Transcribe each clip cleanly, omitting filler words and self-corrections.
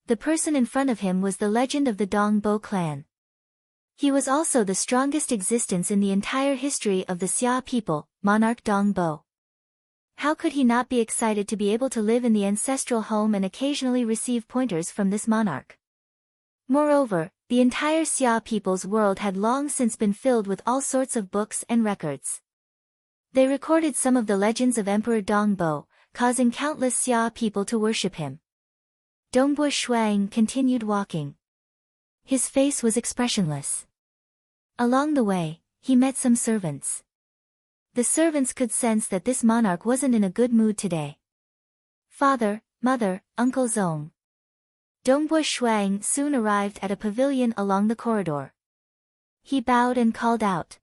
The person in front of him was the legend of the Dong Bo clan. He was also the strongest existence in the entire history of the Xia people, monarch Dong Bo. How could he not be excited to be able to live in the ancestral home and occasionally receive pointers from this monarch? Moreover, the entire Xia people's world had long since been filled with all sorts of books and records. They recorded some of the legends of Emperor Dong Bo, causing countless Xia people to worship him. Dongbo Shuang continued walking. His face was expressionless. Along the way, he met some servants. The servants could sense that this monarch wasn't in a good mood today. Father, mother, Uncle Zong. Dongbo Shuang soon arrived at a pavilion along the corridor. He bowed and called out.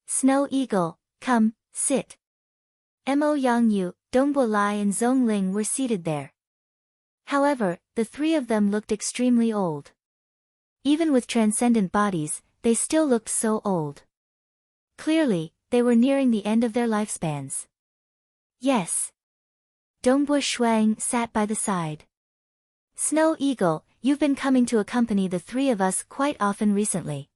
Snow Eagle, come, sit. Mo Yangyu, Dongbo Lai and Zong Ling were seated there. However, the three of them looked extremely old. Even with transcendent bodies, they still looked so old. Clearly, they were nearing the end of their lifespans. Yes. Dongbo Shuang sat by the side. Snow Eagle, you've been coming to accompany the three of us quite often recently.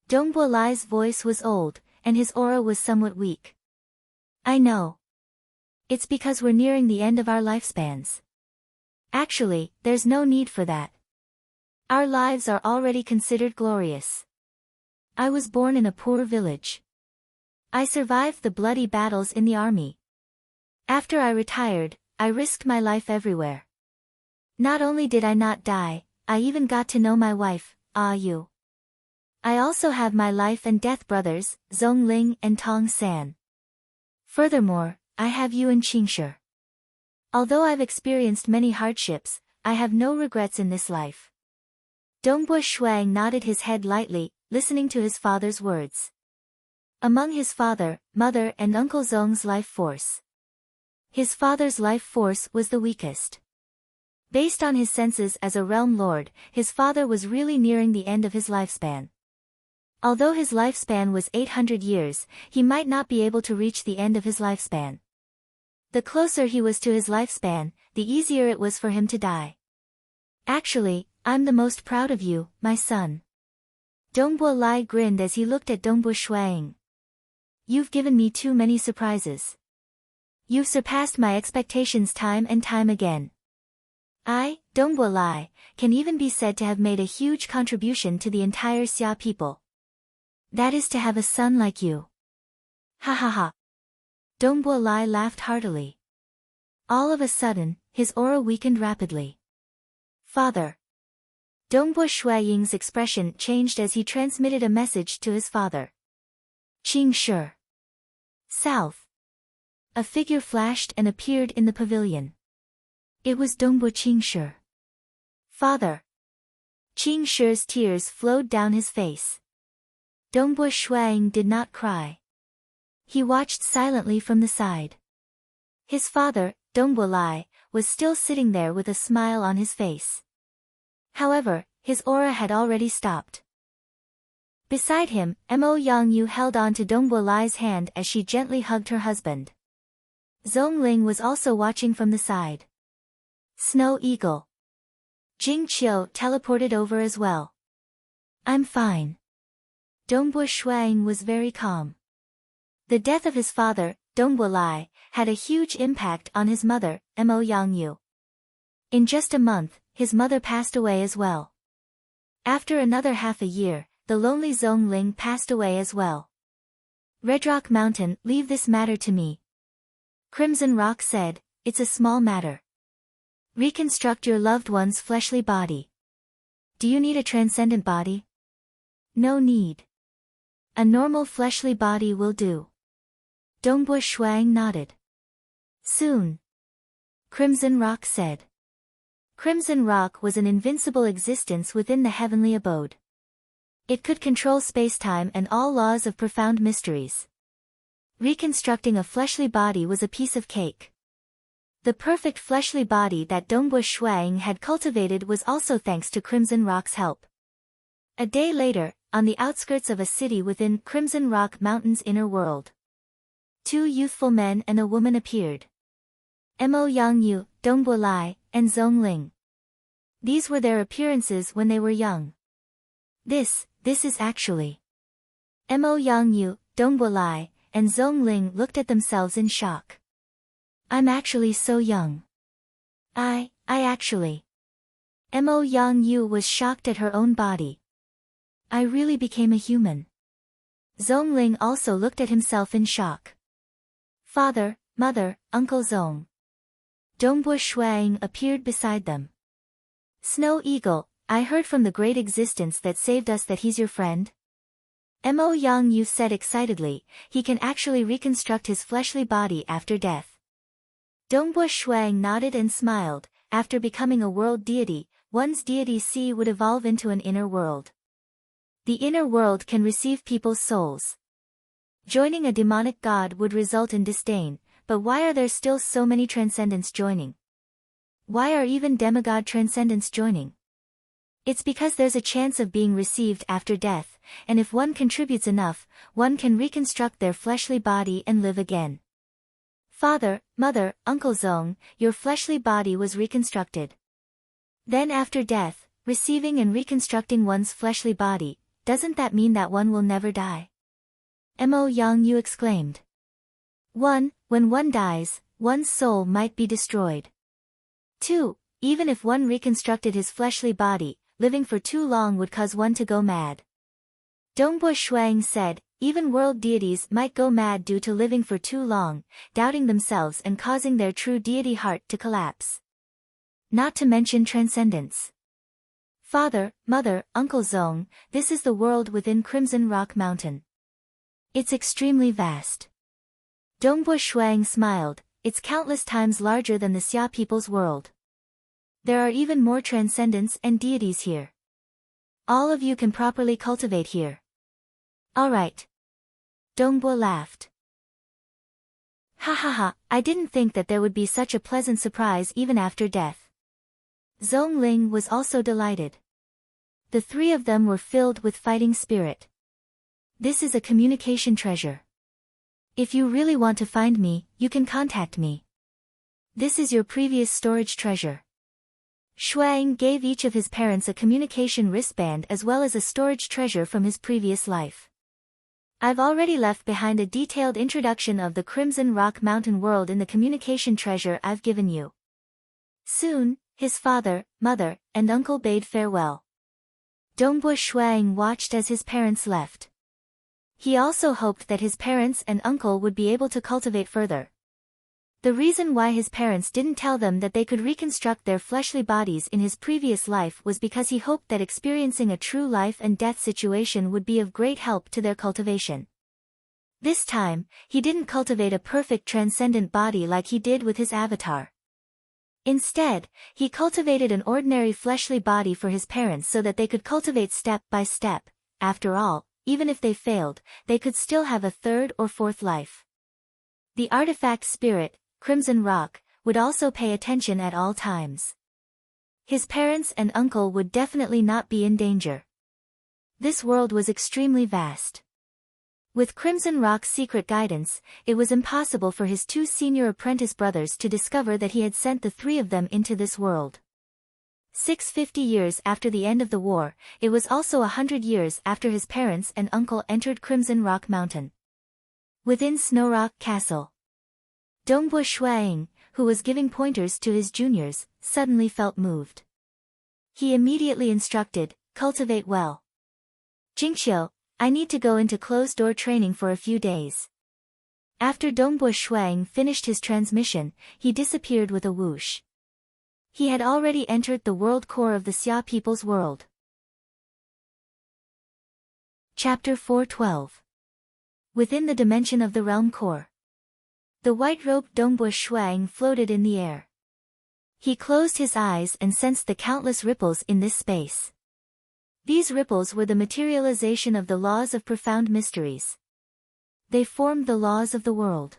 Dongbo Lai's voice was old, and his aura was somewhat weak. I know. It's because we're nearing the end of our lifespans. Actually, there's no need for that. Our lives are already considered glorious. I was born in a poor village. I survived the bloody battles in the army. After I retired, I risked my life everywhere. Not only did I not die, I even got to know my wife, Yu. I also have my life and death brothers, Zong Ling and Tong San. Furthermore, I have you and Qingshi. Although I've experienced many hardships, I have no regrets in this life. Dongbo Shuang nodded his head lightly, listening to his father's words. Among his father, mother and Uncle Zong's life force, his father's life force was the weakest. Based on his senses as a realm lord, his father was really nearing the end of his lifespan. Although his lifespan was 800 years, he might not be able to reach the end of his lifespan. The closer he was to his lifespan, the easier it was for him to die. Actually, I'm the most proud of you, my son. Dongbo Lai grinned as he looked at Dongbo Shuang. You've given me too many surprises. You've surpassed my expectations time and time again. I, Dongbo Lai, can even be said to have made a huge contribution to the entire Xia people. That is to have a son like you. Ha ha ha. Dongbo Lai laughed heartily. All of a sudden, his aura weakened rapidly. Father. Dongbo Shuaying's expression changed as he transmitted a message to his father. Qingshi. South. A figure flashed and appeared in the pavilion. It was Dongbo Qingshi. Father. Qingshi's tears flowed down his face. Dongbo Shuang did not cry. He watched silently from the side. His father, Dongbo Lai, was still sitting there with a smile on his face. However, his aura had already stopped. Beside him, Mo Yangyu held on to Dongbo Lai's hand as she gently hugged her husband. Zong Ling was also watching from the side. Snow Eagle. Jing Qiu teleported over as well. I'm fine. Dongbo Shuang was very calm. The death of his father, Dongbo Lai, had a huge impact on his mother, Mo Yangyu. In just a month, his mother passed away as well. After another half a year, the lonely Zong Ling passed away as well. Red Rock Mountain, leave this matter to me. Crimson Rock said, it's a small matter. Reconstruct your loved one's fleshly body. Do you need a transcendent body? No need. A normal fleshly body will do. Dongbo Shuang nodded. Soon. Crimson Rock said. Crimson Rock was an invincible existence within the heavenly abode. It could control spacetime and all laws of profound mysteries. Reconstructing a fleshly body was a piece of cake. The perfect fleshly body that Dongbo Shuang had cultivated was also thanks to Crimson Rock's help. A day later, on the outskirts of a city within Crimson Rock Mountain's inner world, two youthful men and a woman appeared. Mo Yangyu, Dongbo Lai, and Zong Ling. These were their appearances when they were young. This is actually. Mo Yangyu, Dongbo Lai, and Zhongling looked at themselves in shock. I'm actually so young. I actually. Mo Yangyu was shocked at her own body. I really became a human. Zhongling also looked at himself in shock. Father, mother, Uncle Zong. Dongbo Shuang appeared beside them. Snow Eagle, I heard from the great existence that saved us that he's your friend. Mo Yangyu said excitedly, he can actually reconstruct his fleshly body after death. Dongbo Shuang nodded and smiled. After becoming a world deity, one's deity C would evolve into an inner world. The inner world can receive people's souls. Joining a demonic god would result in disdain, but why are there still so many transcendents joining? Why are even demigod transcendents joining? It's because there's a chance of being received after death, and if one contributes enough, one can reconstruct their fleshly body and live again. Father, mother, Uncle Zong, your fleshly body was reconstructed. Then after death, receiving and reconstructing one's fleshly body, doesn't that mean that one will never die? Mo Yangyu exclaimed. 1. When one dies, one's soul might be destroyed. 2. Even if one reconstructed his fleshly body, living for too long would cause one to go mad. Dongbo Shuang said, even world deities might go mad due to living for too long, doubting themselves and causing their true deity heart to collapse. Not to mention transcendence. Father, mother, Uncle Zong, this is the world within Crimson Rock Mountain. It's extremely vast. Dongbo Shuang smiled, it's countless times larger than the Xia people's world. There are even more transcendents and deities here. All of you can properly cultivate here. Alright. Dongbo laughed. Ha ha ha, I didn't think that there would be such a pleasant surprise even after death. Zhongling was also delighted. The three of them were filled with fighting spirit. This is a communication treasure. If you really want to find me, you can contact me. This is your previous storage treasure. Shuang gave each of his parents a communication wristband as well as a storage treasure from his previous life. I've already left behind a detailed introduction of the Crimson Rock Mountain world in the communication treasure I've given you. Soon, his father, mother, and uncle bade farewell. Dongbo Shuang watched as his parents left. He also hoped that his parents and uncle would be able to cultivate further. The reason why his parents didn't tell them that they could reconstruct their fleshly bodies in his previous life was because he hoped that experiencing a true life and death situation would be of great help to their cultivation. This time, he didn't cultivate a perfect transcendent body like he did with his avatar. Instead, he cultivated an ordinary fleshly body for his parents so that they could cultivate step by step. After all, even if they failed, they could still have a third or fourth life. The artifact spirit, Crimson Rock, would also pay attention at all times. His parents and uncle would definitely not be in danger. This world was extremely vast. With Crimson Rock's secret guidance, it was impossible for his two senior apprentice brothers to discover that he had sent the three of them into this world. 650 years after the end of the war, it was also 100 years after his parents and uncle entered Crimson Rock Mountain. Within Snowrock Castle, Dongbo Shuang, who was giving pointers to his juniors, suddenly felt moved. He immediately instructed, cultivate well. Jingqiu, I need to go into closed-door training for a few days. After Dongbo Shuang finished his transmission, he disappeared with a whoosh. He had already entered the world core of the Xia people's world. Chapter 412. Within the dimension of the realm core. The white-robed Dongbo Shuang floated in the air. He closed his eyes and sensed the countless ripples in this space. These ripples were the materialization of the laws of profound mysteries. They formed the laws of the world.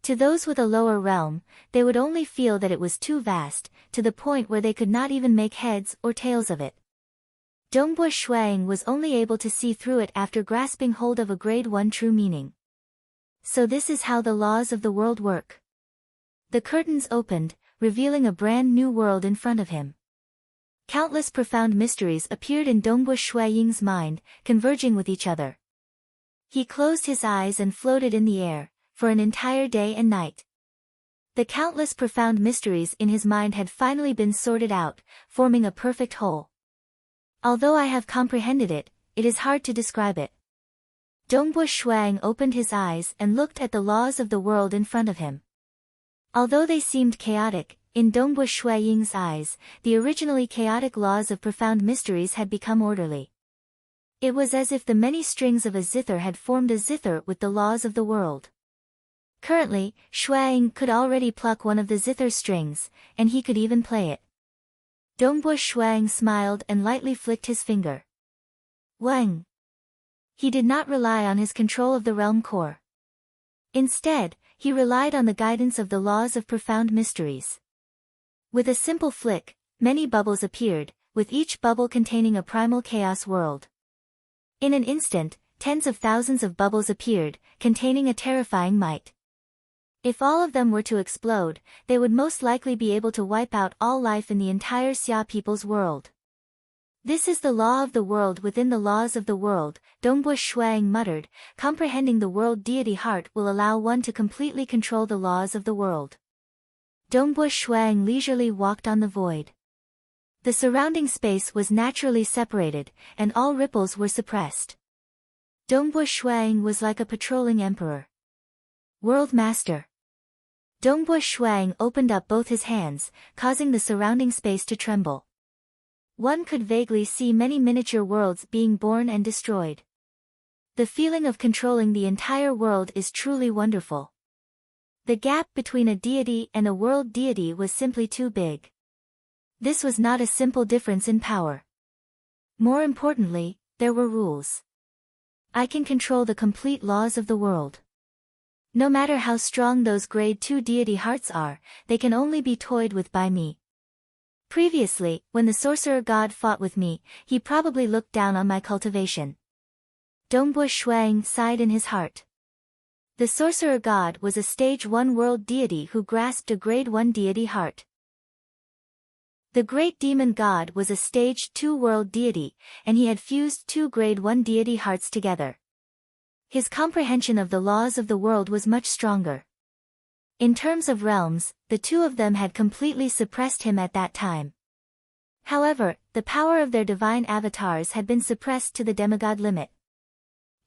To those with a lower realm, they would only feel that it was too vast, to the point where they could not even make heads or tails of it. Dongbo Shuang was only able to see through it after grasping hold of a grade 1 true meaning. So this is how the laws of the world work. The curtains opened, revealing a brand new world in front of him. Countless profound mysteries appeared in Dongbu Shui Ying's mind, converging with each other. He closed his eyes and floated in the air, for an entire day and night. The countless profound mysteries in his mind had finally been sorted out, forming a perfect whole. Although I have comprehended it, it is hard to describe it. Dongbu Shuang opened his eyes and looked at the laws of the world in front of him. Although they seemed chaotic, in Dongbu Shui Ying's eyes, the originally chaotic laws of profound mysteries had become orderly. It was as if the many strings of a zither had formed a zither with the laws of the world. Currently, Shuang could already pluck one of the zither strings, and he could even play it. Dongbu Shuang smiled and lightly flicked his finger. Wang. He did not rely on his control of the realm core. Instead, he relied on the guidance of the laws of profound mysteries. With a simple flick, many bubbles appeared, with each bubble containing a primal chaos world. In an instant, tens of thousands of bubbles appeared, containing a terrifying might. If all of them were to explode, they would most likely be able to wipe out all life in the entire Xia people's world. This is the law of the world within the laws of the world, Dongbu Shuang muttered, comprehending the world deity heart will allow one to completely control the laws of the world. Dongbu Shuang leisurely walked on the void. The surrounding space was naturally separated, and all ripples were suppressed. Dongbu Shuang was like a patrolling emperor. World Master. Dongbu Shuang opened up both his hands, causing the surrounding space to tremble. One could vaguely see many miniature worlds being born and destroyed. The feeling of controlling the entire world is truly wonderful. The gap between a deity and a world deity was simply too big. This was not a simple difference in power. More importantly, there were rules. I can control the complete laws of the world. No matter how strong those grade 2 deity hearts are, they can only be toyed with by me. Previously, when the sorcerer god fought with me, he probably looked down on my cultivation. Dongbu Shuang sighed in his heart. The sorcerer god was a stage 1 world deity who grasped a grade 1 deity heart. The great demon god was a stage 2 world deity, and he had fused 2 grade 1 deity hearts together. His comprehension of the laws of the world was much stronger. In terms of realms, the two of them had completely suppressed him at that time. However, the power of their divine avatars had been suppressed to the demigod limit.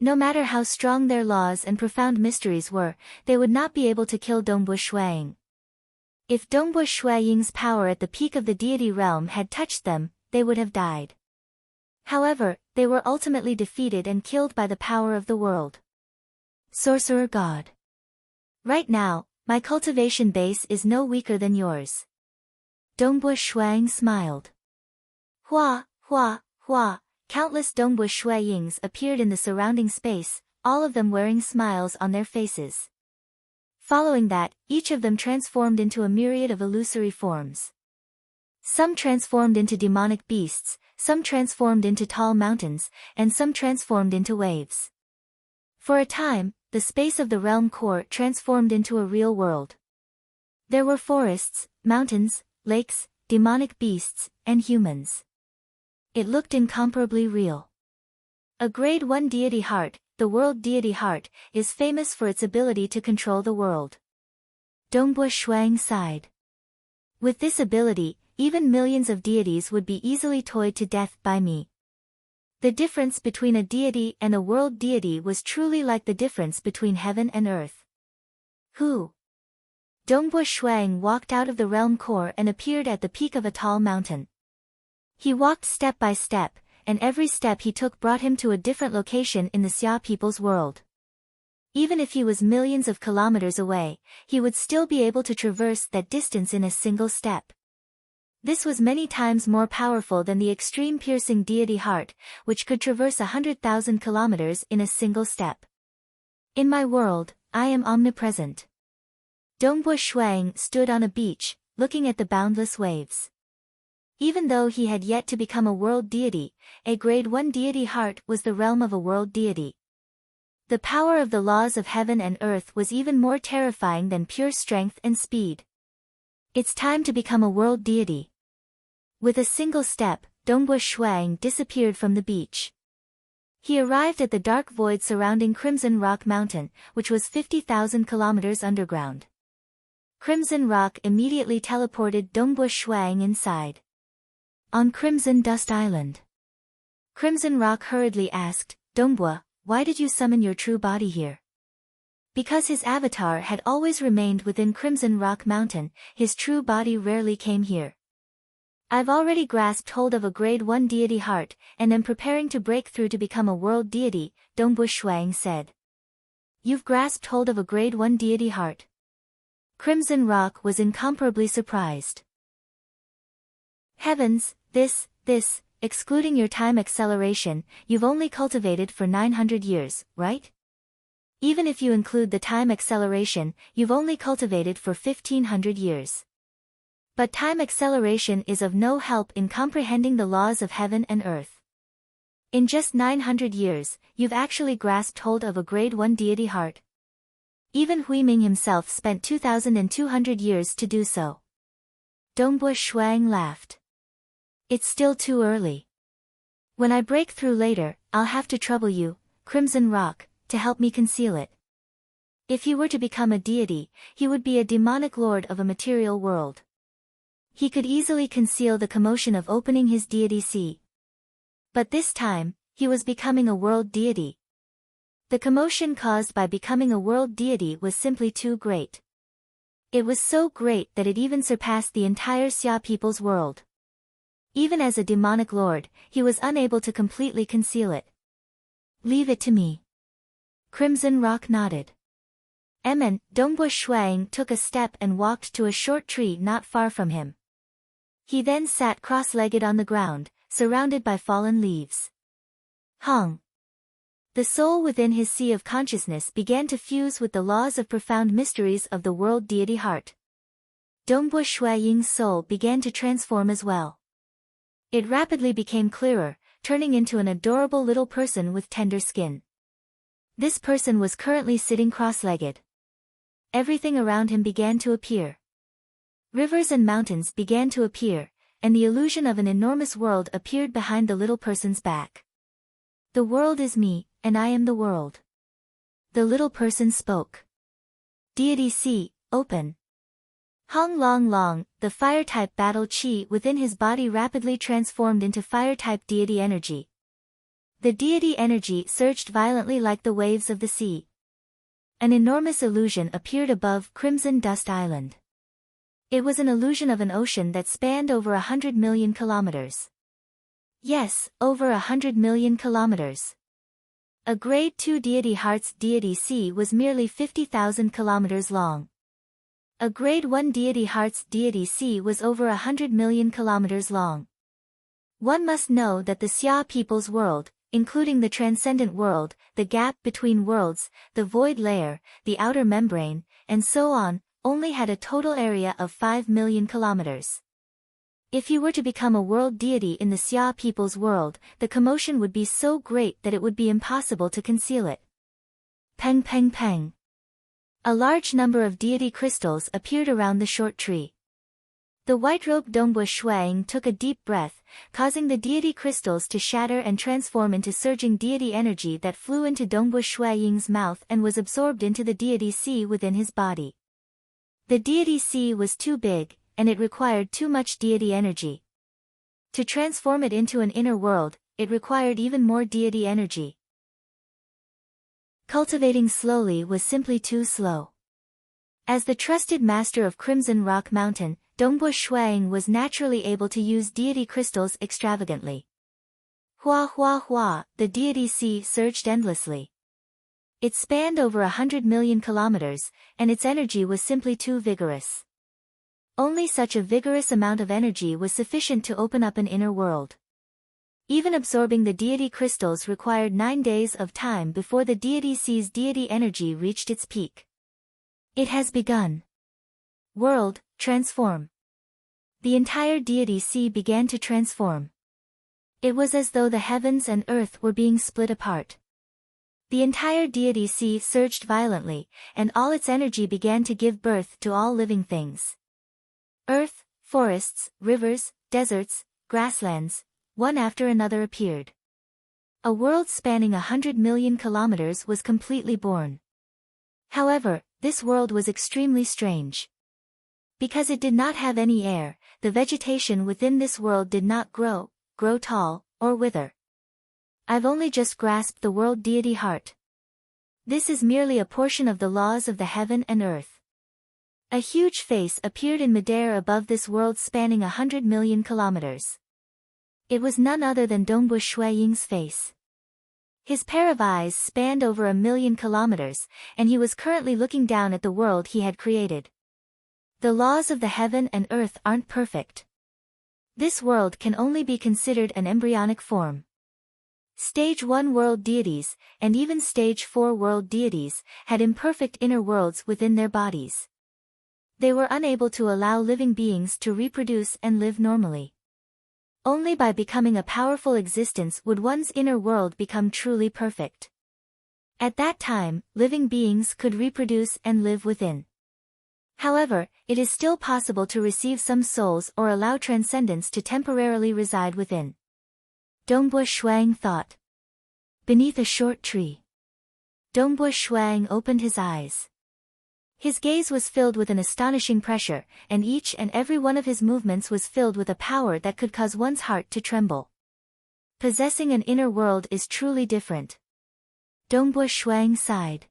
No matter how strong their laws and profound mysteries were, they would not be able to kill Dongbu Shuang. If Dongbu Shuang's power at the peak of the deity realm had touched them, they would have died. However, they were ultimately defeated and killed by the power of the world. Sorcerer God. Right now, my cultivation base is no weaker than yours. Dongbu Shuang smiled. Hua, hua, hua, countless Dongbu Shuayings appeared in the surrounding space, all of them wearing smiles on their faces. Following that, each of them transformed into a myriad of illusory forms. Some transformed into demonic beasts, some transformed into tall mountains, and some transformed into waves. For a time, the space of the realm core transformed into a real world. There were forests, mountains, lakes, demonic beasts, and humans. It looked incomparably real. A grade 1 deity heart, the world deity heart, is famous for its ability to control the world. Dongbu Shuang sighed. With this ability, even millions of deities would be easily toyed to death by me. The difference between a deity and a world deity was truly like the difference between heaven and earth. Who? Dongbu Shuang walked out of the realm core and appeared at the peak of a tall mountain. He walked step by step, and every step he took brought him to a different location in the Xia people's world. Even if he was millions of kilometers away, he would still be able to traverse that distance in a single step. This was many times more powerful than the extreme piercing deity heart, which could traverse 100,000 kilometers in a single step. In my world, I am omnipresent. Dongbu Shuang stood on a beach, looking at the boundless waves. Even though he had yet to become a world deity, a grade 1 deity heart was the realm of a world deity. The power of the laws of heaven and earth was even more terrifying than pure strength and speed. It's time to become a world deity. With a single step, Dongbu Shuang disappeared from the beach. He arrived at the dark void surrounding Crimson Rock Mountain, which was 50,000 kilometers underground. Crimson Rock immediately teleported Dongbu Shuang inside. On Crimson Dust Island, Crimson Rock hurriedly asked, Dongbu, why did you summon your true body here? Because his avatar had always remained within Crimson Rock Mountain, his true body rarely came here. I've already grasped hold of a grade 1 deity heart, and am preparing to break through to become a world deity, Dongbu Shuang said. You've grasped hold of a grade 1 deity heart? Crimson Rock was incomparably surprised. Heavens, this, excluding your time acceleration, you've only cultivated for 900 years, right? Even if you include the time acceleration, you've only cultivated for 1500 years. But time acceleration is of no help in comprehending the laws of heaven and earth. In just 900 years, you've actually grasped hold of a grade 1 deity heart. Even Huiming himself spent 2,200 years to do so. Dongbu Shuang laughed. It's still too early. When I break through later, I'll have to trouble you, Crimson Rock, to help me conceal it. If he were to become a deity, he would be a demonic lord of a material world. He could easily conceal the commotion of opening his deity sea. But this time, he was becoming a world deity. The commotion caused by becoming a world deity was simply too great. It was so great that it even surpassed the entire Xia people's world. Even as a demonic lord, he was unable to completely conceal it. Leave it to me. Crimson Rock nodded. Dongbu Shuang took a step and walked to a short tree not far from him. He then sat cross-legged on the ground, surrounded by fallen leaves. Hong. The soul within his sea of consciousness began to fuse with the laws of profound mysteries of the world deity heart. Dongbu Shuaying's soul began to transform as well. It rapidly became clearer, turning into an adorable little person with tender skin. This person was currently sitting cross-legged. Everything around him began to appear. Rivers and mountains began to appear, and the illusion of an enormous world appeared behind the little person's back. The world is me, and I am the world. The little person spoke. Deity Sea, open. Hong Long Long, the fire-type battle chi within his body rapidly transformed into fire-type deity energy. The deity energy surged violently like the waves of the sea. An enormous illusion appeared above Crimson Dust Island. It was an illusion of an ocean that spanned over 100 million kilometers. Yes, over 100 million kilometers. A grade 2 deity heart's deity sea was merely 50,000 kilometers long. A grade 1 deity heart's deity sea was over 100 million kilometers long. One must know that the Xia people's world, including the transcendent world, the gap between worlds, the void layer, the outer membrane, and so on, only had a total area of 5 million kilometers. If he were to become a world deity in the Xia people's world, the commotion would be so great that it would be impossible to conceal it. Peng peng peng. A large number of deity crystals appeared around the short tree. The white-robed Dongbu Shuang took a deep breath, causing the deity crystals to shatter and transform into surging deity energy that flew into Dongbu Shuaying's mouth and was absorbed into the deity sea within his body. The deity sea was too big, and it required too much deity energy. To transform it into an inner world, it required even more deity energy. Cultivating slowly was simply too slow. As the trusted master of Crimson Rock Mountain, Dongbu Shuang was naturally able to use deity crystals extravagantly. Hua hua hua, the deity sea surged endlessly. It spanned over 100 million kilometers, and its energy was simply too vigorous. Only such a vigorous amount of energy was sufficient to open up an inner world. Even absorbing the deity crystals required 9 days of time before the deity sea's deity energy reached its peak. It has begun. World, transform. The entire deity sea began to transform. It was as though the heavens and earth were being split apart. The entire deity sea surged violently, and all its energy began to give birth to all living things. Earth, forests, rivers, deserts, grasslands, one after another appeared. A world spanning 100 million kilometers was completely born. However, this world was extremely strange. Because it did not have any air, the vegetation within this world did not grow tall, or wither. I've only just grasped the world deity heart. This is merely a portion of the laws of the heaven and earth. A huge face appeared in midair above this world spanning 100 million kilometers. It was none other than Dongbu Shui Ying's face. His pair of eyes spanned over 1,000,000 kilometers, and he was currently looking down at the world he had created. The laws of the heaven and earth aren't perfect. This world can only be considered an embryonic form. Stage 1 world deities, and even Stage 4 world deities, had imperfect inner worlds within their bodies. They were unable to allow living beings to reproduce and live normally. Only by becoming a powerful existence would one's inner world become truly perfect. At that time, living beings could reproduce and live within. However, it is still possible to receive some souls or allow transcendence to temporarily reside within. Dongbu Shuang thought. Beneath a short tree. Dongbu Shuang opened his eyes. His gaze was filled with an astonishing pressure, and each and every one of his movements was filled with a power that could cause one's heart to tremble. Possessing an inner world is truly different. Dongbu Shuang sighed.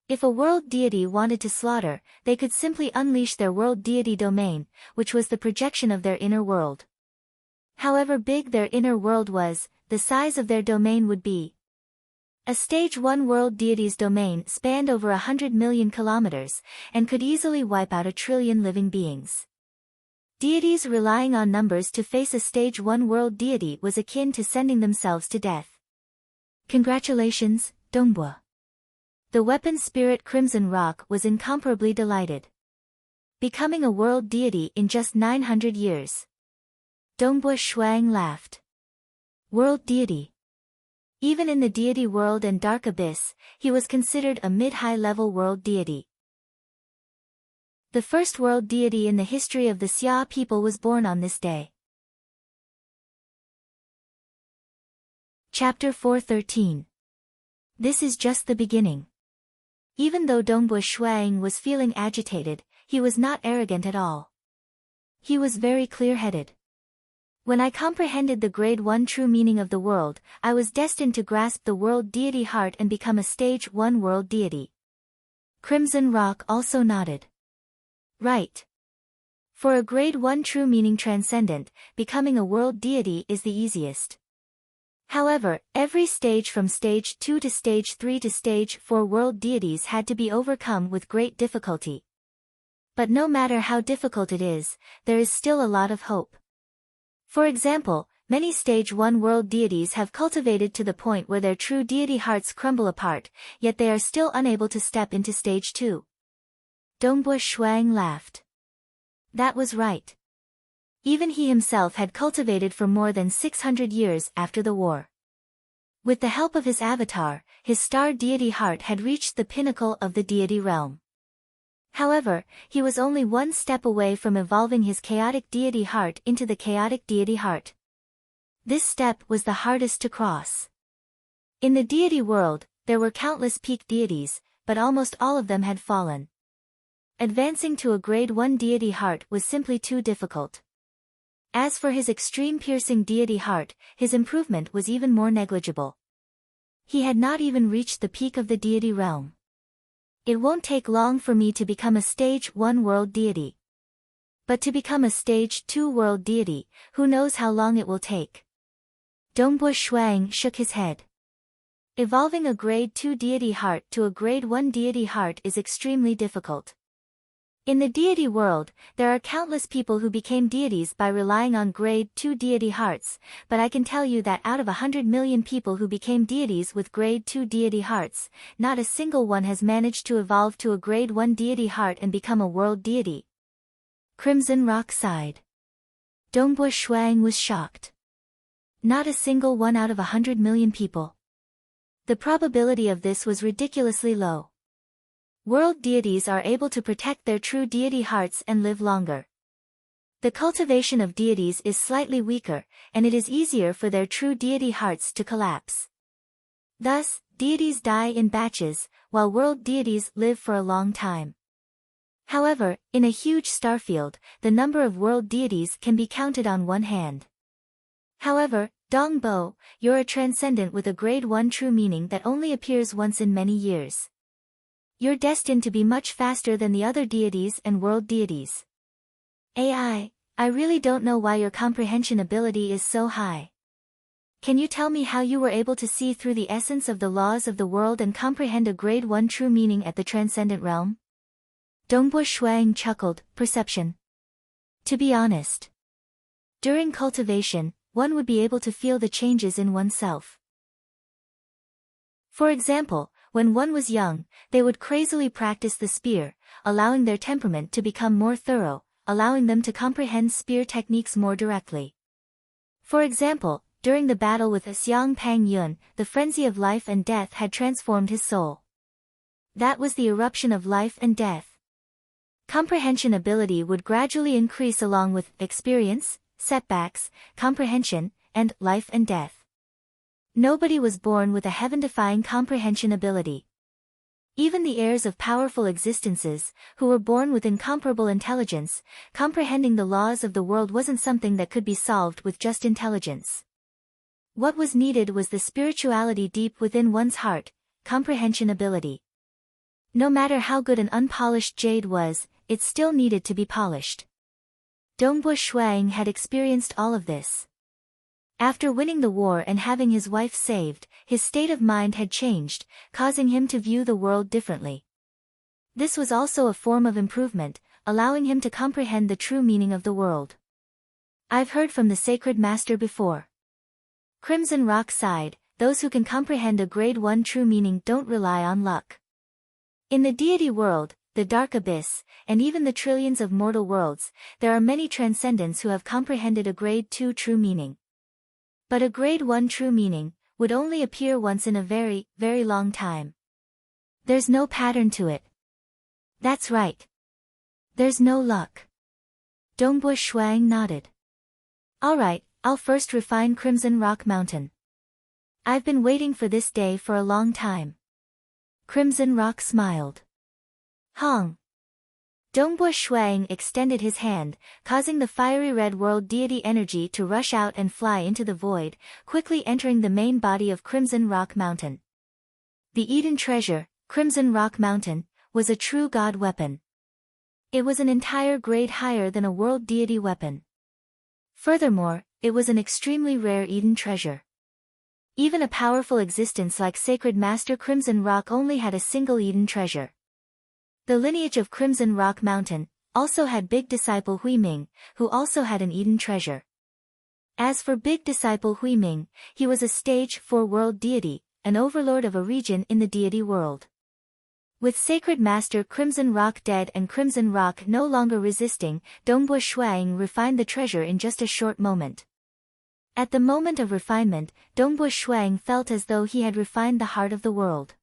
If a world deity wanted to slaughter, they could simply unleash their world deity domain, which was the projection of their inner world. However big their inner world was, the size of their domain would be. A Stage 1 world deity's domain spanned over 100 million kilometers, and could easily wipe out 1 trillion living beings. Deities relying on numbers to face a Stage 1 world deity was akin to sending themselves to death. Congratulations, Dongbu. The weapon spirit Crimson Rock was incomparably delighted. Becoming a world deity in just 900 years. Dongbu Shuang laughed. World deity. Even in the deity world and dark abyss, he was considered a mid-high level world deity. The first world deity in the history of the Xia people was born on this day. Chapter 413. This is just the beginning. Even though Dongbu Shuang was feeling agitated, he was not arrogant at all. He was very clear-headed. When I comprehended the grade 1 true meaning of the world, I was destined to grasp the world deity heart and become a Stage 1 world deity. Crimson Rock also nodded. Right. For a grade 1 true meaning transcendent, becoming a world deity is the easiest. However, every stage from Stage 2 to Stage 3 to Stage 4 world deities had to be overcome with great difficulty. But no matter how difficult it is, there is still a lot of hope. For example, many Stage 1 world deities have cultivated to the point where their true deity hearts crumble apart, yet they are still unable to step into Stage 2. Dongbu Shuang laughed. That was right. Even he himself had cultivated for more than 600 years after the war. With the help of his avatar, his star deity heart had reached the pinnacle of the deity realm. However, he was only one step away from evolving his chaotic deity heart into the chaotic deity heart. This step was the hardest to cross. In the deity world, there were countless peak deities, but almost all of them had fallen. Advancing to a grade 1 deity heart was simply too difficult. As for his extreme piercing deity heart, his improvement was even more negligible. He had not even reached the peak of the deity realm. It won't take long for me to become a Stage 1 world deity. But to become a Stage 2 world deity, who knows how long it will take. Dongbu Shuang shook his head. Evolving a grade 2 deity heart to a grade 1 deity heart is extremely difficult. In the deity world, there are countless people who became deities by relying on grade 2 deity hearts, but I can tell you that out of 100 million people who became deities with grade 2 deity hearts, not a single one has managed to evolve to a grade 1 deity heart and become a world deity. Crimson Rock sighed. Dongbu Shuang was shocked. Not a single one out of 100 million people. The probability of this was ridiculously low. World deities are able to protect their true deity hearts and live longer. The cultivation of deities is slightly weaker, and it is easier for their true deity hearts to collapse. Thus, deities die in batches, while world deities live for a long time. However, in a huge starfield, the number of world deities can be counted on one hand. However, Dong Bo, you're a transcendent with a grade 1 true meaning that only appears once in many years. You're destined to be much faster than the other deities and world deities. I really don't know why your comprehension ability is so high. Can you tell me how you were able to see through the essence of the laws of the world and comprehend a grade 1 true meaning at the transcendent realm? Dongbo Shuang chuckled, perception. To be honest. During cultivation, one would be able to feel the changes in oneself. For example, when one was young, they would crazily practice the spear, allowing their temperament to become more thorough, allowing them to comprehend spear techniques more directly. For example, during the battle with Xiang Pang Yun, the frenzy of life and death had transformed his soul. That was the eruption of life and death. Comprehension ability would gradually increase along with experience, setbacks, comprehension, and life and death. Nobody was born with a heaven-defying comprehension ability. Even the heirs of powerful existences, who were born with incomparable intelligence, comprehending the laws of the world wasn't something that could be solved with just intelligence. What was needed was the spirituality deep within one's heart, comprehension ability. No matter how good an unpolished jade was, it still needed to be polished. Dongbo Shuang had experienced all of this. After winning the war and having his wife saved, his state of mind had changed, causing him to view the world differently. This was also a form of improvement, allowing him to comprehend the true meaning of the world. I've heard from the sacred master before. Crimson Rock sighed, those who can comprehend a grade 1 true meaning don't rely on luck. In the deity world, the dark abyss, and even the trillions of mortal worlds, there are many transcendents who have comprehended a grade 2 true meaning. But a grade 1 true meaning would only appear once in a very, very long time. There's no pattern to it. That's right. There's no luck. Dongbo Shuang nodded. Alright, I'll first refine Crimson Rock Mountain. I've been waiting for this day for a long time. Crimson Rock smiled. Hong. Dongbo Shuang extended his hand, causing the fiery red world deity energy to rush out and fly into the void, quickly entering the main body of Crimson Rock Mountain. The Eden treasure, Crimson Rock Mountain, was a true god weapon. It was an entire grade higher than a world deity weapon. Furthermore, it was an extremely rare Eden treasure. Even a powerful existence like Sacred Master Crimson Rock only had a single Eden treasure. The lineage of Crimson Rock Mountain also had Big Disciple Huiming, who also had an Eden treasure. As for Big Disciple Huiming, he was a stage 4 world deity, an overlord of a region in the deity world. With Sacred Master Crimson Rock dead and Crimson Rock no longer resisting, Dongbo Shuang refined the treasure in just a short moment. At the moment of refinement, Dongbo Shuang felt as though he had refined the heart of the world.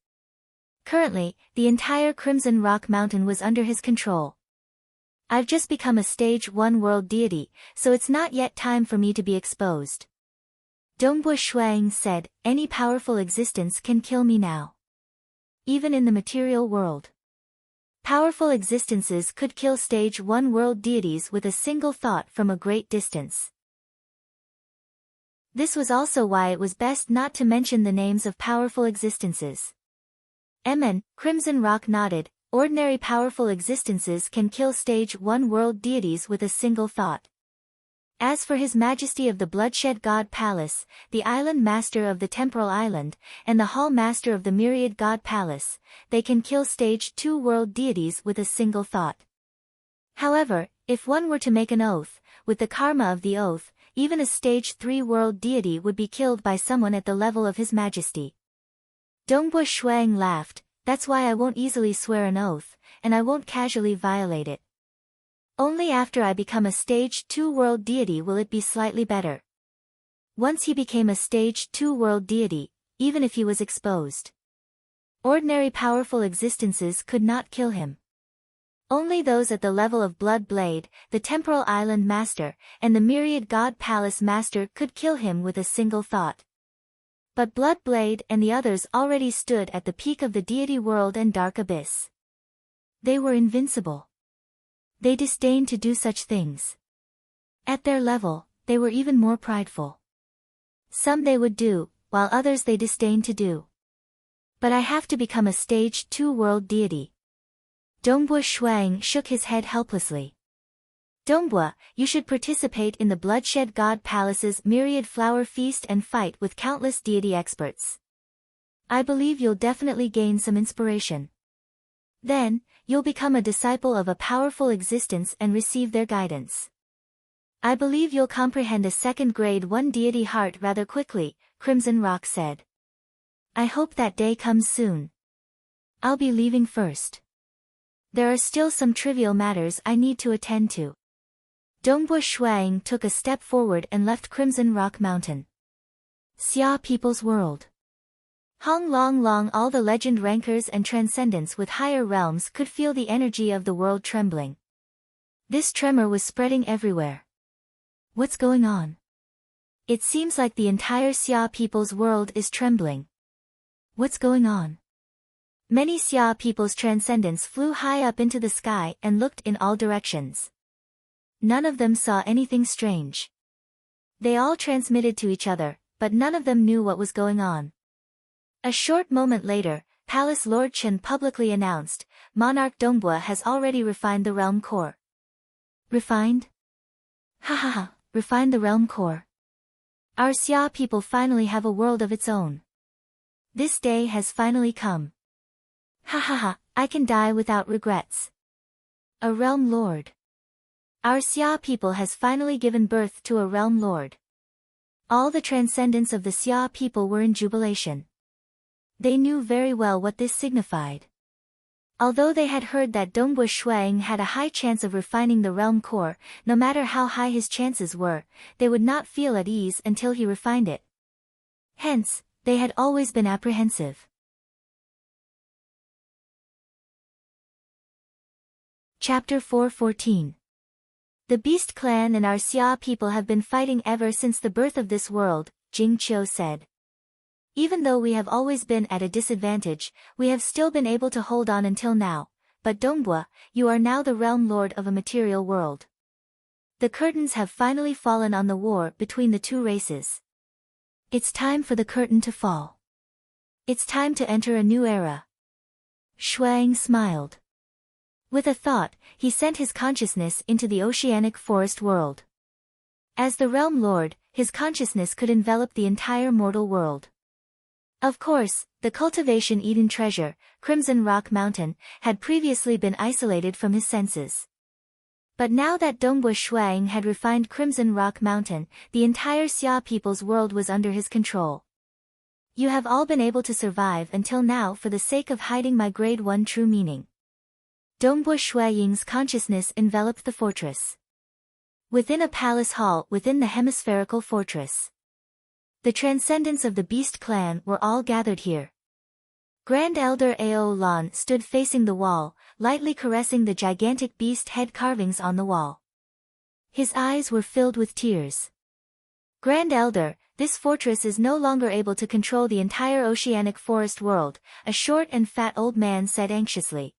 Currently, the entire Crimson Rock Mountain was under his control. I've just become a stage 1 world deity, so it's not yet time for me to be exposed. Dongbo Shuang said, any powerful existence can kill me now. Even in the material world. Powerful existences could kill stage 1 world deities with a single thought from a great distance. This was also why it was best not to mention the names of powerful existences. Crimson Rock nodded, ordinary powerful existences can kill stage 1 world deities with a single thought. As for His Majesty of the Bloodshed God Palace, the Island Master of the Temporal Island, and the Hall Master of the Myriad God Palace, they can kill stage 2 world deities with a single thought. However, if one were to make an oath, with the karma of the oath, even a stage 3 world deity would be killed by someone at the level of His Majesty. Dongbo Shuang laughed, that's why I won't easily swear an oath, and I won't casually violate it. Only after I become a stage 2 world deity will it be slightly better. Once he became a stage 2 world deity, even if he was exposed, ordinary powerful existences could not kill him. Only those at the level of Blood Blade, the Temporal Island Master, and the Myriad God Palace Master could kill him with a single thought. But Blood Blade and the others already stood at the peak of the deity world and dark abyss. They were invincible. They disdained to do such things. At their level, they were even more prideful. Some they would do, while others they disdained to do. But I have to become a stage 2 world deity. Dongbua Shuang shook his head helplessly. Dongbua, you should participate in the Bloodshed God Palace's myriad flower feast and fight with countless deity experts. I believe you'll definitely gain some inspiration. Then, you'll become a disciple of a powerful existence and receive their guidance. I believe you'll comprehend a second grade 1 deity heart rather quickly, Crimson Rock said. I hope that day comes soon. I'll be leaving first. There are still some trivial matters I need to attend to. Dongbua Shuang took a step forward and left Crimson Rock Mountain. Xia People's World. Hong Long Long, all the legend rankers and transcendents with higher realms could feel the energy of the world trembling. This tremor was spreading everywhere. What's going on? It seems like the entire Xia People's World is trembling. What's going on? Many Xia People's transcendents flew high up into the sky and looked in all directions. None of them saw anything strange. They all transmitted to each other, but none of them knew what was going on. A short moment later, Palace Lord Chen publicly announced, Monarch Dongbua has already refined the realm core. Refined? Ha ha ha, refined the realm core. Our Xia people finally have a world of its own. This day has finally come. Ha ha ha, I can die without regrets. A realm lord. Our Xia people has finally given birth to a realm lord. All the transcendents of the Xia people were in jubilation. They knew very well what this signified. Although they had heard that Dongbua Shuang had a high chance of refining the realm core, no matter how high his chances were, they would not feel at ease until he refined it. Hence, they had always been apprehensive. Chapter 4:14. The Beast Clan and our Xia people have been fighting ever since the birth of this world, Jing Qiu said. Even though we have always been at a disadvantage, we have still been able to hold on until now, but Dongbua, you are now the realm lord of a material world. The curtains have finally fallen on the war between the two races. It's time for the curtain to fall. It's time to enter a new era. Shuang smiled. With a thought, he sent his consciousness into the oceanic forest world. As the realm lord, his consciousness could envelop the entire mortal world. Of course, the cultivation Eden treasure, Crimson Rock Mountain, had previously been isolated from his senses. But now that Dongbua Shuang had refined Crimson Rock Mountain, the entire Xia people's world was under his control. You have all been able to survive until now for the sake of hiding my grade 1 true meaning. Dongbua Shuang's consciousness enveloped the fortress. Within a palace hall within the hemispherical fortress. The transcendents of the Beast Clan were all gathered here. Grand Elder Ao Lan stood facing the wall, lightly caressing the gigantic beast head carvings on the wall. His eyes were filled with tears. Grand Elder, this fortress is no longer able to control the entire oceanic forest world, a short and fat old man said anxiously.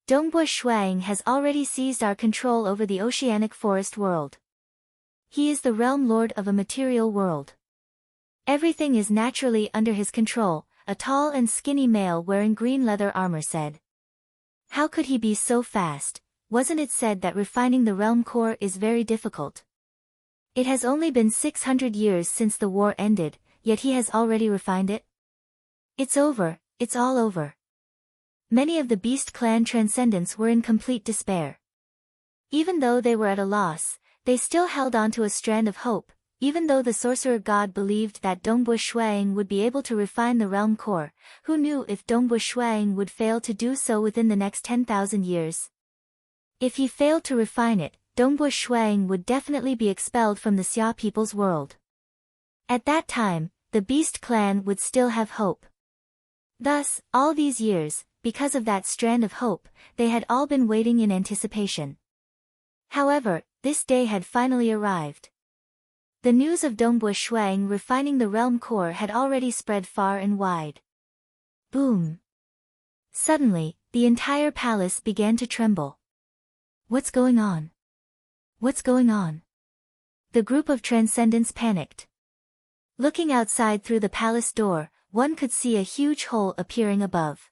Dongbua Shuang has already seized our control over the oceanic forest world. He is the realm lord of a material world. Everything is naturally under his control, a tall and skinny male wearing green leather armor said. How could he be so fast? Wasn't it said that refining the realm core is very difficult? It has only been 600 years since the war ended, yet he has already refined it? It's over, it's all over. Many of the Beast Clan transcendents were in complete despair. Even though they were at a loss, they still held on to a strand of hope. Even though the sorcerer god believed that Dongbua Shuang would be able to refine the realm core, who knew if Dongbua Shuang would fail to do so within the next 10,000 years? If he failed to refine it, Dongbua Shuang would definitely be expelled from the Xia people's world. At that time, the Beast Clan would still have hope. Thus, all these years, because of that strand of hope, they had all been waiting in anticipation. However, this day had finally arrived. The news of Dongbua Shuang refining the realm core had already spread far and wide. Boom! Suddenly, the entire palace began to tremble. What's going on? What's going on? The group of transcendents panicked. Looking outside through the palace door, one could see a huge hole appearing above.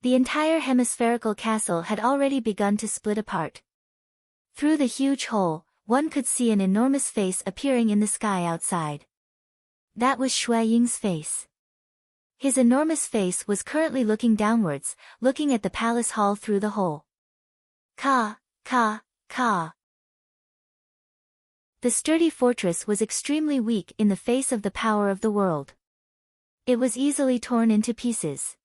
The entire hemispherical castle had already begun to split apart. Through the huge hole, one could see an enormous face appearing in the sky outside. That was Shui Ying's face. His enormous face was currently looking downwards, looking at the palace hall through the hole. Ka, ka, ka. The sturdy fortress was extremely weak in the face of the power of the world. It was easily torn into pieces.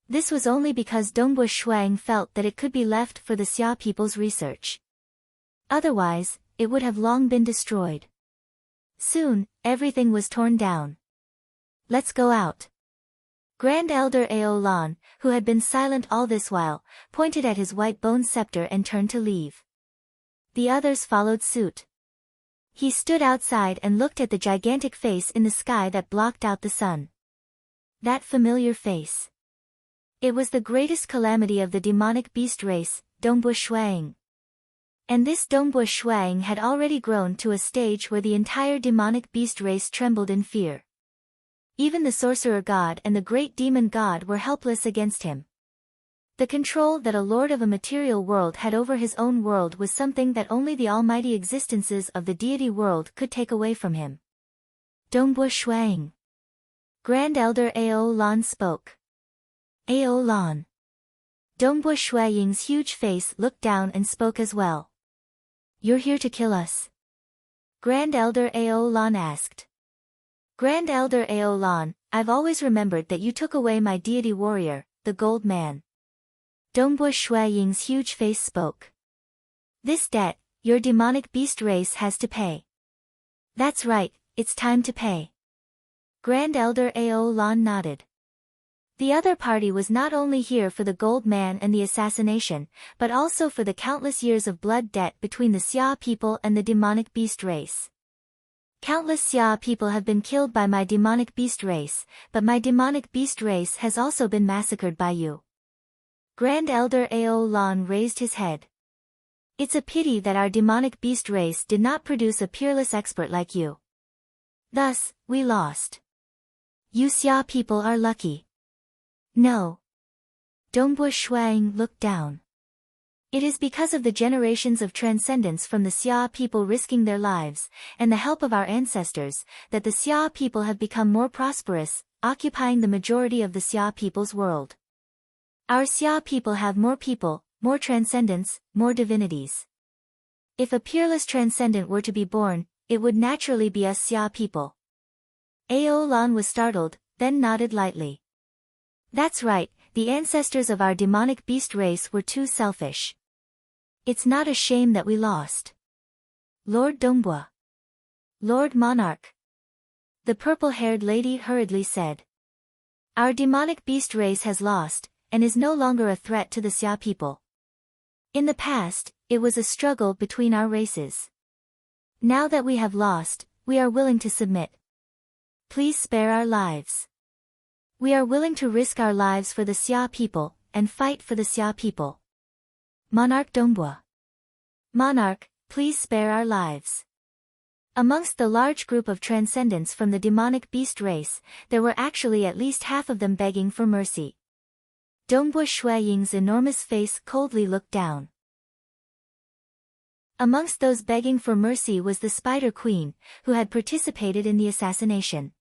This was only because Dongbua Shuang felt that it could be left for the Xia people's research. Otherwise, it would have long been destroyed. Soon, everything was torn down. Let's go out. Grand Elder Ao Lan, who had been silent all this while, pointed at his white bone scepter and turned to leave. The others followed suit. He stood outside and looked at the gigantic face in the sky that blocked out the sun. That familiar face. It was the greatest calamity of the demonic beast race, Dongbua Shuang. And this Dongbua Shuang had already grown to a stage where the entire demonic beast race trembled in fear. Even the sorcerer god and the great demon god were helpless against him. The control that a lord of a material world had over his own world was something that only the almighty existences of the deity world could take away from him. Dongbua Shuang. Grand Elder Ao Lan spoke. Ao Lan. Dongbua Shuang's huge face looked down and spoke as well. You're here to kill us? Grand Elder Ao Lan asked. Grand Elder Ao Lan, I've always remembered that you took away my deity warrior, the gold man. Dongbua Shuang's huge face spoke. This debt, your demonic beast race has to pay. That's right, it's time to pay. Grand Elder Ao Lan nodded. The other party was not only here for the gold man and the assassination, but also for the countless years of blood debt between the Xia people and the demonic beast race. Countless Xia people have been killed by my demonic beast race, but my demonic beast race has also been massacred by you. Grand Elder Ao Lan raised his head. It's a pity that our demonic beast race did not produce a peerless expert like you. Thus, we lost. You Xia people are lucky. No. Dongbua Shuang looked down. It is because of the generations of transcendence from the Xia people risking their lives, and the help of our ancestors, that the Xia people have become more prosperous, occupying the majority of the Xia people's world. Our Xia people have more people, more transcendence, more divinities. If a peerless transcendent were to be born, it would naturally be us Xia people. Ao Lan was startled, then nodded lightly. That's right, the ancestors of our demonic beast race were too selfish. It's not a shame that we lost. Lord Dongbua. Lord Monarch. The purple-haired lady hurriedly said. Our demonic beast race has lost, and is no longer a threat to the Xia people. In the past, it was a struggle between our races. Now that we have lost, we are willing to submit. Please spare our lives. We are willing to risk our lives for the Xia people, and fight for the Xia people. Monarch Dongbua. Monarch, please spare our lives. Amongst the large group of transcendents from the demonic beast race, there were actually at least half of them begging for mercy. Dongbua Shuang's enormous face coldly looked down. Amongst those begging for mercy was the Spider Queen, who had participated in the assassination.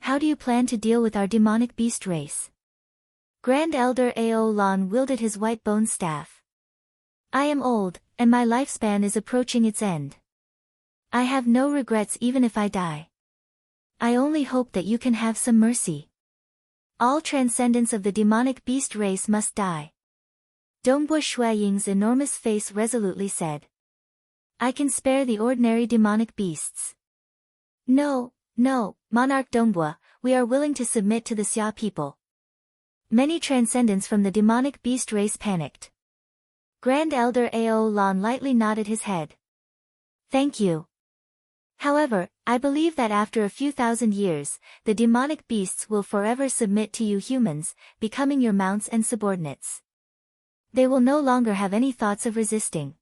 How do you plan to deal with our demonic beast race? Grand Elder Ao Lan wielded his white bone staff. I am old, and my lifespan is approaching its end. I have no regrets even if I die. I only hope that you can have some mercy. All transcendents of the demonic beast race must die. Dongbua Shuang's enormous face resolutely said. I can spare the ordinary demonic beasts. No, Monarch Dongbua, we are willing to submit to the Xia people. Many transcendents from the demonic beast race panicked. Grand Elder Ao Lan lightly nodded his head. Thank you. However, I believe that after a few thousand years, the demonic beasts will forever submit to you humans, becoming your mounts and subordinates. They will no longer have any thoughts of resisting.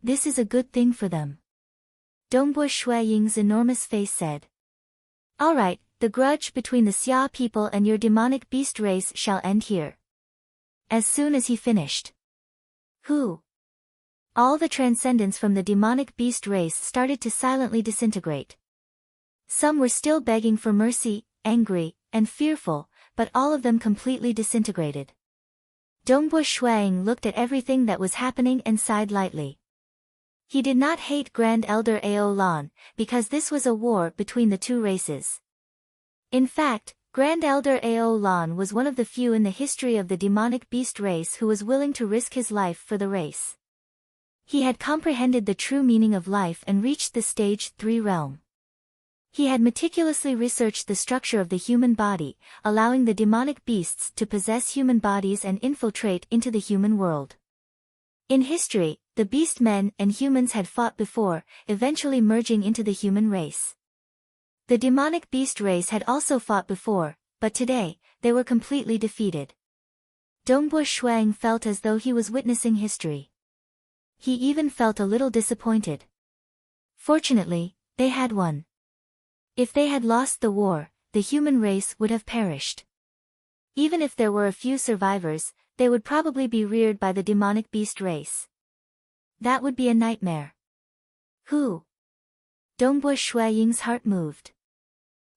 This is a good thing for them. Dongbo Shui Ying's enormous face said. Alright, the grudge between the Xia people and your demonic beast race shall end here. As soon as he finished. Who? All the transcendents from the demonic beast race started to silently disintegrate. Some were still begging for mercy, angry, and fearful, but all of them completely disintegrated. Dongbo Shuang looked at everything that was happening and sighed lightly. He did not hate Grand Elder Ao Lan, because this was a war between the two races. In fact, Grand Elder Ao Lan was one of the few in the history of the demonic beast race who was willing to risk his life for the race. He had comprehended the true meaning of life and reached the stage 3 realm. He had meticulously researched the structure of the human body, allowing the demonic beasts to possess human bodies and infiltrate into the human world. In history, the beast men and humans had fought before, eventually merging into the human race. The demonic beast race had also fought before, but today, they were completely defeated. Dongbo Shuang felt as though he was witnessing history. He even felt a little disappointed. Fortunately, they had won. If they had lost the war, the human race would have perished. Even if there were a few survivors, they would probably be reared by the demonic beast race. That would be a nightmare. Who? Dongbo Shuiying's heart moved.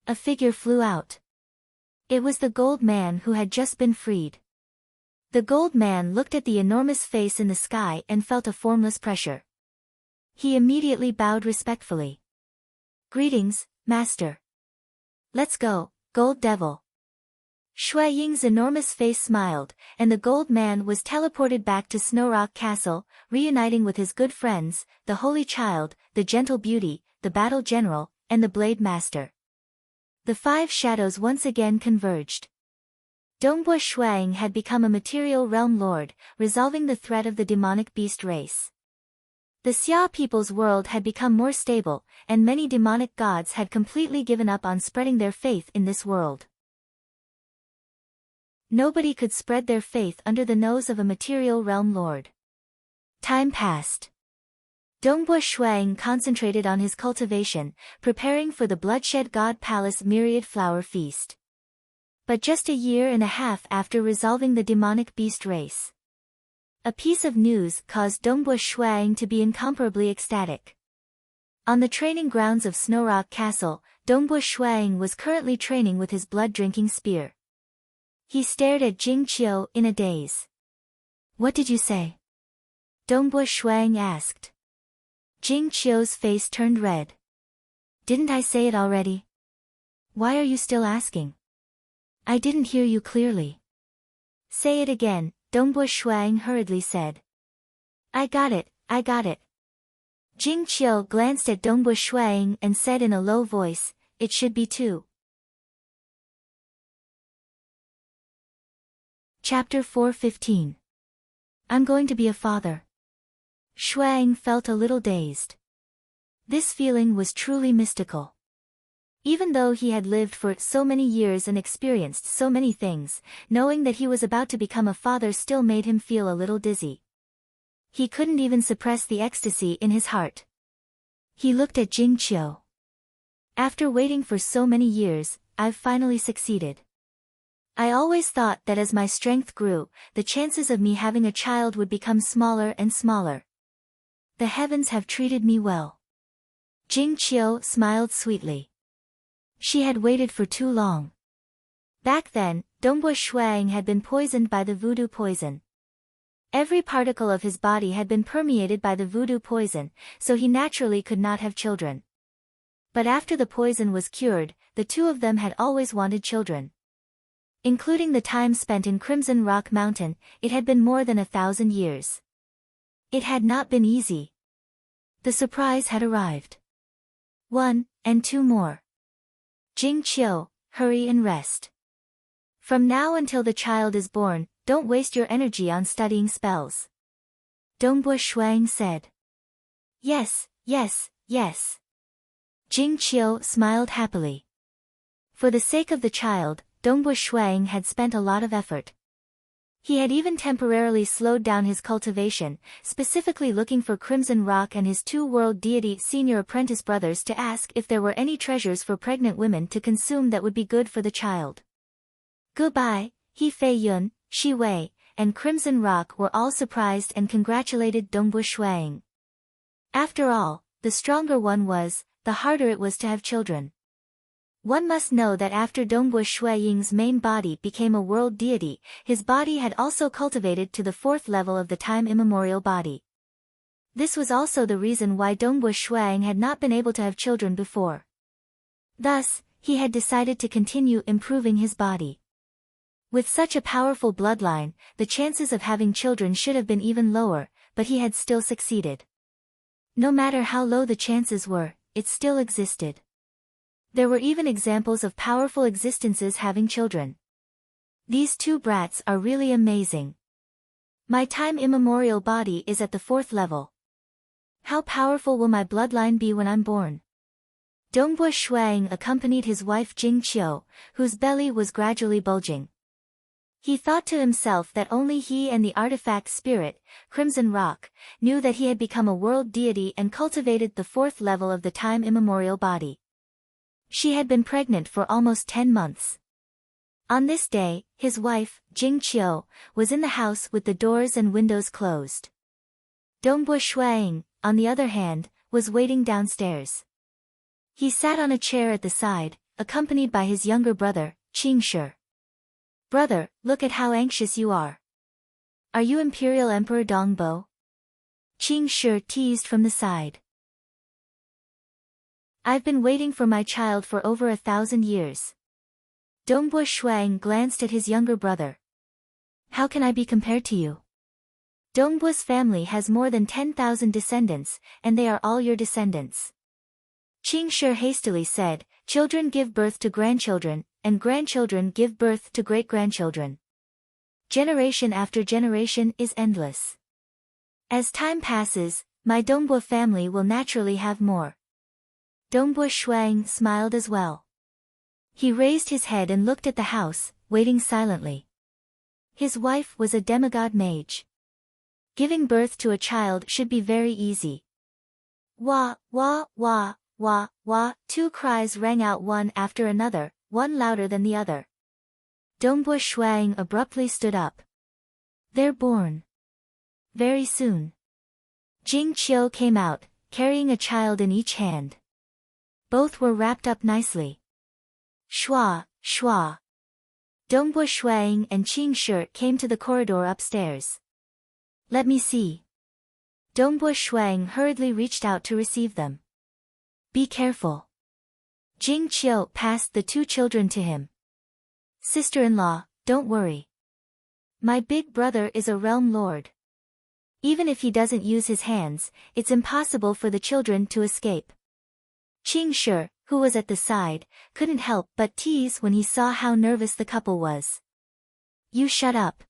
A figure flew out. It was the gold man who had just been freed. The gold man looked at the enormous face in the sky and felt a formless pressure. He immediately bowed respectfully. Greetings, Master. Let's go, Gold Devil. Shui Ying's enormous face smiled, and the gold man was teleported back to Snow Rock Castle, reuniting with his good friends, the Holy Child, the Gentle Beauty, the Battle General, and the Blade Master. The 5 shadows once again converged. Dongbo Shuang had become a material realm lord, resolving the threat of the demonic beast race. The Xia people's world had become more stable, and many demonic gods had completely given up on spreading their faith in this world. Nobody could spread their faith under the nose of a material realm lord. Time passed. Dongbo Shuang concentrated on his cultivation, preparing for the Bloodshed God Palace Myriad Flower Feast. But just a year and a half after resolving the demonic beast race, a piece of news caused Dongbo Shuang to be incomparably ecstatic. On the training grounds of Snow Rock Castle, Dongbo Shuang was currently training with his blood-drinking spear. He stared at Jing Qiu in a daze. What did you say? Dongbo Shuang asked. Jing Qiu's face turned red. Didn't I say it already? Why are you still asking? I didn't hear you clearly. Say it again, Dongbo Shuang hurriedly said. I got it, I got it. Jing Qiu glanced at Dongbo Shuang and said in a low voice, it should be 2. Chapter 4:15. I'm going to be a father. Shuang felt a little dazed. This feeling was truly mystical. Even though he had lived for so many years and experienced so many things, knowing that he was about to become a father still made him feel a little dizzy. He couldn't even suppress the ecstasy in his heart. He looked at Jing Qiu. After waiting for so many years, I've finally succeeded. I always thought that as my strength grew, the chances of me having a child would become smaller and smaller. The heavens have treated me well. Jing Qiu smiled sweetly. She had waited for too long. Back then, Dongbo Shuang had been poisoned by the voodoo poison. Every particle of his body had been permeated by the voodoo poison, so he naturally could not have children. But after the poison was cured, the two of them had always wanted children. Including the time spent in Crimson Rock Mountain, it had been more than 1,000 years. It had not been easy. The surprise had arrived. 1, and 2 more. Jing Qiu, hurry and rest. From now until the child is born, don't waste your energy on studying spells. Dongbua Shuang said. Yes, yes, yes. Jing Qiu smiled happily. For the sake of the child, Dongbua Shuang had spent a lot of effort. He had even temporarily slowed down his cultivation, specifically looking for Crimson Rock and his two world deity senior apprentice brothers to ask if there were any treasures for pregnant women to consume that would be good for the child. Goodbye, He Fei Yun, Shi Wei, and Crimson Rock were all surprised and congratulated Dongbua Shuang. After all, the stronger one was, the harder it was to have children. One must know that after Dongbua Shuaying's main body became a world deity, his body had also cultivated to the 4th level of the time immemorial body. This was also the reason why Dongbua Shuang had not been able to have children before. Thus, he had decided to continue improving his body. With such a powerful bloodline, the chances of having children should have been even lower, but he had still succeeded. No matter how low the chances were, it still existed. There were even examples of powerful existences having children. These two brats are really amazing. My time immemorial body is at the 4th level. How powerful will my bloodline be when I'm born? Dongbua Shuang accompanied his wife Jing Qiu, whose belly was gradually bulging. He thought to himself that only he and the artifact spirit, Crimson Rock, knew that he had become a world deity and cultivated the 4th level of the time immemorial body. She had been pregnant for almost 10 months. On this day, his wife, Jing Qiu, was in the house with the doors and windows closed. Dongbua Shuang, on the other hand, was waiting downstairs. He sat on a chair at the side, accompanied by his younger brother, Qing Shi. Brother, look at how anxious you are. Are you Imperial Emperor Dongbo? Qing Shi teased from the side. I've been waiting for my child for over 1,000 years. Dongbua Shuang glanced at his younger brother. How can I be compared to you? Dongbua's family has more than 10,000 descendants, and they are all your descendants. Qing Shi hastily said, children give birth to grandchildren, and grandchildren give birth to great-grandchildren. Generation after generation is endless. As time passes, my Dongbua family will naturally have more. Dongbua Shuang smiled as well. He raised his head and looked at the house, waiting silently. His wife was a demigod mage. Giving birth to a child should be very easy. Wah, wah, wah, wah, wah, 2 cries rang out one after another, one louder than the other. Dongbua Shuang abruptly stood up. They're born. Very soon. Jing Qiu came out, carrying a child in each hand. Both were wrapped up nicely. Shua, shua. Dongbua Shuang and Qing Shi came to the corridor upstairs. Let me see. Dongbua Shuang hurriedly reached out to receive them. Be careful. Jing Qiu passed the 2 children to him. Sister-in-law, don't worry. My big brother is a realm lord. Even if he doesn't use his hands, it's impossible for the children to escape. Qing Shi, who was at the side, couldn't help but tease when he saw how nervous the couple was. You shut up.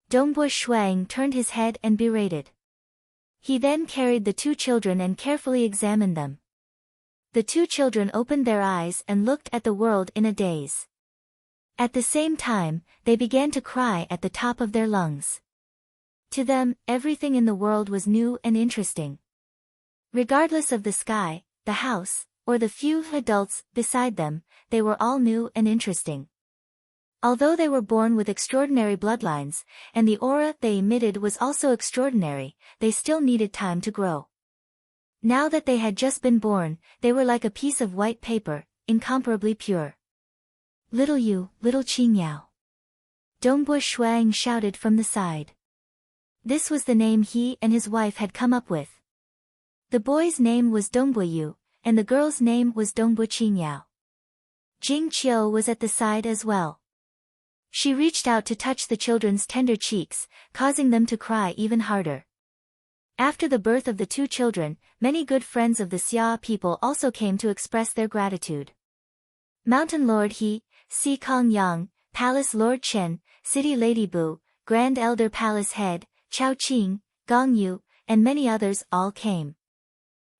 Dongbua Shuang turned his head and berated. He then carried the 2 children and carefully examined them. The 2 children opened their eyes and looked at the world in a daze. At the same time, they began to cry at the top of their lungs. To them, everything in the world was new and interesting. Regardless of the sky, the house, or the few adults beside them, they were all new and interesting. Although they were born with extraordinary bloodlines, and the aura they emitted was also extraordinary, they still needed time to grow. Now that they had just been born, they were like a piece of white paper, incomparably pure. Little you, little Qingyao. Dongbua Shuang shouted from the side. This was the name he and his wife had come up with. The boy's name was Dongbua Yu, and the girl's name was Dongbua Qingyao. Jing Qiu was at the side as well. She reached out to touch the children's tender cheeks, causing them to cry even harder. After the birth of the 2 children, many good friends of the Xia people also came to express their gratitude. Mountain Lord He, Si Kong Yang, Palace Lord Chen, City Lady Bu, Grand Elder Palace Head, Chao Qing, Gong Yu, and many others all came.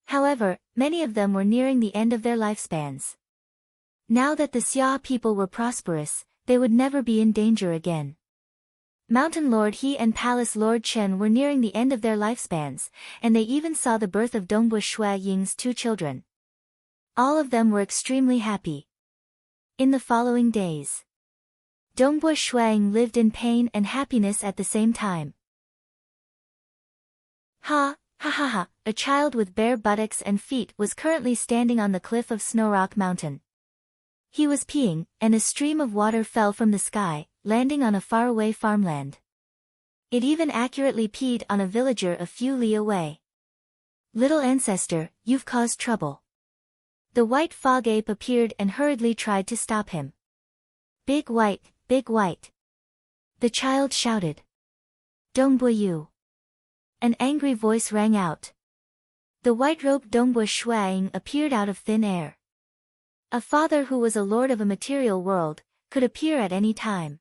However, many of them were nearing the end of their lifespans. Now that the Xia people were prosperous, they would never be in danger again. Mountain Lord He and Palace Lord Chen were nearing the end of their lifespans, and they even saw the birth of Dongbu Shui Ying's 2 children. All of them were extremely happy. In the following days, Dongbu Shuang lived in pain and happiness at the same time. Ha ha ha! A child with bare buttocks and feet was currently standing on the cliff of Snowrock Mountain. He was peeing, and a stream of water fell from the sky, landing on a faraway farmland. It even accurately peed on a villager a few li away. Little ancestor, you've caused trouble. The white fog ape appeared and hurriedly tried to stop him. Big white, big white. The child shouted. Dongbu Yu. An angry voice rang out. The white-robed Dongbu Shuang appeared out of thin air. A father who was a lord of a material world, could appear at any time.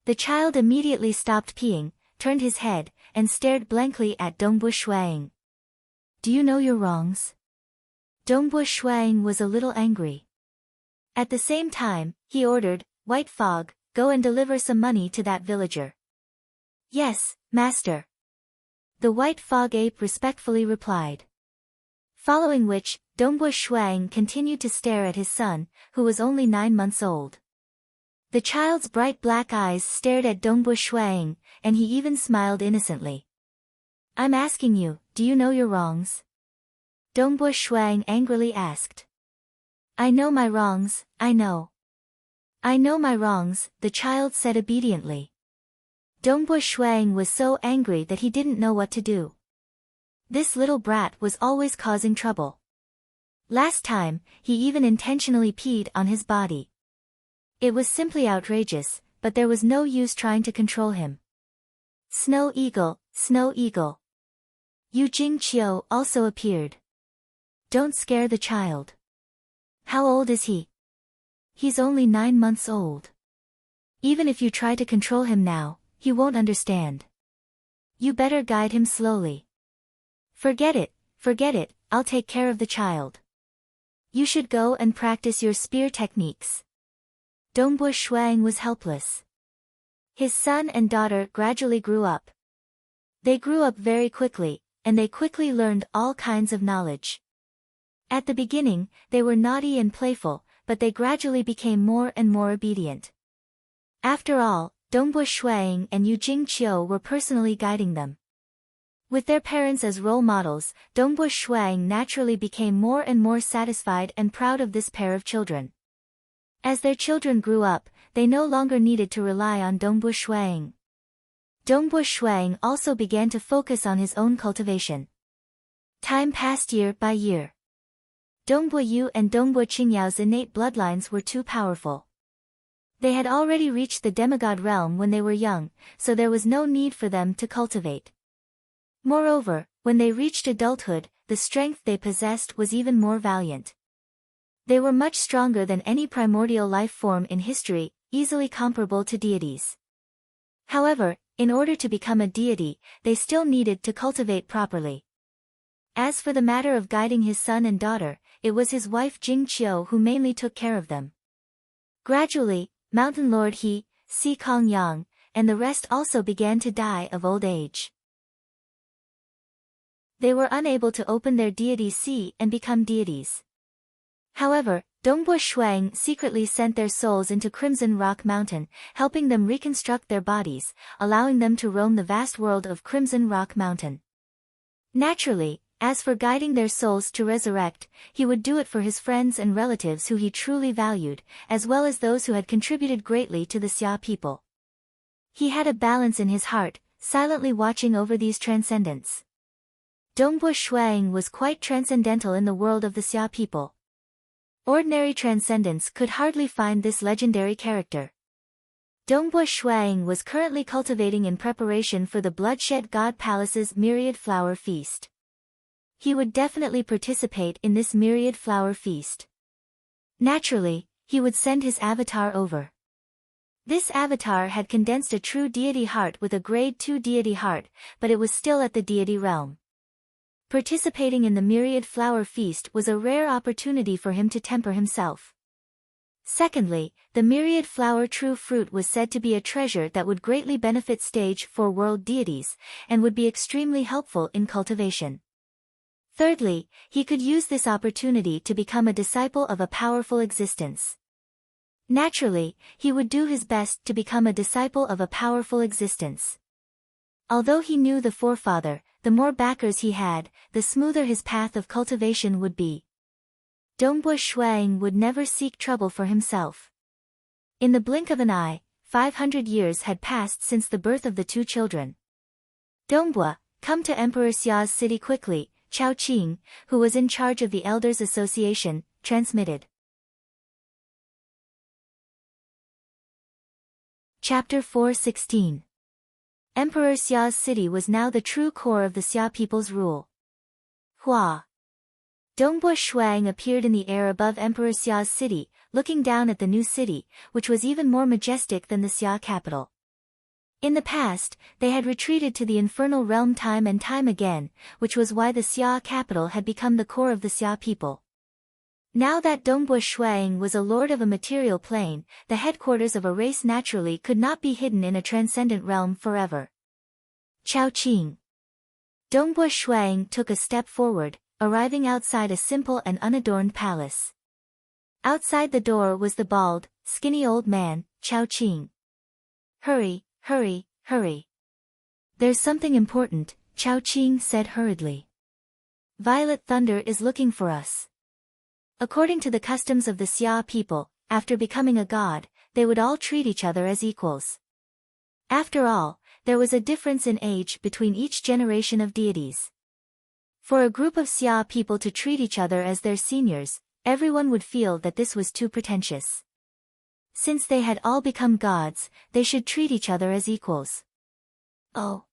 The child immediately stopped peeing, turned his head, and stared blankly at Dongbu Shuang. Do you know your wrongs? Dongbu Shuang was a little angry. At the same time, he ordered, White Fog, go and deliver some money to that villager. Yes, master. The white fog ape respectfully replied. Following which, Dongbu Shuang continued to stare at his son, who was only 9 months old. The child's bright black eyes stared at Dongbu Shuang, and he even smiled innocently. I'm asking you, do you know your wrongs? Dongbu Shuang angrily asked. I know my wrongs, I know. I know my wrongs, the child said obediently. Dongbu Shuang was so angry that he didn't know what to do. This little brat was always causing trouble. Last time, he even intentionally peed on his body. It was simply outrageous, but there was no use trying to control him. Snow Eagle, Snow Eagle. Yu Jingqiu also appeared. Don't scare the child. How old is he? He's only 9 months old. Even if you try to control him now, he won't understand. You better guide him slowly. Forget it, I'll take care of the child. You should go and practice your spear techniques. Dongbu Shuang was helpless. His son and daughter gradually grew up. They grew up very quickly, and they quickly learned all kinds of knowledge. At the beginning, they were naughty and playful, but they gradually became more and more obedient. After all, Dongbu Shuang and Yu Jingqiu were personally guiding them. With their parents as role models, Dongbu Shuang naturally became more and more satisfied and proud of this pair of children. As their children grew up, they no longer needed to rely on Dongbu Shuang. Dongbu Shuang also began to focus on his own cultivation. Time passed year by year. Dongbu Yu and Dongbu Qingyao's innate bloodlines were too powerful. They had already reached the demigod realm when they were young, so there was no need for them to cultivate. Moreover, when they reached adulthood, the strength they possessed was even more valiant. They were much stronger than any primordial life form in history, easily comparable to deities. However, in order to become a deity, they still needed to cultivate properly. As for the matter of guiding his son and daughter, it was his wife Jingqiu who mainly took care of them. Gradually, Mountain Lord He, Si Kong Yang, and the rest also began to die of old age. They were unable to open their deity Si and become deities. However, Dongbu Shuang secretly sent their souls into Crimson Rock Mountain, helping them reconstruct their bodies, allowing them to roam the vast world of Crimson Rock Mountain. Naturally, as for guiding their souls to resurrect, he would do it for his friends and relatives who he truly valued, as well as those who had contributed greatly to the Xia people. He had a balance in his heart, silently watching over these transcendents. Dongbu Shuang was quite transcendental in the world of the Xia people. Ordinary transcendents could hardly find this legendary character. Dongbu Shuang was currently cultivating in preparation for the Bloodshed God Palace's Myriad Flower Feast. He would definitely participate in this Myriad Flower Feast. Naturally, he would send his avatar over. This avatar had condensed a true deity heart with a grade 2 deity heart, but it was still at the deity realm. Participating in the myriad flower feast was a rare opportunity for him to temper himself. Secondly, the myriad flower true fruit was said to be a treasure that would greatly benefit stage 4 world deities, and would be extremely helpful in cultivation. Thirdly, he could use this opportunity to become a disciple of a powerful existence. Naturally, he would do his best to become a disciple of a powerful existence. Although he knew the forefather, the more backers he had, the smoother his path of cultivation would be. Dongbua Shuang would never seek trouble for himself. In the blink of an eye, 500 years had passed since the birth of the two children. Dongbua, come to Emperor Xia's city quickly, Chao Qing, who was in charge of the Elders Association, transmitted. Chapter 4:16. Emperor Xia's city was now the true core of the Xia people's rule. Hua. Dongbua Shuang appeared in the air above Emperor Xia's city, looking down at the new city, which was even more majestic than the Xia capital. In the past, they had retreated to the infernal realm time and time again, which was why the Xia capital had become the core of the Xia people. Now that Dongbua Shuang was a lord of a material plane, the headquarters of a race naturally could not be hidden in a transcendent realm forever. Chao Qing. Dongbua Shuang took a step forward, arriving outside a simple and unadorned palace. Outside the door was the bald, skinny old man, Chao Qing. Hurry, hurry, hurry. There's something important, Chao Qing said hurriedly. Violet Thunder is looking for us. According to the customs of the Xia people, after becoming a god, they would all treat each other as equals. After all, there was a difference in age between each generation of deities. For a group of Xia people to treat each other as their seniors, everyone would feel that this was too pretentious. Since they had all become gods, they should treat each other as equals. Oh.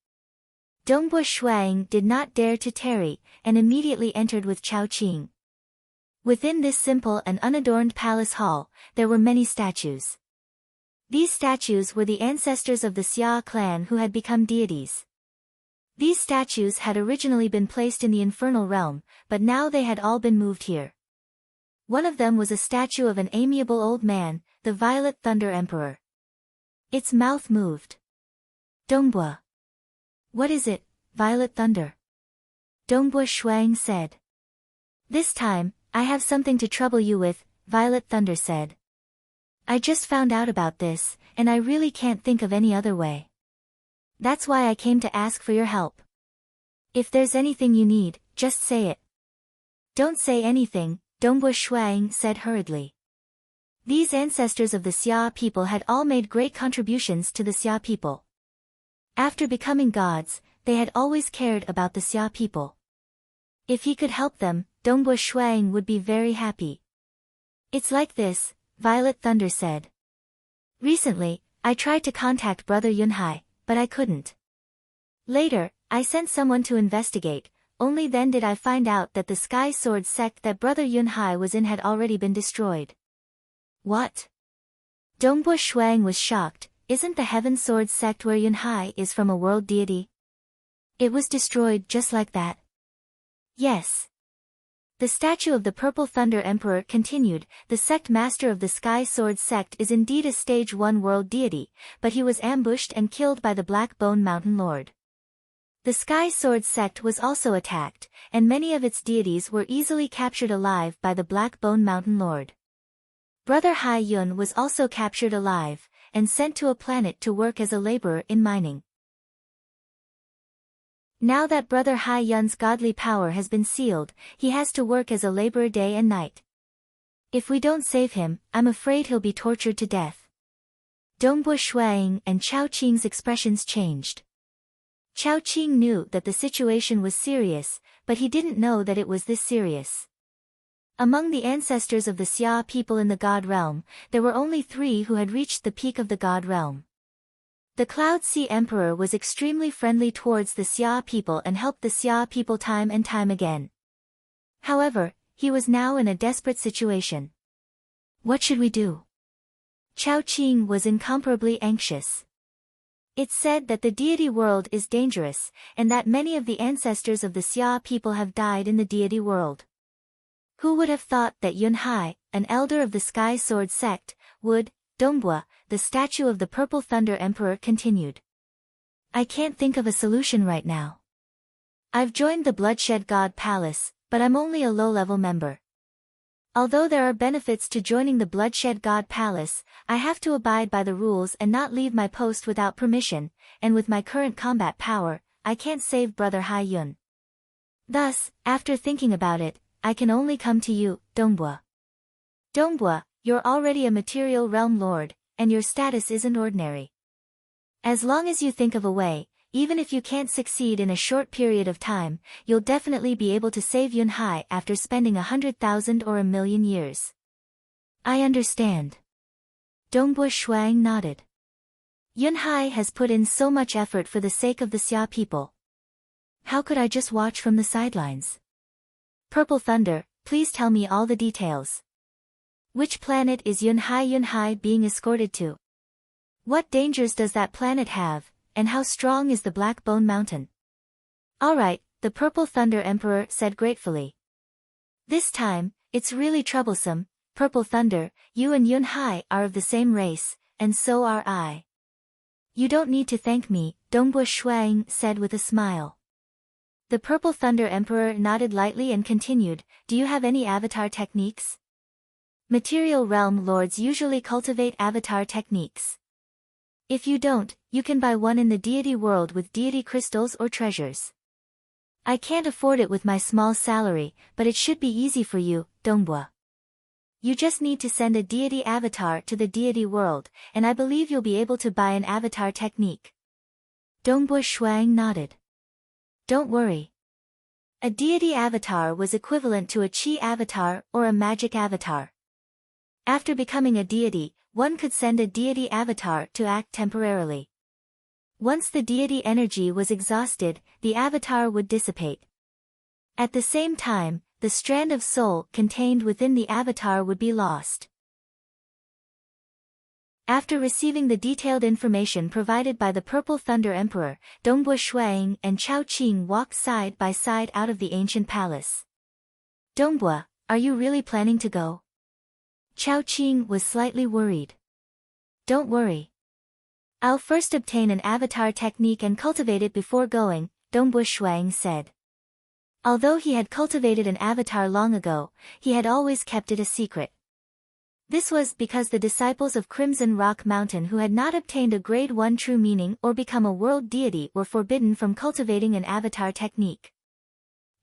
Dongbua Shuang did not dare to tarry, and immediately entered with Chao Qing. Within this simple and unadorned palace hall, there were many statues. These statues were the ancestors of the Xia clan who had become deities. These statues had originally been placed in the infernal realm, but now they had all been moved here. One of them was a statue of an amiable old man, the Violet Thunder Emperor. Its mouth moved. Dongbua. What is it, Violet Thunder? Dongbua Shuang said. This time, I have something to trouble you with, Violet Thunder said. I just found out about this, and I really can't think of any other way. That's why I came to ask for your help. If there's anything you need, just say it. Don't say anything, Dongbua Shuang said hurriedly. These ancestors of the Xia people had all made great contributions to the Xia people. After becoming gods, they had always cared about the Xia people. If he could help them, Dongbua Shuang would be very happy. It's like this, Violet Thunder said. Recently, I tried to contact Brother Yunhai, but I couldn't. Later, I sent someone to investigate, only then did I find out that the Sky Sword sect that Brother Yunhai was in had already been destroyed. What? Dongbua Shuang was shocked. Isn't the Heaven Sword sect where Yunhai is from a world deity? It was destroyed just like that. Yes. The statue of the Purple Thunder Emperor continued, the sect master of the Sky Sword sect is indeed a stage 1 world deity, but he was ambushed and killed by the Black Bone Mountain Lord. The Sky Sword sect was also attacked, and many of its deities were easily captured alive by the Black Bone Mountain Lord. Brother Hai Yun was also captured alive, and sent to a planet to work as a laborer in mining. Now that Brother Hai Yun's godly power has been sealed, he has to work as a laborer day and night. If we don't save him, I'm afraid he'll be tortured to death. Dongbua Shuang and Chao Qing's expressions changed. Chao Qing knew that the situation was serious, but he didn't know that it was this serious. Among the ancestors of the Xia people in the God realm, there were only 3 who had reached the peak of the God realm. The Cloud Sea Emperor was extremely friendly towards the Xia people and helped the Xia people time and time again. However, he was now in a desperate situation. What should we do? Chao Qing was incomparably anxious. It's said that the deity world is dangerous, and that many of the ancestors of the Xia people have died in the deity world. Who would have thought that Yunhai, an elder of the Sky Sword sect, would, Dongbua, the statue of the Purple Thunder Emperor continued. I can't think of a solution right now. I've joined the Bloodshed God Palace, but I'm only a low-level member. Although there are benefits to joining the Bloodshed God Palace, I have to abide by the rules and not leave my post without permission, and with my current combat power, I can't save Brother Hai Yun. Thus, after thinking about it, I can only come to you, Dongbua. Dongbua, you're already a material realm lord, and your status isn't ordinary. As long as you think of a way, even if you can't succeed in a short period of time, you'll definitely be able to save Yunhai after spending 100,000 or 1,000,000 years. I understand. Dongbua Shuang nodded. Yunhai has put in so much effort for the sake of the Xia people. How could I just watch from the sidelines? Purple Thunder, please tell me all the details. Which planet is Yunhai being escorted to? What dangers does that planet have, and how strong is the Black Bone Mountain? Alright, the Purple Thunder Emperor said gratefully. This time, it's really troublesome, Purple Thunder, you and Yunhai are of the same race, and so are I. You don't need to thank me, Dongbua Shuang said with a smile. The Purple Thunder Emperor nodded lightly and continued, do you have any avatar techniques? Material realm lords usually cultivate avatar techniques. If you don't, you can buy one in the deity world with deity crystals or treasures. I can't afford it with my small salary, but it should be easy for you, Dongbua. You just need to send a deity avatar to the deity world, and I believe you'll be able to buy an avatar technique. Dongbua Shuang nodded. Don't worry. A deity avatar was equivalent to a chi avatar or a magic avatar. After becoming a deity, one could send a deity avatar to act temporarily. Once the deity energy was exhausted, the avatar would dissipate. At the same time, the strand of soul contained within the avatar would be lost. After receiving the detailed information provided by the Purple Thunder Emperor, Dongbua Shuang and Chao Qing walked side by side out of the ancient palace. Dongbua, are you really planning to go? Chao Qing was slightly worried. Don't worry. I'll first obtain an avatar technique and cultivate it before going, Dongbua Shuang said. Although he had cultivated an avatar long ago, he had always kept it a secret. This was because the disciples of Crimson Rock Mountain who had not obtained a grade 1 true meaning or become a world deity were forbidden from cultivating an avatar technique.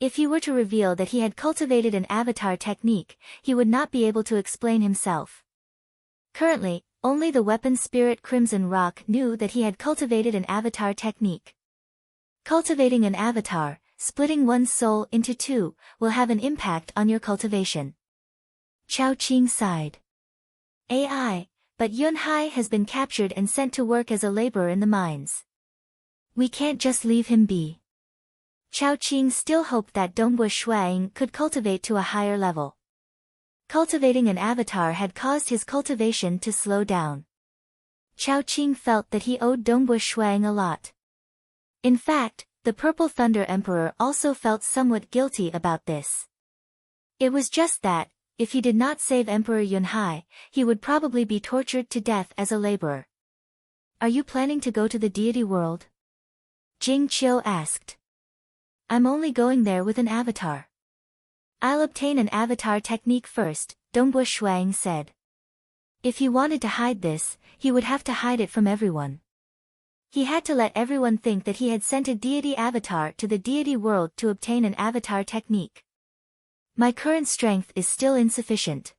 If he were to reveal that he had cultivated an avatar technique, he would not be able to explain himself. Currently, only the weapon spirit Crimson Rock knew that he had cultivated an avatar technique. Cultivating an avatar, splitting one's soul into two, will have an impact on your cultivation. Chao Qing sighed. AI, but Yunhai has been captured and sent to work as a laborer in the mines. We can't just leave him be. Chao Qing still hoped that Dongbua Shuang could cultivate to a higher level. Cultivating an avatar had caused his cultivation to slow down. Chao Qing felt that he owed Dongbua Shuang a lot. In fact, the Purple Thunder Emperor also felt somewhat guilty about this. It was just that, if he did not save Emperor Yunhai, he would probably be tortured to death as a laborer. Are you planning to go to the deity world? Jing Qiu asked. I'm only going there with an avatar. I'll obtain an avatar technique first, Dongbua Shuang said. If he wanted to hide this, he would have to hide it from everyone. He had to let everyone think that he had sent a deity avatar to the deity world to obtain an avatar technique. My current strength is still insufficient.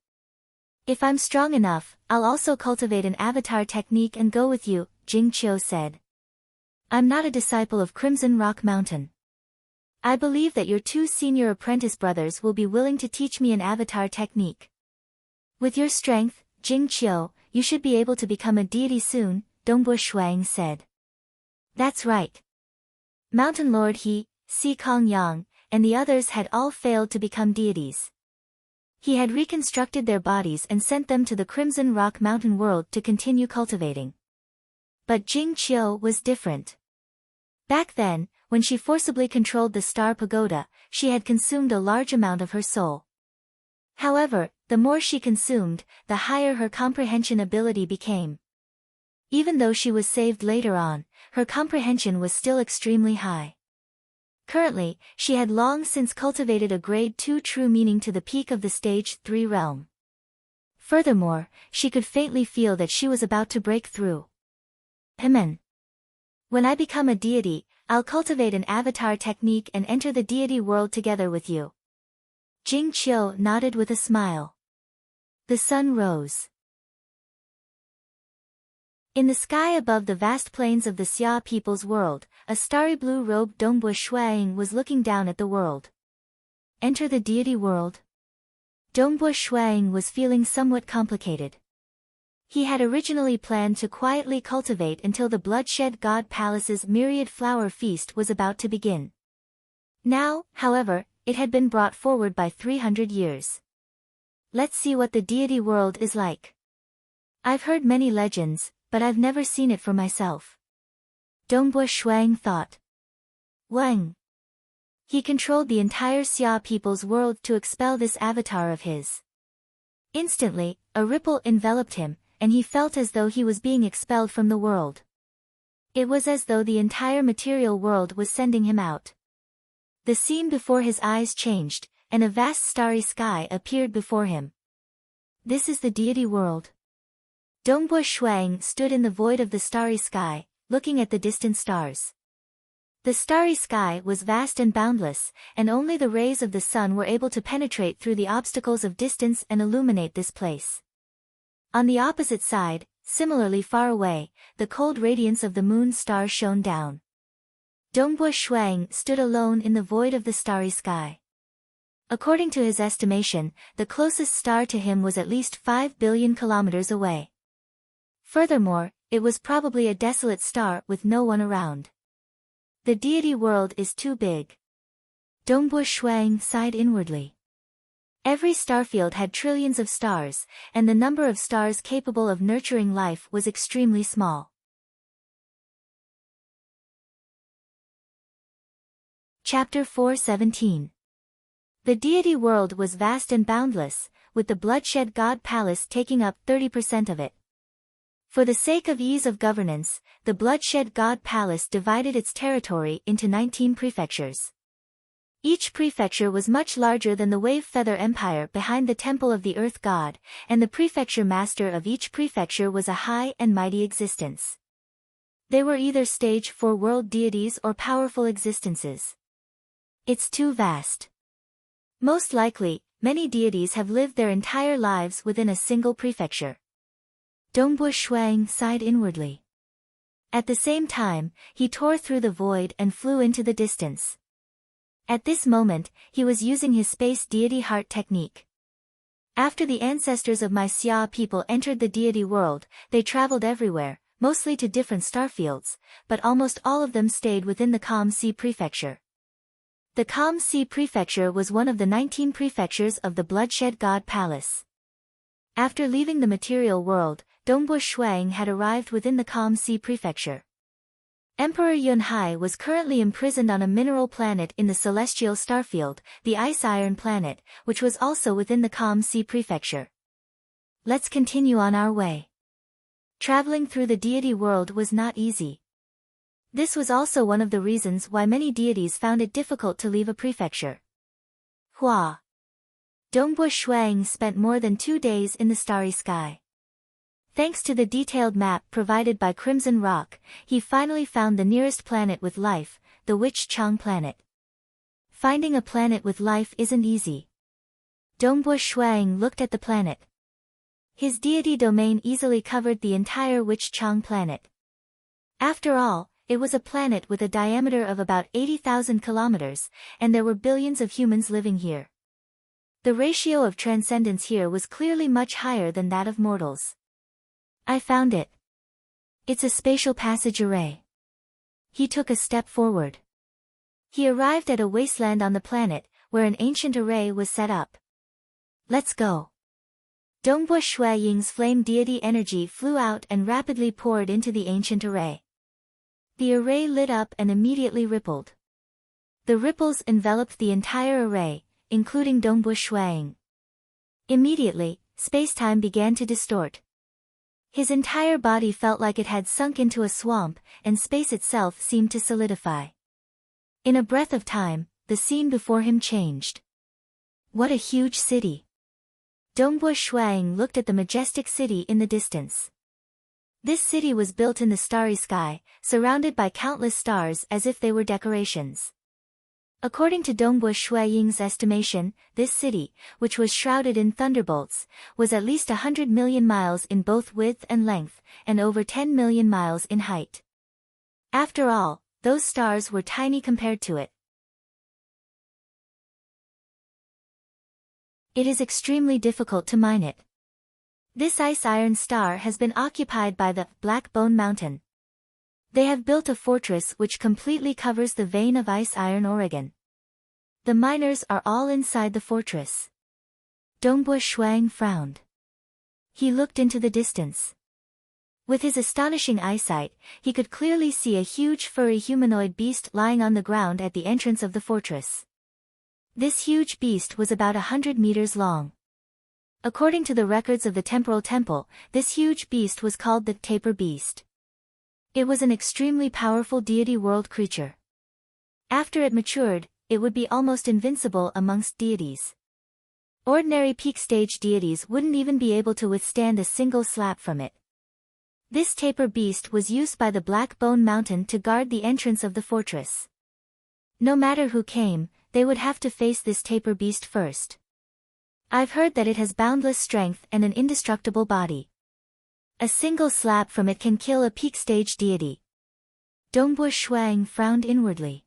If I'm strong enough, I'll also cultivate an avatar technique and go with you, Jing Qiu said. I'm not a disciple of Crimson Rock Mountain. I believe that your two senior apprentice brothers will be willing to teach me an avatar technique. With your strength, Jing Qiu, you should be able to become a deity soon, Dongbua Shuang said. That's right. Mountain Lord He, Si Kong Yang, and the others had all failed to become deities. He had reconstructed their bodies and sent them to the Crimson Rock Mountain world to continue cultivating. But Jing Qiu was different. Back then, when she forcibly controlled the star pagoda, she had consumed a large amount of her soul. However, the more she consumed, the higher her comprehension ability became. Even though she was saved later on, her comprehension was still extremely high. Currently, she had long since cultivated a grade 2 true meaning to the peak of the stage 3 realm. Furthermore, she could faintly feel that she was about to break through. Amen. When I become a deity, I'll cultivate an avatar technique and enter the deity world together with you. Jing Qiu nodded with a smile. The sun rose. In the sky above the vast plains of the Xia people's world, a starry blue-robed Dongbo Shuang was looking down at the world. Enter the deity world? Dongbo Shuang was feeling somewhat complicated. He had originally planned to quietly cultivate until the Bloodshed God Palace's myriad flower feast was about to begin. Now, however, it had been brought forward by 300 years. Let's see what the deity world is like. I've heard many legends, but I've never seen it for myself. Dongbo Shuang thought. Wang. He controlled the entire Xia people's world to expel this avatar of his. Instantly, a ripple enveloped him, and he felt as though he was being expelled from the world. It was as though the entire material world was sending him out. The scene before his eyes changed, and a vast starry sky appeared before him. This is the deity world. Dongbo Shuang stood in the void of the starry sky, looking at the distant stars. The starry sky was vast and boundless, and only the rays of the sun were able to penetrate through the obstacles of distance and illuminate this place. On the opposite side, similarly far away, the cold radiance of the moon star shone down. Dongbo Shuang stood alone in the void of the starry sky. According to his estimation, the closest star to him was at least 5 billion kilometers away. Furthermore, it was probably a desolate star with no one around. The deity world is too big. Dongbo Shuang sighed inwardly. Every starfield had trillions of stars, and the number of stars capable of nurturing life was extremely small. Chapter 4:17. The deity world was vast and boundless, with the Bloodshed God Palace taking up 30% of it. For the sake of ease of governance, the Bloodshed God Palace divided its territory into 19 prefectures. Each prefecture was much larger than the Wave Feather Empire behind the Temple of the Earth God, and the prefecture master of each prefecture was a high and mighty existence. They were either stage 4 world deities or powerful existences. It's too vast. Most likely, many deities have lived their entire lives within a single prefecture. Dongbo Shuang sighed inwardly. At the same time, he tore through the void and flew into the distance. At this moment, he was using his space deity heart technique. After the ancestors of my Xia people entered the deity world, they traveled everywhere, mostly to different starfields, but almost all of them stayed within the Calm Sea Prefecture. The Calm Sea Prefecture was one of the 19 prefectures of the Bloodshed God Palace. After leaving the material world, Dongbo Shuang had arrived within the Calm Sea Prefecture. Emperor Yunhai was currently imprisoned on a mineral planet in the celestial starfield, the Ice Iron Planet, which was also within the Calm Sea Prefecture. Let's continue on our way. Traveling through the deity world was not easy. This was also one of the reasons why many deities found it difficult to leave a prefecture. Hua. Dongbo Shuang spent more than 2 days in the starry sky. Thanks to the detailed map provided by Crimson Rock, he finally found the nearest planet with life, the Witch Chang planet. Finding a planet with life isn't easy. Dongbo Shuang looked at the planet. His deity domain easily covered the entire Witch Chang planet. After all, it was a planet with a diameter of about 80,000 kilometers, and there were billions of humans living here. The ratio of transcendence here was clearly much higher than that of mortals. I found it. It's a spatial passage array. He took a step forward. He arrived at a wasteland on the planet, where an ancient array was set up. Let's go. Dongbo Shui Ying's flame deity energy flew out and rapidly poured into the ancient array. The array lit up and immediately rippled. The ripples enveloped the entire array, including Dongbo Shui Ying. Immediately, space-time began to distort. His entire body felt like it had sunk into a swamp, and space itself seemed to solidify. In a breath of time, the scene before him changed. What a huge city! Dongbo Shui Ying looked at the majestic city in the distance. This city was built in the starry sky, surrounded by countless stars as if they were decorations. According to Dongbo Shui Ying's estimation, this city, which was shrouded in thunderbolts, was at least 100 million miles in both width and length, and over 10 million miles in height. After all, those stars were tiny compared to it. It is extremely difficult to mine it. This ice-iron star has been occupied by the Black Bone Mountain. They have built a fortress which completely covers the vein of ice-iron Oregon. The miners are all inside the fortress. Dongbo Shui Ying frowned. He looked into the distance. With his astonishing eyesight, he could clearly see a huge furry humanoid beast lying on the ground at the entrance of the fortress. This huge beast was about 100 meters long. According to the records of the temporal temple, this huge beast was called the Taper Beast. It was an extremely powerful deity world creature. After it matured, it would be almost invincible amongst deities. Ordinary peak stage deities wouldn't even be able to withstand a single slap from it. This Taper Beast was used by the Black Bone Mountain to guard the entrance of the fortress. No matter who came, they would have to face this Taper Beast first. I've heard that it has boundless strength and an indestructible body. A single slap from it can kill a peak stage deity. Dongbo Shui Ying frowned inwardly.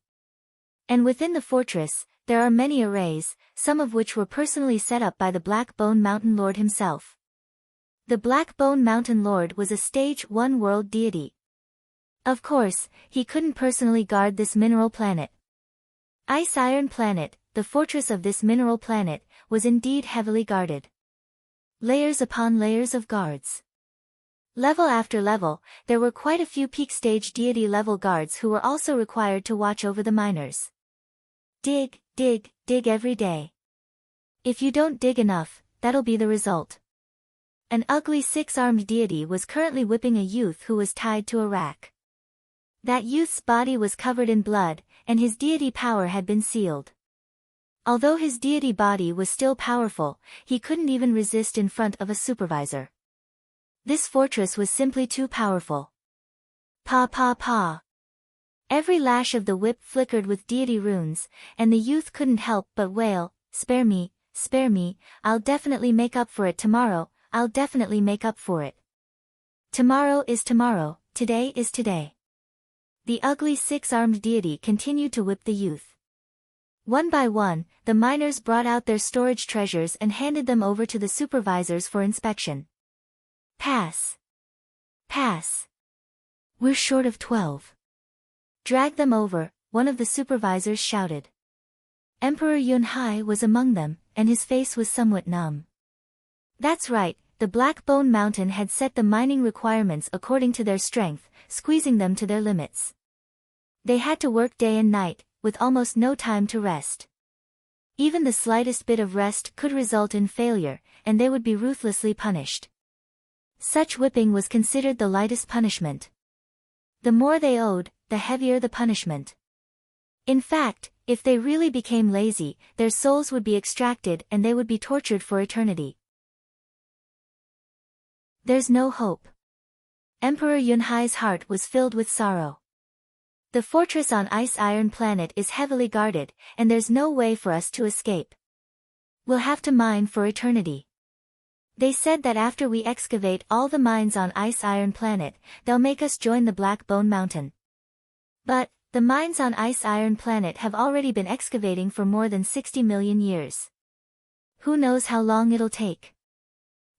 And within the fortress, there are many arrays, some of which were personally set up by the Black Bone Mountain Lord himself. The Black Bone Mountain Lord was a Stage 1 world deity. Of course, he couldn't personally guard this mineral planet. Ice Iron Planet, the fortress of this mineral planet, was indeed heavily guarded. Layers upon layers of guards. Level after level, there were quite a few peak stage deity level guards who were also required to watch over the miners. Dig, dig, dig every day. If you don't dig enough, that'll be the result. An ugly six-armed deity was currently whipping a youth who was tied to a rack. That youth's body was covered in blood, and his deity power had been sealed. Although his deity body was still powerful, he couldn't even resist in front of a supervisor. This fortress was simply too powerful. Pa pa pa. Every lash of the whip flickered with deity runes, and the youth couldn't help but wail, spare me, I'll definitely make up for it tomorrow, I'll definitely make up for it. Tomorrow is tomorrow, today is today. The ugly six-armed deity continued to whip the youth. One by one, the miners brought out their storage treasures and handed them over to the supervisors for inspection. Pass. Pass. We're short of 12. Drag them over, one of the supervisors shouted. Emperor Yunhai was among them, and his face was somewhat numb. That's right, the Black Bone Mountain had set the mining requirements according to their strength, squeezing them to their limits. They had to work day and night, with almost no time to rest. Even the slightest bit of rest could result in failure, and they would be ruthlessly punished. Such whipping was considered the lightest punishment. The more they owed, the heavier the punishment. In fact, if they really became lazy, their souls would be extracted and they would be tortured for eternity. There's no hope. Emperor Yunhai's heart was filled with sorrow. The fortress on Ice Iron Planet is heavily guarded, and there's no way for us to escape. We'll have to mine for eternity. They said that after we excavate all the mines on Ice Iron Planet, they'll make us join the Black Bone Mountain. But, the mines on Ice Iron Planet have already been excavating for more than 60 million years. Who knows how long it'll take?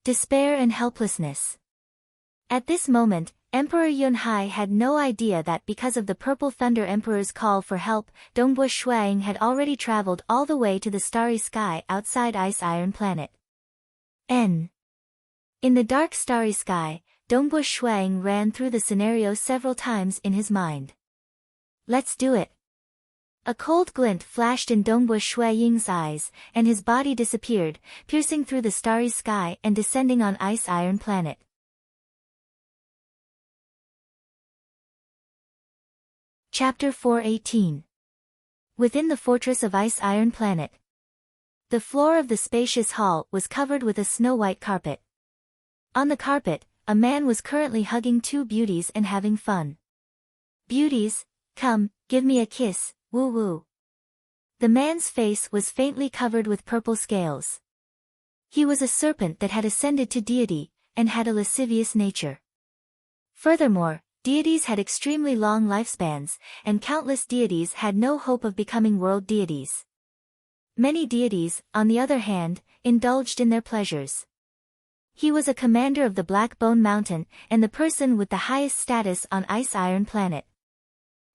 Despair and helplessness. At this moment, Emperor Yunhai had no idea that because of the Purple Thunder Emperor's call for help, Dongbo Shui Ying had already traveled all the way to the starry sky outside Ice Iron Planet. N. In the dark starry sky, Dongbu Shuang ran through the scenario several times in his mind. Let's do it. A cold glint flashed in Dongbu Shuang's eyes, and his body disappeared, piercing through the starry sky and descending on Ice Iron Planet. Chapter 418. Within the fortress of Ice Iron Planet. The floor of the spacious hall was covered with a snow-white carpet. On the carpet, a man was currently hugging two beauties and having fun. Beauties, come, give me a kiss, woo-woo. The man's face was faintly covered with purple scales. He was a serpent that had ascended to deity, and had a lascivious nature. Furthermore, deities had extremely long lifespans, and countless deities had no hope of becoming world deities. Many deities, on the other hand, indulged in their pleasures. He was a commander of the Black Bone Mountain, and the person with the highest status on Ice Iron Planet.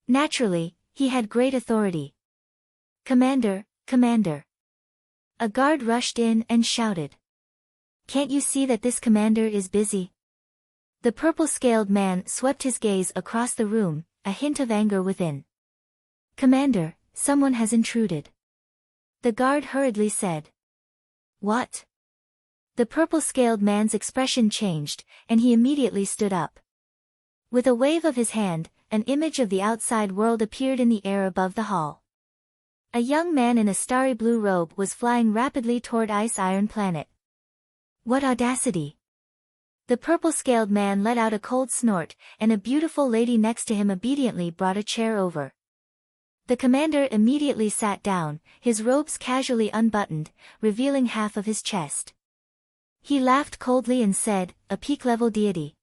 Naturally, he had great authority. Commander, Commander. A guard rushed in and shouted. Can't you see that this commander is busy? The purple-scaled man swept his gaze across the room, a hint of anger within. Commander, someone has intruded. The guard hurriedly said. What? The purple-scaled man's expression changed, and he immediately stood up. With a wave of his hand, an image of the outside world appeared in the air above the hall. A young man in a starry blue robe was flying rapidly toward Ice Iron Planet. What audacity! The purple-scaled man let out a cold snort, and a beautiful lady next to him obediently brought a chair over. The commander immediately sat down, his robes casually unbuttoned, revealing half of his chest. He laughed coldly and said, a peak-level deity.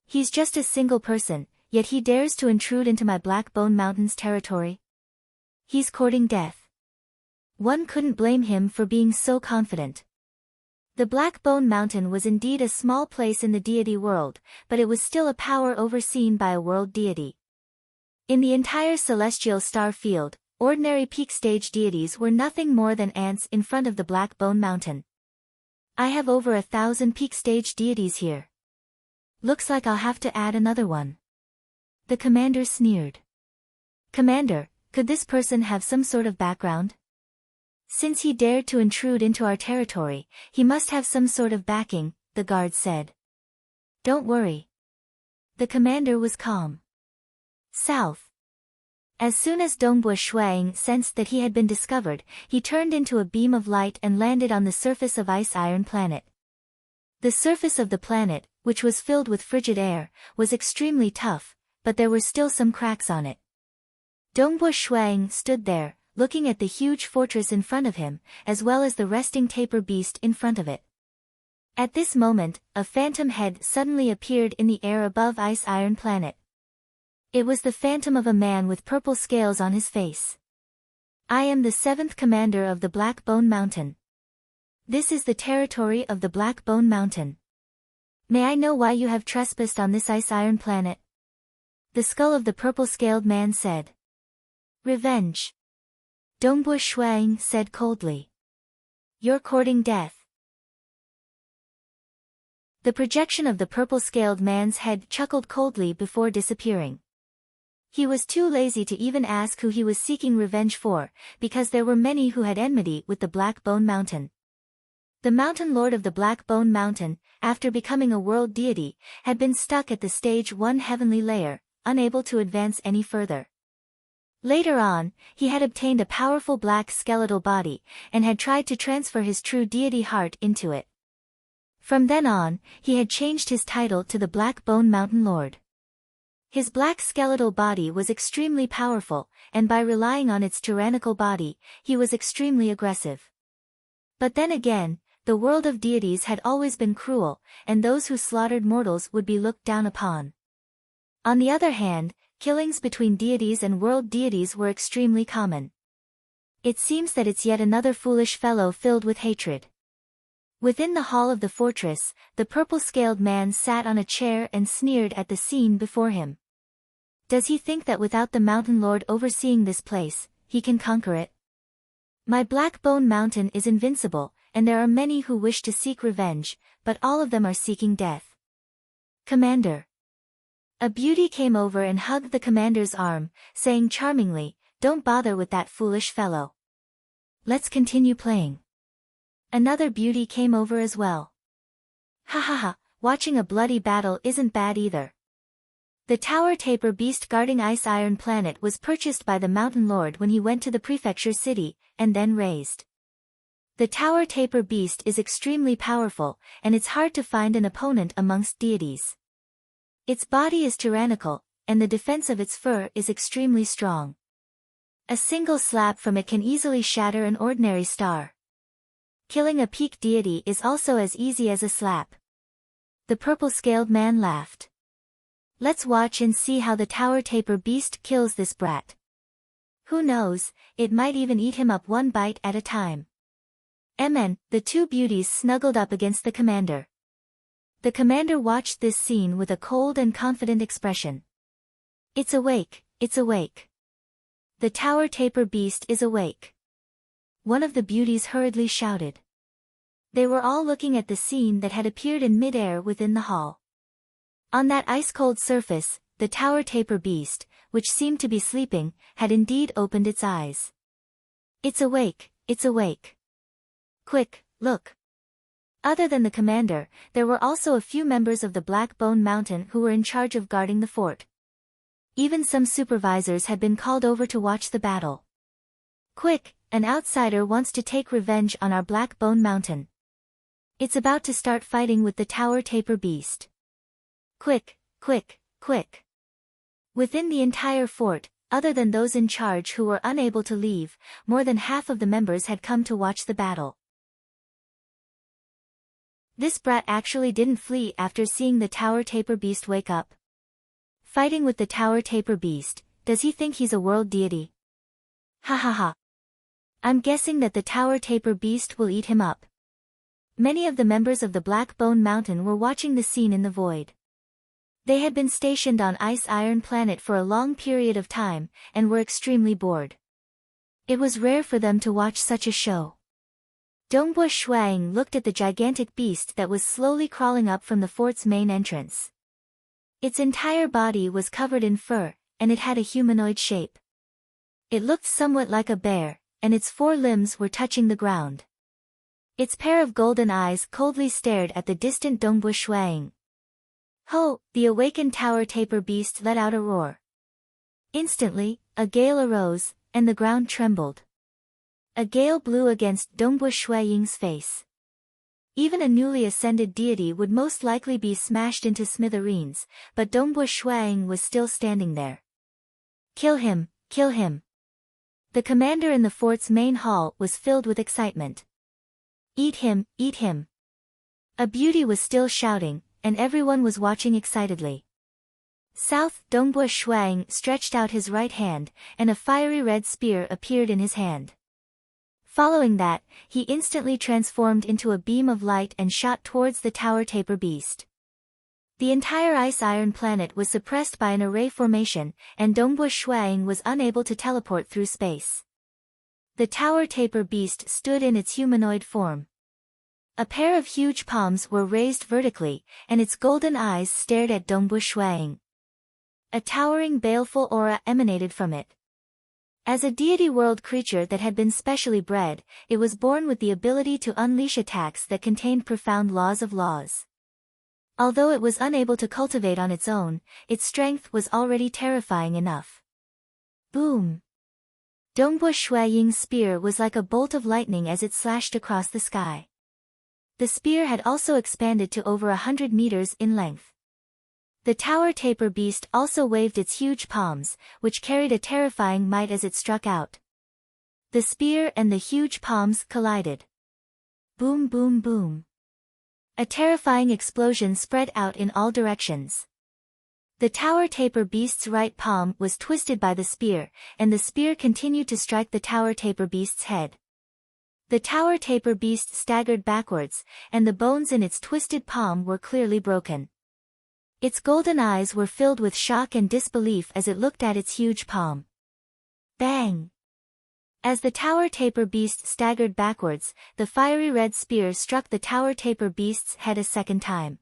He's just a single person, yet he dares to intrude into my Black Bone Mountain's territory. He's courting death. One couldn't blame him for being so confident. The Black Bone Mountain was indeed a small place in the deity world, but it was still a power overseen by a world deity. In the entire celestial star field, ordinary peak stage deities were nothing more than ants in front of the Black Bone Mountain. I have over 1,000 peak stage deities here. Looks like I'll have to add another one. The commander sneered. Commander, could this person have some sort of background? Since he dared to intrude into our territory, he must have some sort of backing, the guard said. Don't worry. The commander was calm. South. As soon as Dongbu Shuang sensed that he had been discovered, he turned into a beam of light and landed on the surface of Ice Iron Planet. The surface of the planet, which was filled with frigid air, was extremely tough, but there were still some cracks on it. Dongbu Shuang stood there, looking at the huge fortress in front of him, as well as the resting tapir beast in front of it. At this moment, a phantom head suddenly appeared in the air above Ice Iron Planet. It was the phantom of a man with purple scales on his face. I am the 7th commander of the Black Bone Mountain. This is the territory of the Black Bone Mountain. May I know why you have trespassed on this Ice Iron Planet? The skull of the purple-scaled man said. Revenge. Dongbu Shuang said coldly. You're courting death. The projection of the purple-scaled man's head chuckled coldly before disappearing. He was too lazy to even ask who he was seeking revenge for, because there were many who had enmity with the Black Bone Mountain. The Mountain Lord of the Black Bone Mountain, after becoming a world deity, had been stuck at the stage 1 heavenly layer, unable to advance any further. Later on, he had obtained a powerful black skeletal body, and had tried to transfer his true deity heart into it. From then on, he had changed his title to the Black Bone Mountain Lord. His black skeletal body was extremely powerful, and by relying on its tyrannical body, he was extremely aggressive. But then again, the world of deities had always been cruel, and those who slaughtered mortals would be looked down upon. On the other hand, killings between deities and world deities were extremely common. It seems that it's yet another foolish fellow filled with hatred. Within the hall of the fortress, the purple-scaled man sat on a chair and sneered at the scene before him. Does he think that without the Mountain Lord overseeing this place, he can conquer it? My Black Bone Mountain is invincible, and there are many who wish to seek revenge, but all of them are seeking death. Commander. A beauty came over and hugged the commander's arm, saying charmingly, "Don't bother with that foolish fellow. Let's continue playing." Another beauty came over as well. "Ha ha ha, watching a bloody battle isn't bad either." The tower tapir beast guarding Ice Iron Planet was purchased by the Mountain Lord when he went to the prefecture city, and then raised. The tower tapir beast is extremely powerful, and it's hard to find an opponent amongst deities. Its body is tyrannical, and the defense of its fur is extremely strong. A single slap from it can easily shatter an ordinary star. Killing a peak deity is also as easy as a slap. The purple-scaled man laughed. "Let's watch and see how the tower tapir beast kills this brat. Who knows, it might even eat him up one bite at a time." The two beauties snuggled up against the commander. The commander watched this scene with a cold and confident expression. "It's awake, it's awake. The tower tapir beast is awake," one of the beauties hurriedly shouted. They were all looking at the scene that had appeared in mid-air within the hall. On that ice-cold surface, the tower tapir beast, which seemed to be sleeping, had indeed opened its eyes. "It's awake, it's awake. Quick, look." Other than the commander, there were also a few members of the Black Bone Mountain who were in charge of guarding the fort. Even some supervisors had been called over to watch the battle. "Quick, an outsider wants to take revenge on our Black Bone Mountain. It's about to start fighting with the tower tapir beast. Quick, quick, quick." Within the entire fort, other than those in charge who were unable to leave, more than half of the members had come to watch the battle. This brat actually didn't flee after seeing the tower tapir beast wake up. Fighting with the tower tapir beast, does he think he's a world deity? Ha ha ha. I'm guessing that the tower tapir beast will eat him up. Many of the members of the Black Bone Mountain were watching the scene in the void. They had been stationed on Ice Iron Planet for a long period of time, and were extremely bored. It was rare for them to watch such a show. Dongbo Shuang looked at the gigantic beast that was slowly crawling up from the fort's main entrance. Its entire body was covered in fur, and it had a humanoid shape. It looked somewhat like a bear, and its 4 limbs were touching the ground. Its pair of golden eyes coldly stared at the distant Dongbo Shuang. "Ho!" The awakened tower tapir beast let out a roar. Instantly, a gale arose, and the ground trembled. A gale blew against Dongbo Shuang's face. Even a newly ascended deity would most likely be smashed into smithereens, but Dongbo Shuang was still standing there. "Kill him, kill him." The commander in the fort's main hall was filled with excitement. "Eat him, eat him." A beauty was still shouting, and everyone was watching excitedly. South, Dongbo Shuang stretched out his right hand, and a fiery red spear appeared in his hand. Following that, he instantly transformed into a beam of light and shot towards the tower tapir beast. The entire Ice Iron Planet was suppressed by an array formation, and Dongbo Shuang was unable to teleport through space. The tower tapir beast stood in its humanoid form. A pair of huge palms were raised vertically, and its golden eyes stared at Dongbo Shuang. A towering baleful aura emanated from it. As a deity world creature that had been specially bred, it was born with the ability to unleash attacks that contained profound laws of laws. Although it was unable to cultivate on its own, its strength was already terrifying enough. Boom! Dongbo Shuang's spear was like a bolt of lightning as it slashed across the sky. The spear had also expanded to over 100 meters in length. The tower tapir beast also waved its huge palms, which carried a terrifying might as it struck out. The spear and the huge palms collided. Boom boom boom. A terrifying explosion spread out in all directions. The tower tapir beast's right palm was twisted by the spear, and the spear continued to strike the tower tapir beast's head. The tower tapir beast staggered backwards, and the bones in its twisted palm were clearly broken. Its golden eyes were filled with shock and disbelief as it looked at its huge palm. Bang! As the tower tapir beast staggered backwards, the fiery red spear struck the tower tapir beast's head a second time.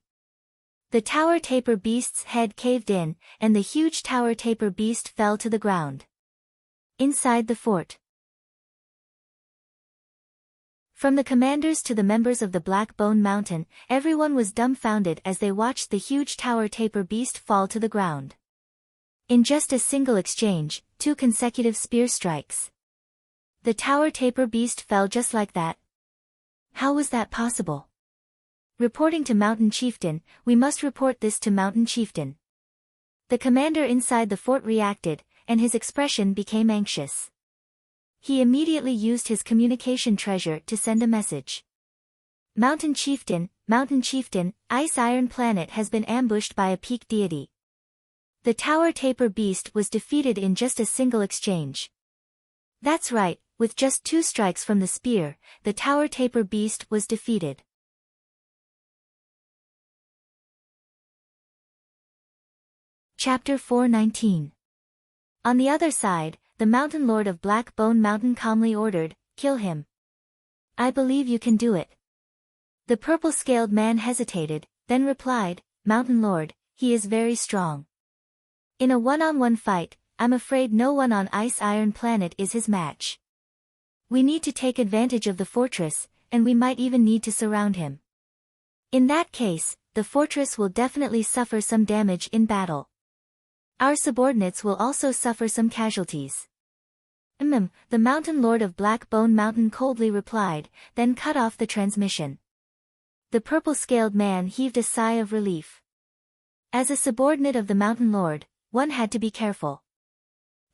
The tower tapir beast's head caved in, and the huge tower tapir beast fell to the ground. Inside the fort. From the commanders to the members of the Black Bone Mountain, everyone was dumbfounded as they watched the huge tower tapir beast fall to the ground. In just a single exchange, 2 consecutive spear strikes. The tower tapir beast fell just like that. How was that possible? Reporting to Mountain Chieftain, we must report this to Mountain Chieftain. The commander inside the fort reacted, and his expression became anxious. He immediately used his communication treasure to send a message. Mountain Chieftain, Ice Iron Planet has been ambushed by a peak deity. The tower tapir beast was defeated in just a single exchange. That's right, with just 2 strikes from the spear, the tower tapir beast was defeated. Chapter 419. On the other side, the Mountain Lord of Black Bone Mountain calmly ordered, "Kill him. I believe you can do it." The purple-scaled man hesitated, then replied, "Mountain Lord, he is very strong. In a one-on-one fight, I'm afraid no one on Ice Iron Planet is his match. We need to take advantage of the fortress, and we might even need to surround him. In that case, the fortress will definitely suffer some damage in battle. Our subordinates will also suffer some casualties." The Mountain Lord of Black Bone Mountain coldly replied, then cut off the transmission. The purple-scaled man heaved a sigh of relief. As a subordinate of the Mountain Lord, one had to be careful.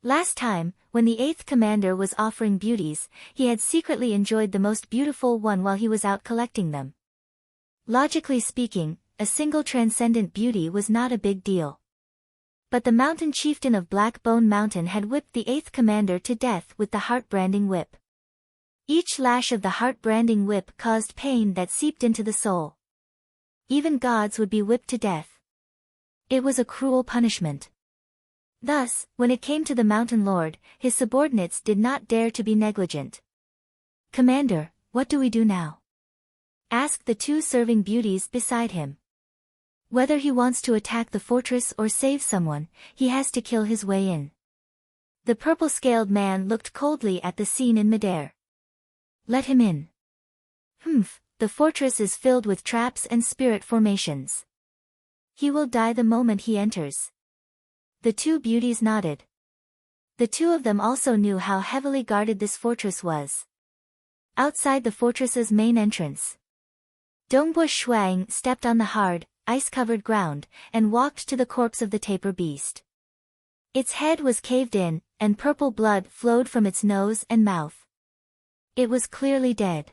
Last time, when the 8th commander was offering beauties, he had secretly enjoyed the most beautiful one while he was out collecting them. Logically speaking, a single transcendent beauty was not a big deal. But the Mountain Chieftain of Black Bone Mountain had whipped the 8th commander to death with the heart-branding whip. Each lash of the heart-branding whip caused pain that seeped into the soul. Even gods would be whipped to death. It was a cruel punishment. Thus, when it came to the Mountain Lord, his subordinates did not dare to be negligent. "Commander, what do we do now?" asked the 2 serving beauties beside him. "Whether he wants to attack the fortress or save someone, he has to kill his way in." The purple-scaled man looked coldly at the scene in midair. "Let him in." The fortress is filled with traps and spirit formations. He will die the moment he enters." The 2 beauties nodded. The 2 of them also knew how heavily guarded this fortress was. Outside the fortress's main entrance, Dongbush Shuang stepped on the hard, ice-covered ground, and walked to the corpse of the tapir beast. Its head was caved in, and purple blood flowed from its nose and mouth. It was clearly dead.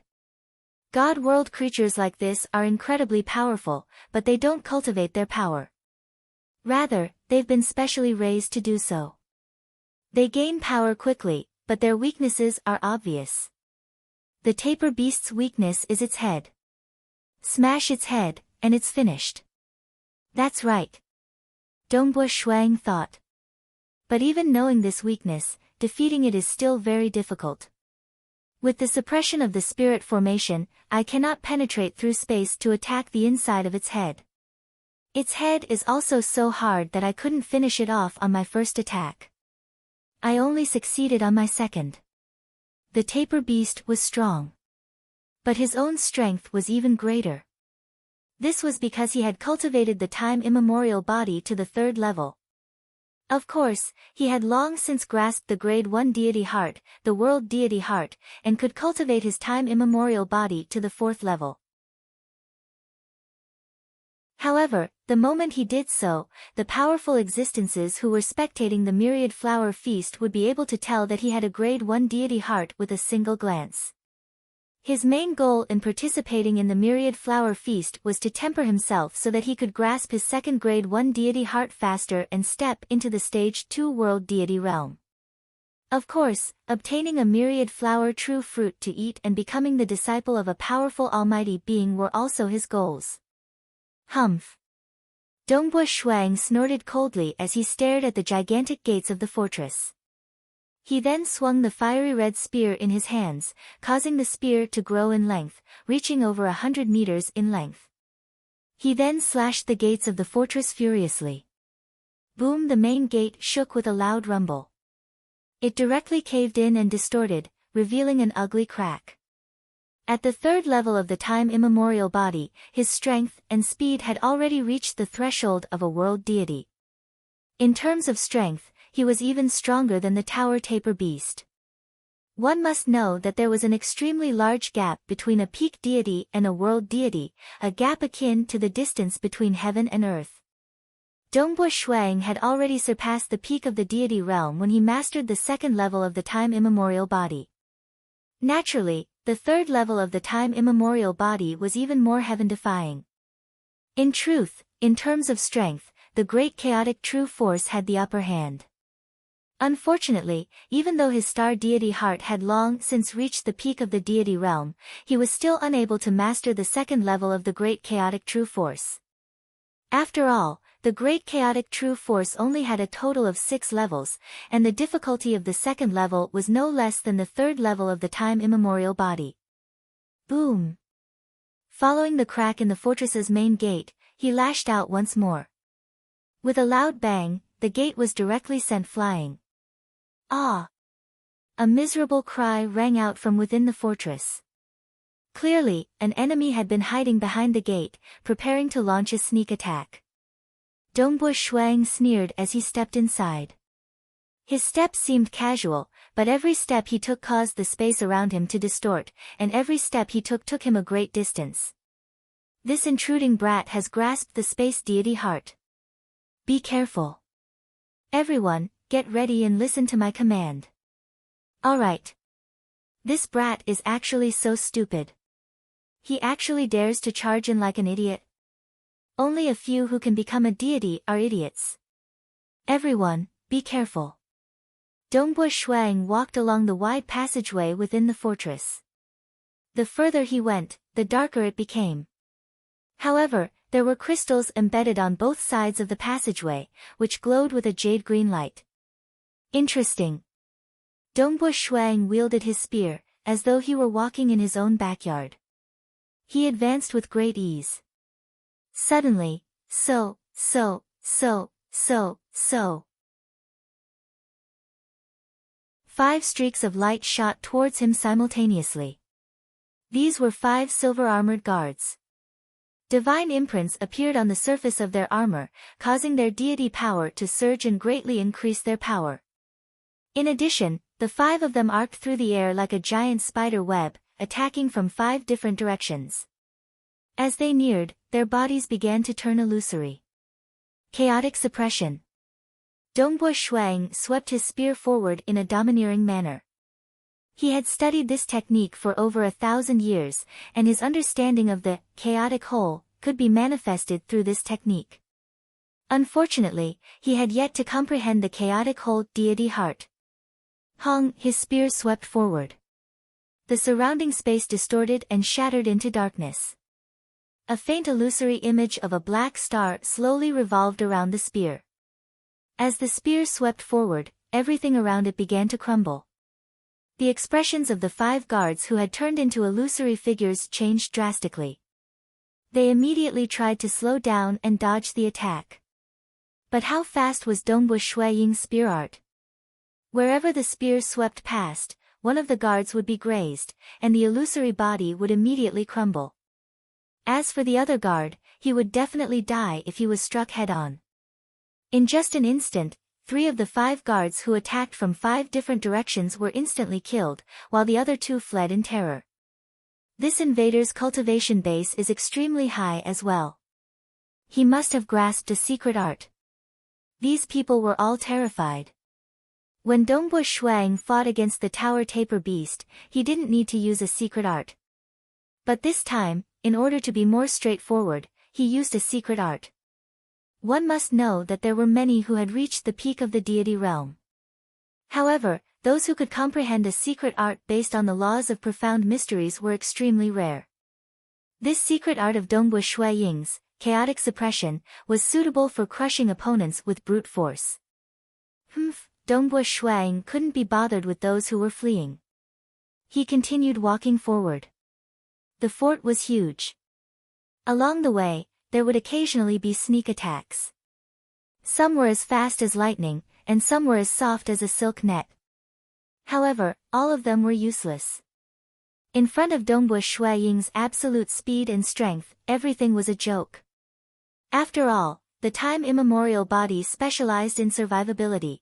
God-world creatures like this are incredibly powerful, but they don't cultivate their power. Rather, they've been specially raised to do so. They gain power quickly, but their weaknesses are obvious. The tapir beast's weakness is its head. Smash its head, and it's finished. That's right. Dongbush Shuang thought. But even knowing this weakness, defeating it is still very difficult. With the suppression of the spirit formation, I cannot penetrate through space to attack the inside of its head. Its head is also so hard that I couldn't finish it off on my first attack. I only succeeded on my second. The tapir beast was strong. But his own strength was even greater. This was because he had cultivated the time-immemorial body to the 3rd level. Of course, he had long since grasped the Grade 1 deity heart, the world deity heart, and could cultivate his time-immemorial body to the 4th level. However, the moment he did so, the powerful existences who were spectating the myriad flower feast would be able to tell that he had a Grade 1 deity heart with a single glance. His main goal in participating in the myriad flower feast was to temper himself so that he could grasp his 2nd Grade 1 deity heart faster and step into the Stage 2 world deity realm. Of course, obtaining a myriad flower true fruit to eat and becoming the disciple of a powerful almighty being were also his goals. Humph. Dongbush Shuang snorted coldly as he stared at the gigantic gates of the fortress. He then swung the fiery red spear in his hands, causing the spear to grow in length, reaching over 100 meters in length. He then slashed the gates of the fortress furiously. Boom! The main gate shook with a loud rumble. It directly caved in and distorted, revealing an ugly crack. At the third level of the time-immemorial body, his strength and speed had already reached the threshold of a world deity. In terms of strength, he was even stronger than the tower taper beast. One must know that there was an extremely large gap between a peak deity and a world deity, a gap akin to the distance between heaven and earth. Dongbo Shuang had already surpassed the peak of the deity realm when he mastered the second level of the time-immemorial body. Naturally, the third level of the time-immemorial body was even more heaven-defying. In truth, in terms of strength, the great chaotic true force had the upper hand. Unfortunately, even though his star deity heart had long since reached the peak of the deity realm, he was still unable to master the second level of the great chaotic true force. After all, the great chaotic true force only had a total of 6 levels, and the difficulty of the second level was no less than the third level of the time-immemorial body. Boom! Following the crack in the fortress's main gate, he lashed out once more. With a loud bang, the gate was directly sent flying. Ah! A miserable cry rang out from within the fortress. Clearly, an enemy had been hiding behind the gate, preparing to launch a sneak attack. Dongbo Shuang sneered as he stepped inside. His steps seemed casual, but every step he took caused the space around him to distort, and every step he took him a great distance. This intruding brat has grasped the space deity heart. Be careful. Everyone, get ready and listen to my command. Alright. This brat is actually so stupid. He actually dares to charge in like an idiot. Only a few who can become a deity are idiots. Everyone, be careful. Dongbo Shuang walked along the wide passageway within the fortress. The further he went, the darker it became. However, there were crystals embedded on both sides of the passageway, which glowed with a jade-green light. Interesting. Dongbo Shuang wielded his spear, as though he were walking in his own backyard. He advanced with great ease. Suddenly, 5 streaks of light shot towards him simultaneously. These were 5 silver-armored guards. Divine imprints appeared on the surface of their armor, causing their deity power to surge and greatly increase their power. In addition, the 5 of them arced through the air like a giant spider web, attacking from 5 different directions. As they neared, their bodies began to turn illusory. Chaotic suppression. Dongbo Shuang swept his spear forward in a domineering manner. He had studied this technique for over 1,000 years, and his understanding of the chaotic whole could be manifested through this technique. Unfortunately, he had yet to comprehend the chaotic whole deity heart. Hong, his spear swept forward. The surrounding space distorted and shattered into darkness. A faint illusory image of a black star slowly revolved around the spear. As the spear swept forward, everything around it began to crumble. The expressions of the 5 guards who had turned into illusory figures changed drastically. They immediately tried to slow down and dodge the attack. But how fast was Dongbo Shuaying's spear art? Wherever the spear swept past, one of the guards would be grazed, and the illusory body would immediately crumble. As for the other guard, he would definitely die if he was struck head-on. In just an instant, 3 of the 5 guards who attacked from 5 different directions were instantly killed, while the other 2 fled in terror. This invader's cultivation base is extremely high as well. He must have grasped a secret art. These people were all terrified. When Dongbo Shuang fought against the tower taper beast, he didn't need to use a secret art. But this time, in order to be more straightforward, he used a secret art. One must know that there were many who had reached the peak of the deity realm. However, those who could comprehend a secret art based on the laws of profound mysteries were extremely rare. This secret art of Dongbo Shuaying's, chaotic suppression, was suitable for crushing opponents with brute force. Dongbo Shuang couldn't be bothered with those who were fleeing. He continued walking forward. The fort was huge. Along the way, there would occasionally be sneak attacks. Some were as fast as lightning, and some were as soft as a silk net. However, all of them were useless. In front of Dongbo Shuaying's absolute speed and strength, everything was a joke. After all, the time immemorial body specialized in survivability.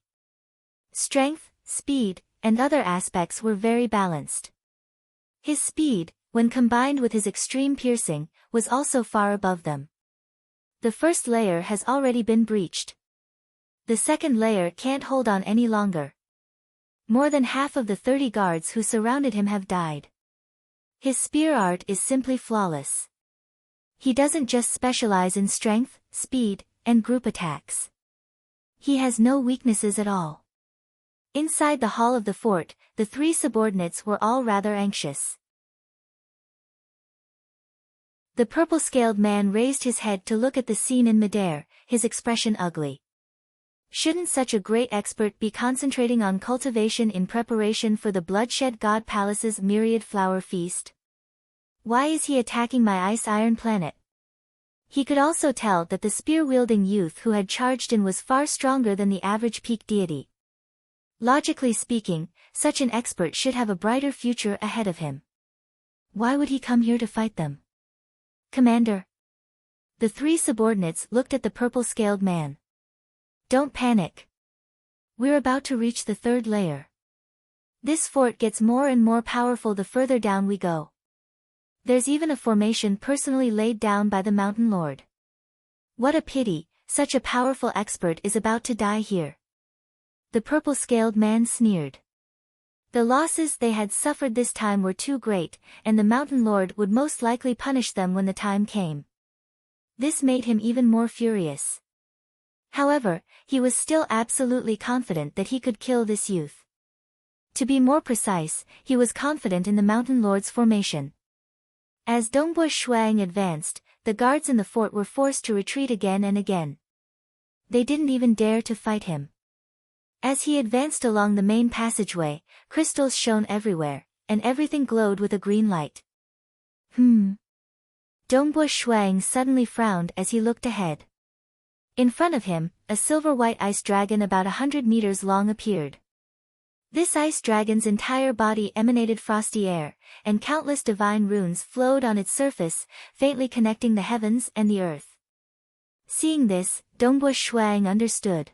Strength, speed, and other aspects were very balanced. His speed, when combined with his extreme piercing, was also far above them. The first layer has already been breached. The second layer can't hold on any longer. More than half of the 30 guards who surrounded him have died. His spear art is simply flawless. He doesn't just specialize in strength, speed, and group attacks. He has no weaknesses at all. Inside the hall of the fort, the 3 subordinates were all rather anxious. The purple-scaled man raised his head to look at the scene in midair, his expression ugly. Shouldn't such a great expert be concentrating on cultivation in preparation for the Bloodshed God Palace's myriad flower feast? Why is he attacking my ice-iron planet? He could also tell that the spear-wielding youth who had charged in was far stronger than the average peak deity. Logically speaking, such an expert should have a brighter future ahead of him. Why would he come here to fight them? Commander. The 3 subordinates looked at the purple-scaled man. Don't panic. We're about to reach the 3rd layer. This fort gets more and more powerful the further down we go. There's even a formation personally laid down by the Mountain Lord. What a pity, such a powerful expert is about to die here. The purple-scaled man sneered. The losses they had suffered this time were too great, and the Mountain Lord would most likely punish them when the time came. This made him even more furious. However, he was still absolutely confident that he could kill this youth. To be more precise, he was confident in the Mountain Lord's formation. As Dongbo Shuang advanced, the guards in the fort were forced to retreat again and again. They didn't even dare to fight him. As he advanced along the main passageway, crystals shone everywhere, and everything glowed with a green light. Dongbo Shuang suddenly frowned as he looked ahead. In front of him, a silver-white ice dragon about 100 meters long appeared. This ice dragon's entire body emanated frosty air, and countless divine runes flowed on its surface, faintly connecting the heavens and the earth. Seeing this, Dongbo Shuang understood.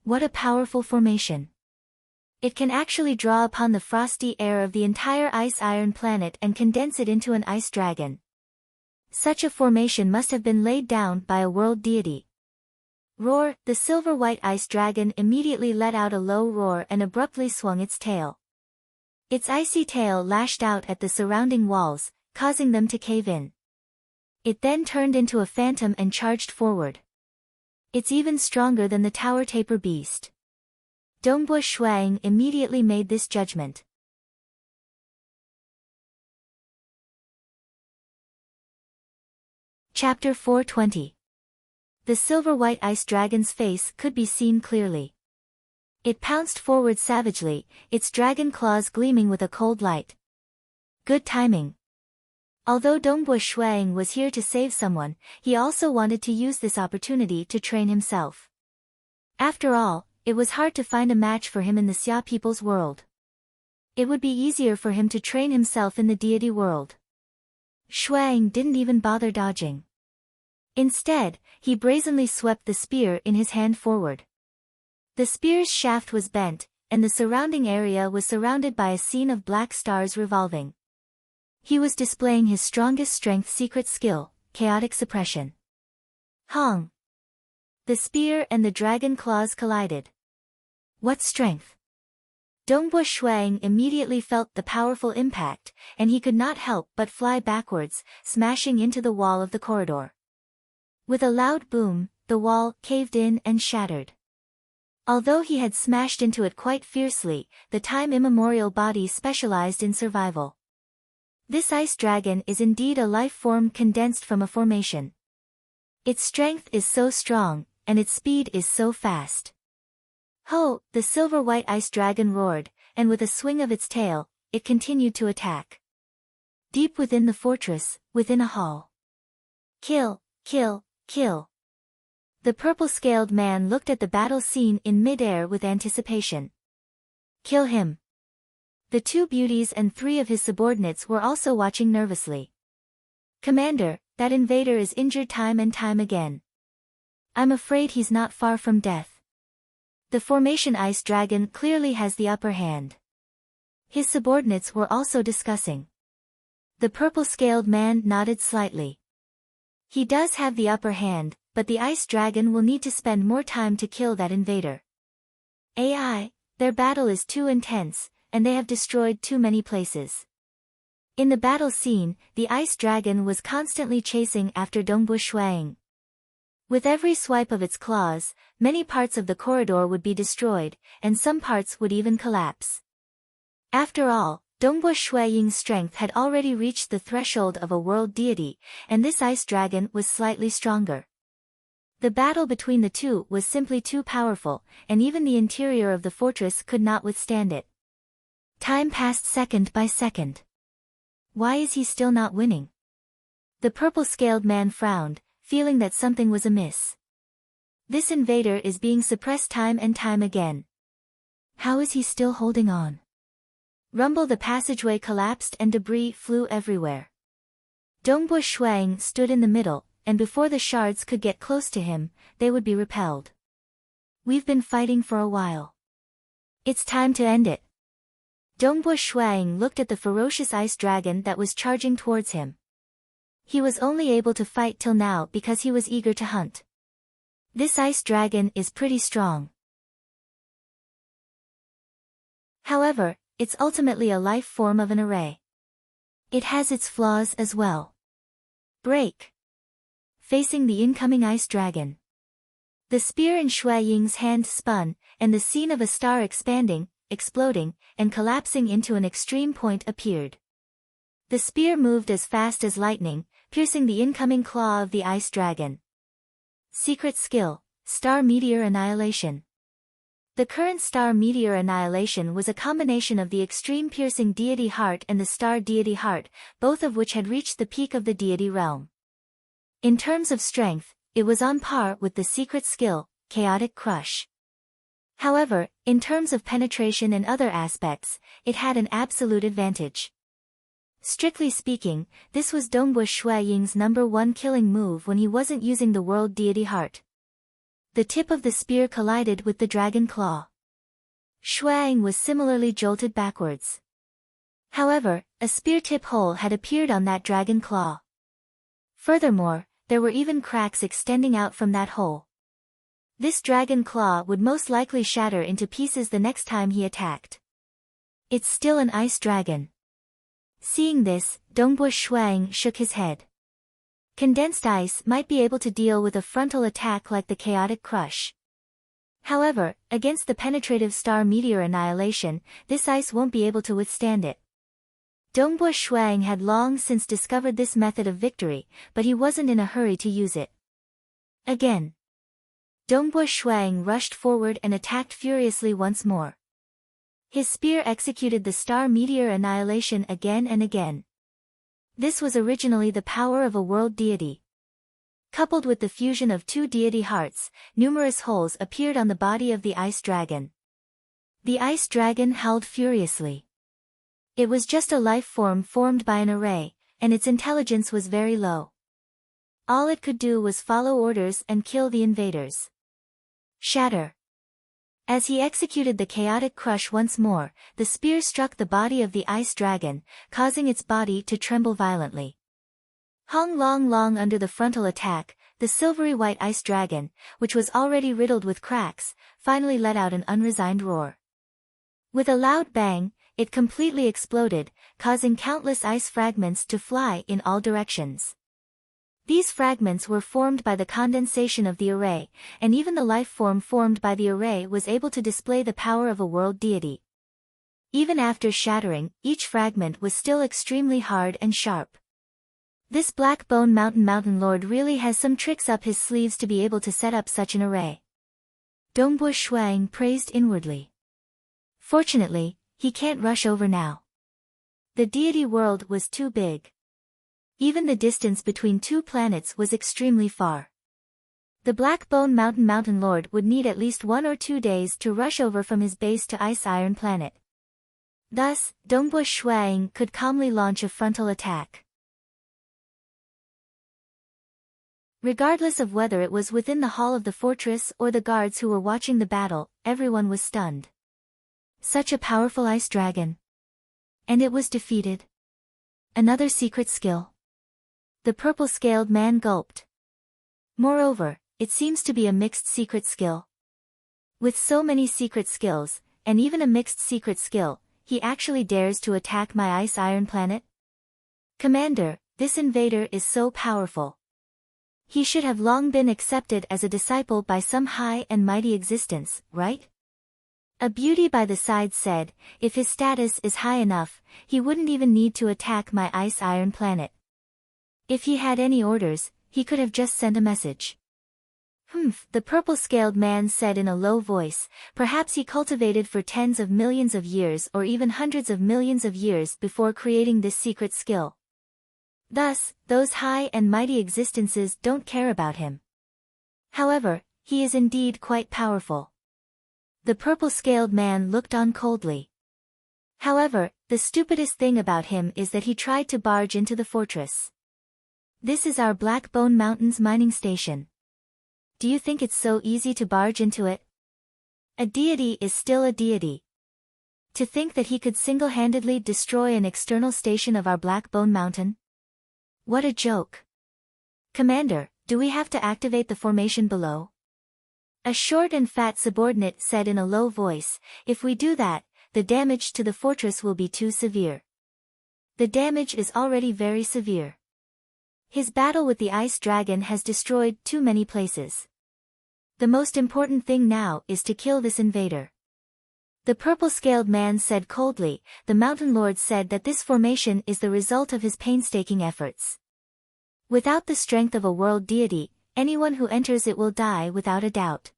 What a powerful formation. It can actually draw upon the frosty air of the entire ice-iron planet and condense it into an ice dragon. Such a formation must have been laid down by a world deity. Roar! The silver-white ice dragon immediately let out a low roar and abruptly swung its tail. Its icy tail lashed out at the surrounding walls, causing them to cave in. It then turned into a phantom and charged forward. It's even stronger than the Tower Taper Beast. Dongbo Shuang immediately made this judgment. Chapter 420. The silver-white ice dragon's face could be seen clearly. It pounced forward savagely, its dragon claws gleaming with a cold light. Good timing. Although Dongbo Shuang was here to save someone, he also wanted to use this opportunity to train himself. After all, it was hard to find a match for him in the Xia people's world. It would be easier for him to train himself in the deity world. Shuang didn't even bother dodging. Instead, he brazenly swept the spear in his hand forward. The spear's shaft was bent, and the surrounding area was surrounded by a scene of black stars revolving. He was displaying his strongest strength secret skill, chaotic suppression. Hong! The spear and the dragon claws collided. What strength! Dongbo Shuang immediately felt the powerful impact, and he could not help but fly backwards, smashing into the wall of the corridor. With a loud boom, the wall caved in and shattered. Although he had smashed into it quite fiercely, the time immemorial body specialized in survival. This ice dragon is indeed a life form condensed from a formation. Its strength is so strong, and its speed is so fast. Ho! The silver-white ice dragon roared, and with a swing of its tail, it continued to attack. Deep within the fortress, within a hall. Kill, kill, kill. The purple-scaled man looked at the battle scene in mid-air with anticipation. Kill him. The two beauties and 3 of his subordinates were also watching nervously. Commander, that invader is injured time and time again. I'm afraid he's not far from death. The formation ice dragon clearly has the upper hand. His subordinates were also discussing. The purple-scaled man nodded slightly. He does have the upper hand, but the ice dragon will need to spend more time to kill that invader. AI, their battle is too intense, and they have destroyed too many places. In the battle scene, the ice dragon was constantly chasing after Dongbu Shuang. With every swipe of its claws, many parts of the corridor would be destroyed, and some parts would even collapse. After all, Dongbu Shuaying's strength had already reached the threshold of a world deity, and this ice dragon was slightly stronger. The battle between the two was simply too powerful, and even the interior of the fortress could not withstand it. Time passed second by second. Why is he still not winning? The purple-scaled man frowned, feeling that something was amiss. This invader is being suppressed time and time again. How is he still holding on? Rumble, the passageway collapsed and debris flew everywhere. Dongbu Shuang stood in the middle, and before the shards could get close to him, they would be repelled. We've been fighting for a while. It's time to end it. Dongbu Shuang looked at the ferocious ice dragon that was charging towards him. He was only able to fight till now because he was eager to hunt. This ice dragon is pretty strong. However, it's ultimately a life form of an array. It has its flaws as well. Break. Facing the incoming ice dragon. The spear in Shui Ying's hand spun, and the scene of a star expanding, exploding, and collapsing into an extreme point appeared. The spear moved as fast as lightning, piercing the incoming claw of the ice dragon. Secret skill, Star Meteor Annihilation. The current Star Meteor Annihilation was a combination of the extreme piercing deity heart and the star deity heart, both of which had reached the peak of the deity realm. In terms of strength, it was on par with the secret skill, Chaotic Crush. However, in terms of penetration and other aspects, it had an absolute advantage. Strictly speaking, this was Dongbu Shuaying's #1 killing move when he wasn't using the world deity heart. The tip of the spear collided with the dragon claw. Shuaying was similarly jolted backwards. However, a spear tip hole had appeared on that dragon claw. Furthermore, there were even cracks extending out from that hole. This dragon claw would most likely shatter into pieces the next time he attacked. It's still an ice dragon. Seeing this, Dongbu Shuang shook his head. Condensed ice might be able to deal with a frontal attack like the Chaotic Crush. However, against the penetrative Star Meteor Annihilation, this ice won't be able to withstand it. Dongbu Shuang had long since discovered this method of victory, but he wasn't in a hurry to use it. Again. Dongbu Shuang rushed forward and attacked furiously once more. His spear executed the Star Meteor Annihilation again and again. This was originally the power of a world deity. Coupled with the fusion of 2 deity hearts, numerous holes appeared on the body of the ice dragon. The ice dragon howled furiously. It was just a life form formed by an array, and its intelligence was very low. All it could do was follow orders and kill the invaders. Shatter. As he executed the Chaotic Crush once more, the spear struck the body of the ice dragon, causing its body to tremble violently. Hung long under the frontal attack, the silvery white ice dragon, which was already riddled with cracks, finally let out an unresigned roar. With a loud bang, it completely exploded, causing countless ice fragments to fly in all directions. These fragments were formed by the condensation of the array, and even the life form formed by the array was able to display the power of a world deity. Even after shattering, each fragment was still extremely hard and sharp. This Black Bone Mountain Lord really has some tricks up his sleeves to be able to set up such an array. Dongbu Shuang praised inwardly. Fortunately, he can't rush over now. The deity world was too big. Even the distance between two planets was extremely far. The Blackbone Mountain Lord would need at least 1 or 2 days to rush over from his base to Ice Iron Planet. Thus, Dongbu Shuang could calmly launch a frontal attack. Regardless of whether it was within the hall of the fortress or the guards who were watching the battle, everyone was stunned. Such a powerful ice dragon. And it was defeated. Another secret skill. The purple-scaled man gulped. Moreover, it seems to be a mixed secret skill. With so many secret skills, and even a mixed secret skill, he actually dares to attack my Ice Iron Planet? Commander, this invader is so powerful. He should have long been accepted as a disciple by some high and mighty existence, right? A beauty by the side said, if his status is high enough, he wouldn't even need to attack my Ice Iron Planet. If he had any orders, he could have just sent a message. The purple-scaled man said in a low voice, perhaps he cultivated for tens of millions of years or even hundreds of millions of years before creating this secret skill. Thus, those high and mighty existences don't care about him. However, he is indeed quite powerful. The purple-scaled man looked on coldly. However, the stupidest thing about him is that he tried to barge into the fortress. This is our Blackbone Mountains mining station. Do you think it's so easy to barge into it? A deity is still a deity. To think that he could single-handedly destroy an external station of our Blackbone Mountain? What a joke. Commander, do we have to activate the formation below? A short and fat subordinate said in a low voice, if we do that, the damage to the fortress will be too severe. The damage is already very severe. His battle with the ice dragon has destroyed too many places. The most important thing now is to kill this invader. The purple-scaled man said coldly, the Mountain Lord said that this formation is the result of his painstaking efforts. Without the strength of a world deity, anyone who enters it will die without a doubt.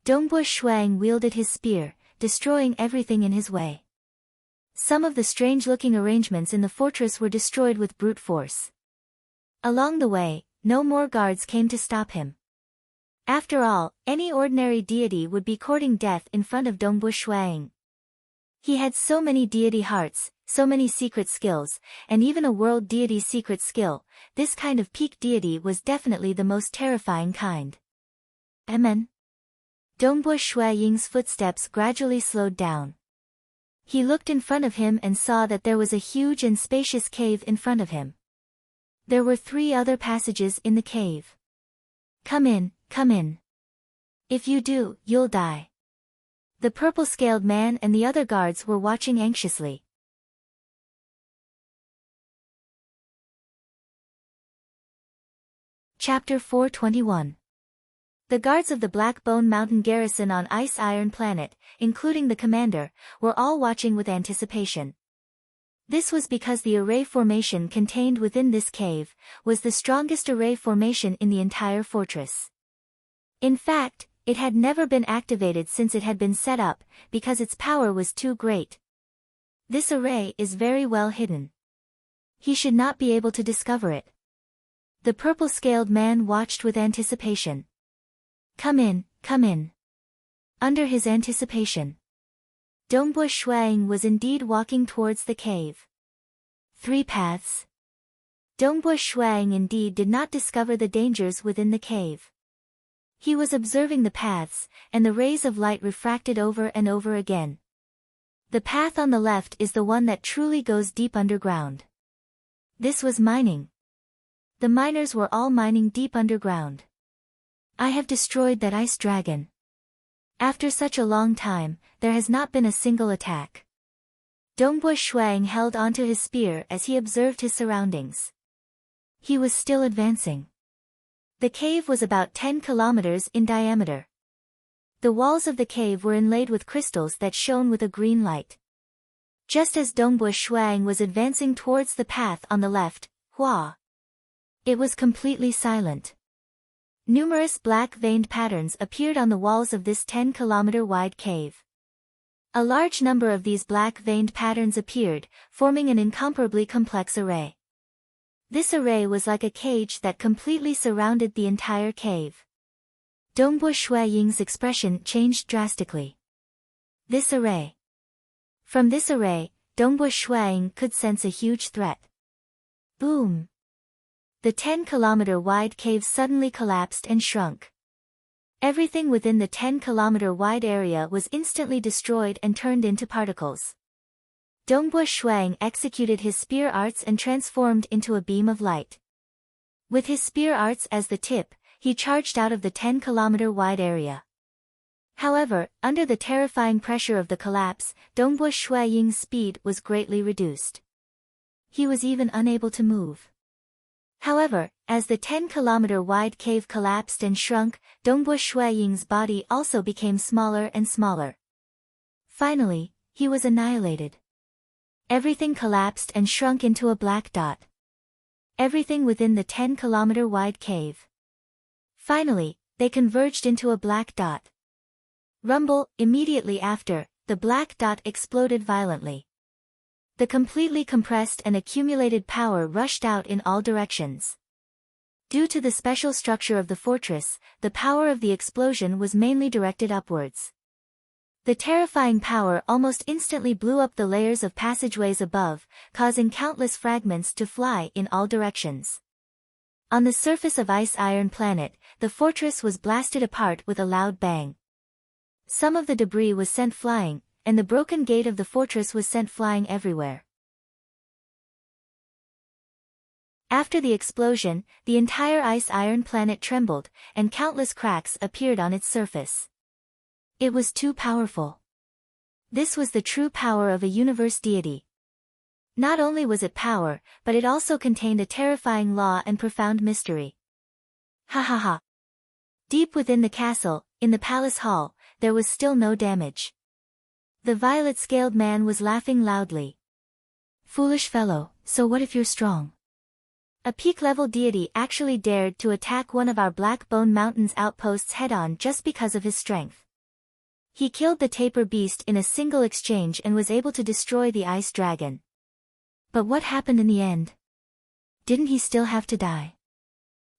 Dongbu Shuang wielded his spear, destroying everything in his way. Some of the strange-looking arrangements in the fortress were destroyed with brute force. Along the way, no more guards came to stop him. After all, any ordinary deity would be courting death in front of Dongbu Shuang. He had so many deity hearts, so many secret skills, and even a world deity secret skill. This kind of peak deity was definitely the most terrifying kind. Amen. Dongbu Shuang's footsteps gradually slowed down. He looked in front of him and saw that there was a huge and spacious cave in front of him. There were 3 other passages in the cave. Come in, come in. If you do, you'll die. The purple-scaled man and the other guards were watching anxiously. Chapter 421. The guards of the Blackbone Mountain garrison on Ice Iron Planet, including the commander, were all watching with anticipation. This was because the array formation contained within this cave was the strongest array formation in the entire fortress. In fact, it had never been activated since it had been set up, because its power was too great. This array is very well hidden. He should not be able to discover it. The purple-scaled man watched with anticipation. Come in, come in. Under his anticipation, Dongbu Shuang was indeed walking towards the cave. 3 paths. Dongbu Shuang indeed did not discover the dangers within the cave. He was observing the paths, and the rays of light refracted over and over again. The path on the left is the one that truly goes deep underground. This was mining. The miners were all mining deep underground. I have destroyed that ice dragon. After such a long time, there has not been a single attack. Dongbu Shuang held onto his spear as he observed his surroundings. He was still advancing. The cave was about 10 kilometers in diameter. The walls of the cave were inlaid with crystals that shone with a green light. Just as Dongbu Shuang was advancing towards the path on the left, Hua. It was completely silent. Numerous black veined patterns appeared on the walls of this 10-kilometer-wide cave. A large number of these black veined patterns appeared, forming an incomparably complex array. This array was like a cage that completely surrounded the entire cave. Dongbo Shui Ying's expression changed drastically. This array. From this array, Dongbo Shui Ying could sense a huge threat. Boom! The 10-kilometer-wide cave suddenly collapsed and shrunk. Everything within the 10-kilometer-wide area was instantly destroyed and turned into particles. Dongbo Shuang executed his spear arts and transformed into a beam of light. With his spear arts as the tip, he charged out of the 10-kilometer-wide area. However, under the terrifying pressure of the collapse, Dongbo Shui Ying's speed was greatly reduced. He was even unable to move. However, as the 10-kilometer-wide cave collapsed and shrunk, Dongbo Shui Ying's body also became smaller and smaller. Finally, he was annihilated. Everything collapsed and shrunk into a black dot. Everything within the 10-kilometer-wide cave. Finally, they converged into a black dot. Rumble, immediately after, the black dot exploded violently. The completely compressed and accumulated power rushed out in all directions. Due to the special structure of the fortress, the power of the explosion was mainly directed upwards. The terrifying power almost instantly blew up the layers of passageways above, causing countless fragments to fly in all directions. On the surface of Ice Iron Planet, the fortress was blasted apart with a loud bang. Some of the debris was sent flying, and the broken gate of the fortress was sent flying everywhere. After the explosion, the entire Ice Iron Planet trembled, and countless cracks appeared on its surface. It was too powerful. This was the true power of a universe deity. Not only was it power, but it also contained a terrifying law and profound mystery. Ha ha ha. Deep within the castle, in the palace hall, there was still no damage. The violet-scaled man was laughing loudly. Foolish fellow, so what if you're strong? A peak-level deity actually dared to attack one of our Blackbone Mountain's outposts head-on just because of his strength. He killed the taper beast in a single exchange and was able to destroy the ice dragon. But what happened in the end? Didn't he still have to die?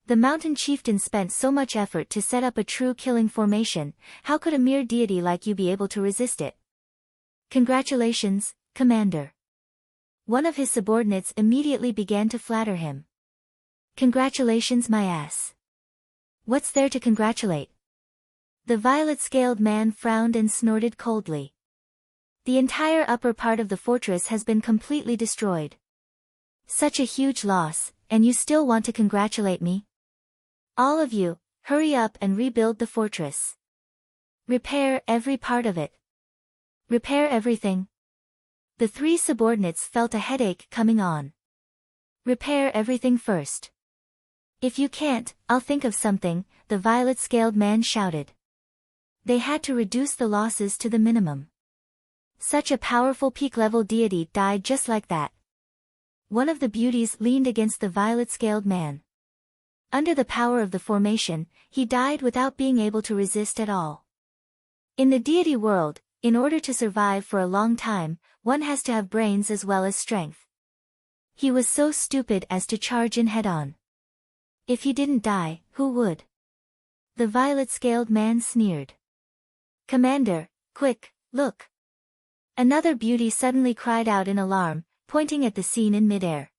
The mountain chieftain spent so much effort to set up a true killing formation, how could a mere deity like you be able to resist it? Congratulations, Commander. One of his subordinates immediately began to flatter him. Congratulations my ass. What's there to congratulate? The violet-scaled man frowned and snorted coldly. The entire upper part of the fortress has been completely destroyed. Such a huge loss, and you still want to congratulate me? All of you, hurry up and rebuild the fortress. Repair every part of it. Repair everything. The three subordinates felt a headache coming on. Repair everything first. If you can't, I'll think of something, the violet-scaled man shouted. They had to reduce the losses to the minimum. Such a powerful peak-level deity died just like that. One of the beauties leaned against the violet-scaled man. Under the power of the formation, he died without being able to resist at all. In the deity world, in order to survive for a long time, one has to have brains as well as strength. He was so stupid as to charge in head-on. If he didn't die, who would? The violet-scaled man sneered. Commander, quick, look. Another beauty suddenly cried out in alarm, pointing at the scene in midair.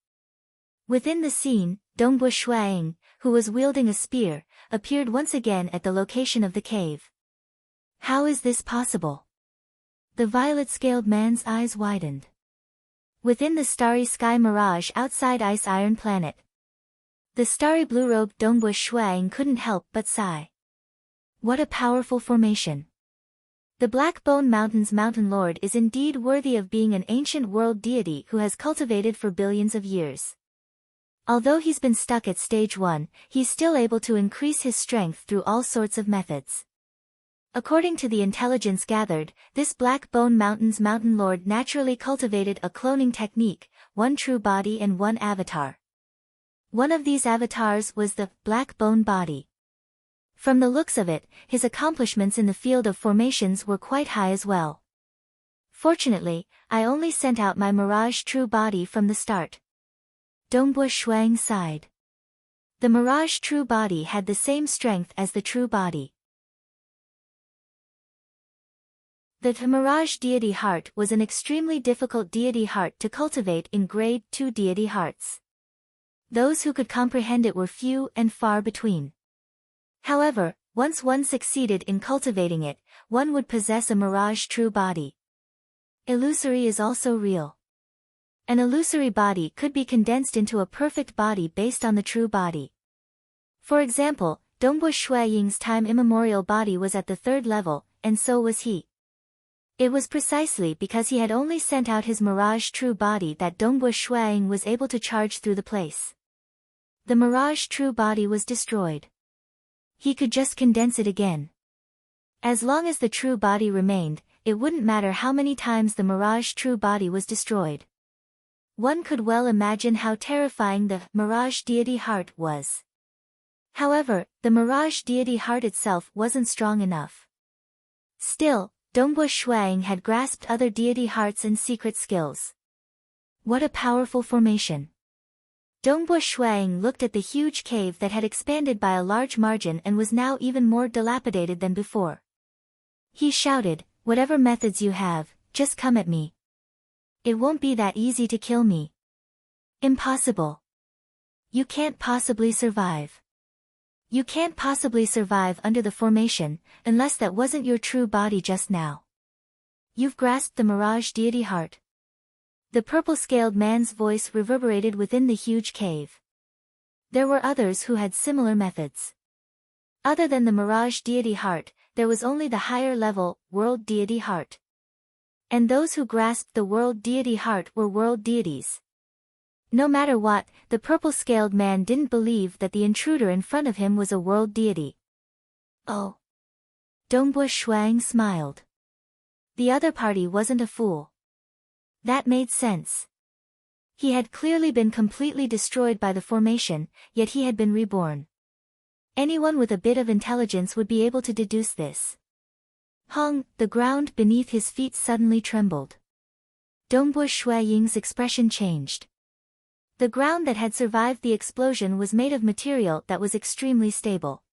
Within the scene, Dongbo Shuang, who was wielding a spear, appeared once again at the location of the cave. How is this possible? The violet-scaled man's eyes widened. Within the starry sky mirage outside Ice Iron Planet, the starry blue-robed Dongbo Shuang couldn't help but sigh. What a powerful formation. The Blackbone Mountain's Mountain Lord is indeed worthy of being an ancient world deity who has cultivated for billions of years. Although he's been stuck at stage 1, he's still able to increase his strength through all sorts of methods. According to the intelligence gathered, this Blackbone Mountain's Mountain Lord naturally cultivated a cloning technique, one true body and one avatar. One of these avatars was the Blackbone body. From the looks of it, his accomplishments in the field of formations were quite high as well. Fortunately, I only sent out my Mirage True Body from the start. Dongbo Shuang sighed. The Mirage True Body had the same strength as the True Body. The Mirage Deity Heart was an extremely difficult deity heart to cultivate in Grade 2 deity hearts. Those who could comprehend it were few and far between. However, once one succeeded in cultivating it, one would possess a Mirage True Body. Illusory is also real. An illusory body could be condensed into a perfect body based on the true body. For example, Dongbo Ying's time immemorial body was at the 3rd level, and so was he. It was precisely because he had only sent out his Mirage True Body that Dongbo Ying was able to charge through the place. The Mirage True Body was destroyed. He could just condense it again. As long as the true body remained, it wouldn't matter how many times the Mirage True Body was destroyed. One could well imagine how terrifying the Mirage Deity Heart was. However, the Mirage Deity Heart itself wasn't strong enough. Still, Dongbo Shuang had grasped other deity hearts and secret skills. What a powerful formation! Dongbo Shuang looked at the huge cave that had expanded by a large margin and was now even more dilapidated than before. He shouted, "Whatever methods you have, just come at me. It won't be that easy to kill me. Impossible. You can't possibly survive. You can't possibly survive under the formation, unless that wasn't your true body just now. You've grasped the Mirage Deity Heart." The purple-scaled man's voice reverberated within the huge cave. There were others who had similar methods. Other than the Mirage Deity Heart, there was only the higher-level, World Deity Heart. And those who grasped the World Deity Heart were world deities. No matter what, the purple-scaled man didn't believe that the intruder in front of him was a world deity. Oh. Dongbo Shuang smiled. The other party wasn't a fool. That made sense. He had clearly been completely destroyed by the formation, yet he had been reborn. Anyone with a bit of intelligence would be able to deduce this. Hong, the ground beneath his feet suddenly trembled. Dongbo Ying's expression changed. The ground that had survived the explosion was made of material that was extremely stable.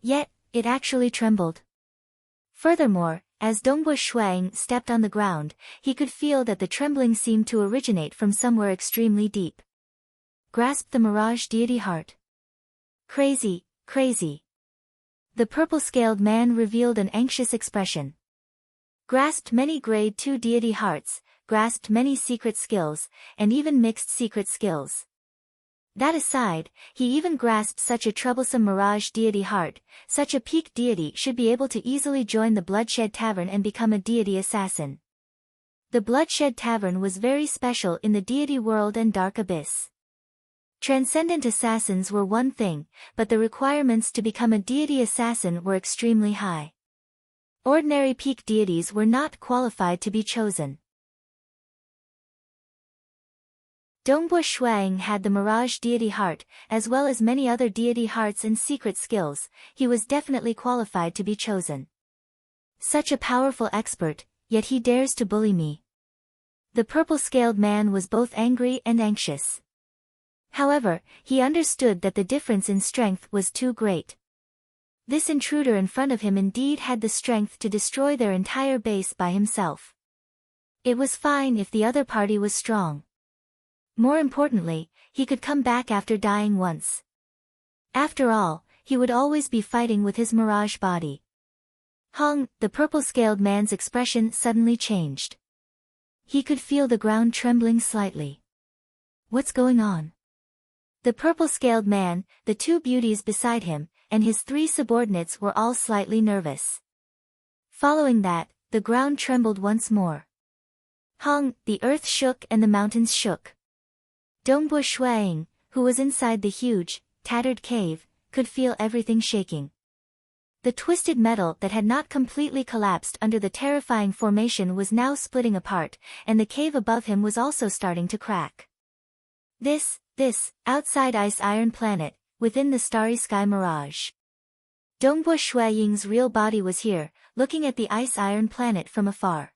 Yet, it actually trembled. Furthermore, as Dongbo Shuang stepped on the ground, he could feel that the trembling seemed to originate from somewhere extremely deep. Grasp the Mirage Deity Heart. Crazy, crazy. The purple-scaled man revealed an anxious expression. Grasped many Grade 2 deity hearts, grasped many secret skills, and even mixed secret skills. That aside, he even grasped such a troublesome Mirage Deity Heart. Such a peak deity should be able to easily join the Bloodshed Tavern and become a deity assassin. The Bloodshed Tavern was very special in the deity world and Dark Abyss. Transcendent assassins were one thing, but the requirements to become a deity assassin were extremely high. Ordinary peak deities were not qualified to be chosen. Dongbo Shuang had the Mirage Deity Heart, as well as many other deity hearts and secret skills. He was definitely qualified to be chosen. Such a powerful expert, yet he dares to bully me. The purple-scaled man was both angry and anxious. However, he understood that the difference in strength was too great. This intruder in front of him indeed had the strength to destroy their entire base by himself. It was fine if the other party was strong. More importantly, he could come back after dying once. After all, he would always be fighting with his mirage body. Hong, the purple-scaled man's expression suddenly changed. He could feel the ground trembling slightly. What's going on? The purple-scaled man, the two beauties beside him, and his three subordinates were all slightly nervous. Following that, the ground trembled once more. Hong, the earth shook and the mountains shook. Dongbo Shuang, who was inside the huge, tattered cave, could feel everything shaking. The twisted metal that had not completely collapsed under the terrifying formation was now splitting apart, and the cave above him was also starting to crack. This, outside Ice Iron Planet, within the starry sky mirage. Dongbo Shuiying's real body was here, looking at the ice-iron planet from afar.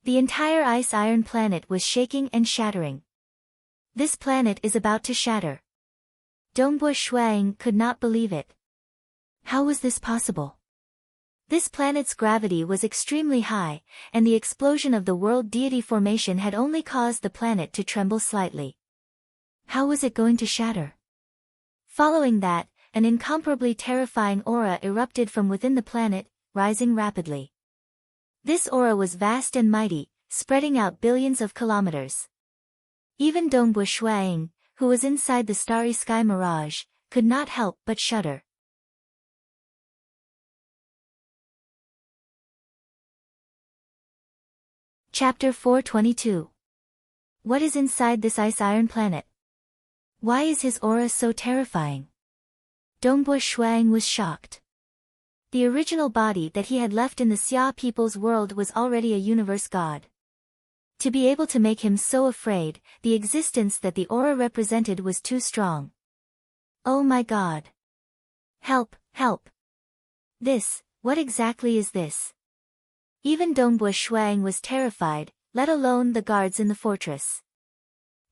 The entire ice-iron planet was shaking and shattering. This planet is about to shatter. Dongbo Shuiying could not believe it. How was this possible? This planet's gravity was extremely high, and the explosion of the world deity formation had only caused the planet to tremble slightly. How was it going to shatter? Following that, an incomparably terrifying aura erupted from within the planet, rising rapidly. This aura was vast and mighty, spreading out billions of kilometers. Even Dongbo Shuiying, who was inside the starry sky mirage, could not help but shudder. Chapter 422. What is inside this ice-iron planet? Why is his aura so terrifying? Dongbo Shuiying was shocked. The original body that he had left in the Xia people's world was already a universe god. To be able to make him so afraid, the existence that the aura represented was too strong. Oh my god! Help, help! What exactly is this? Even Dongbo Shuiying was terrified, let alone the guards in the fortress.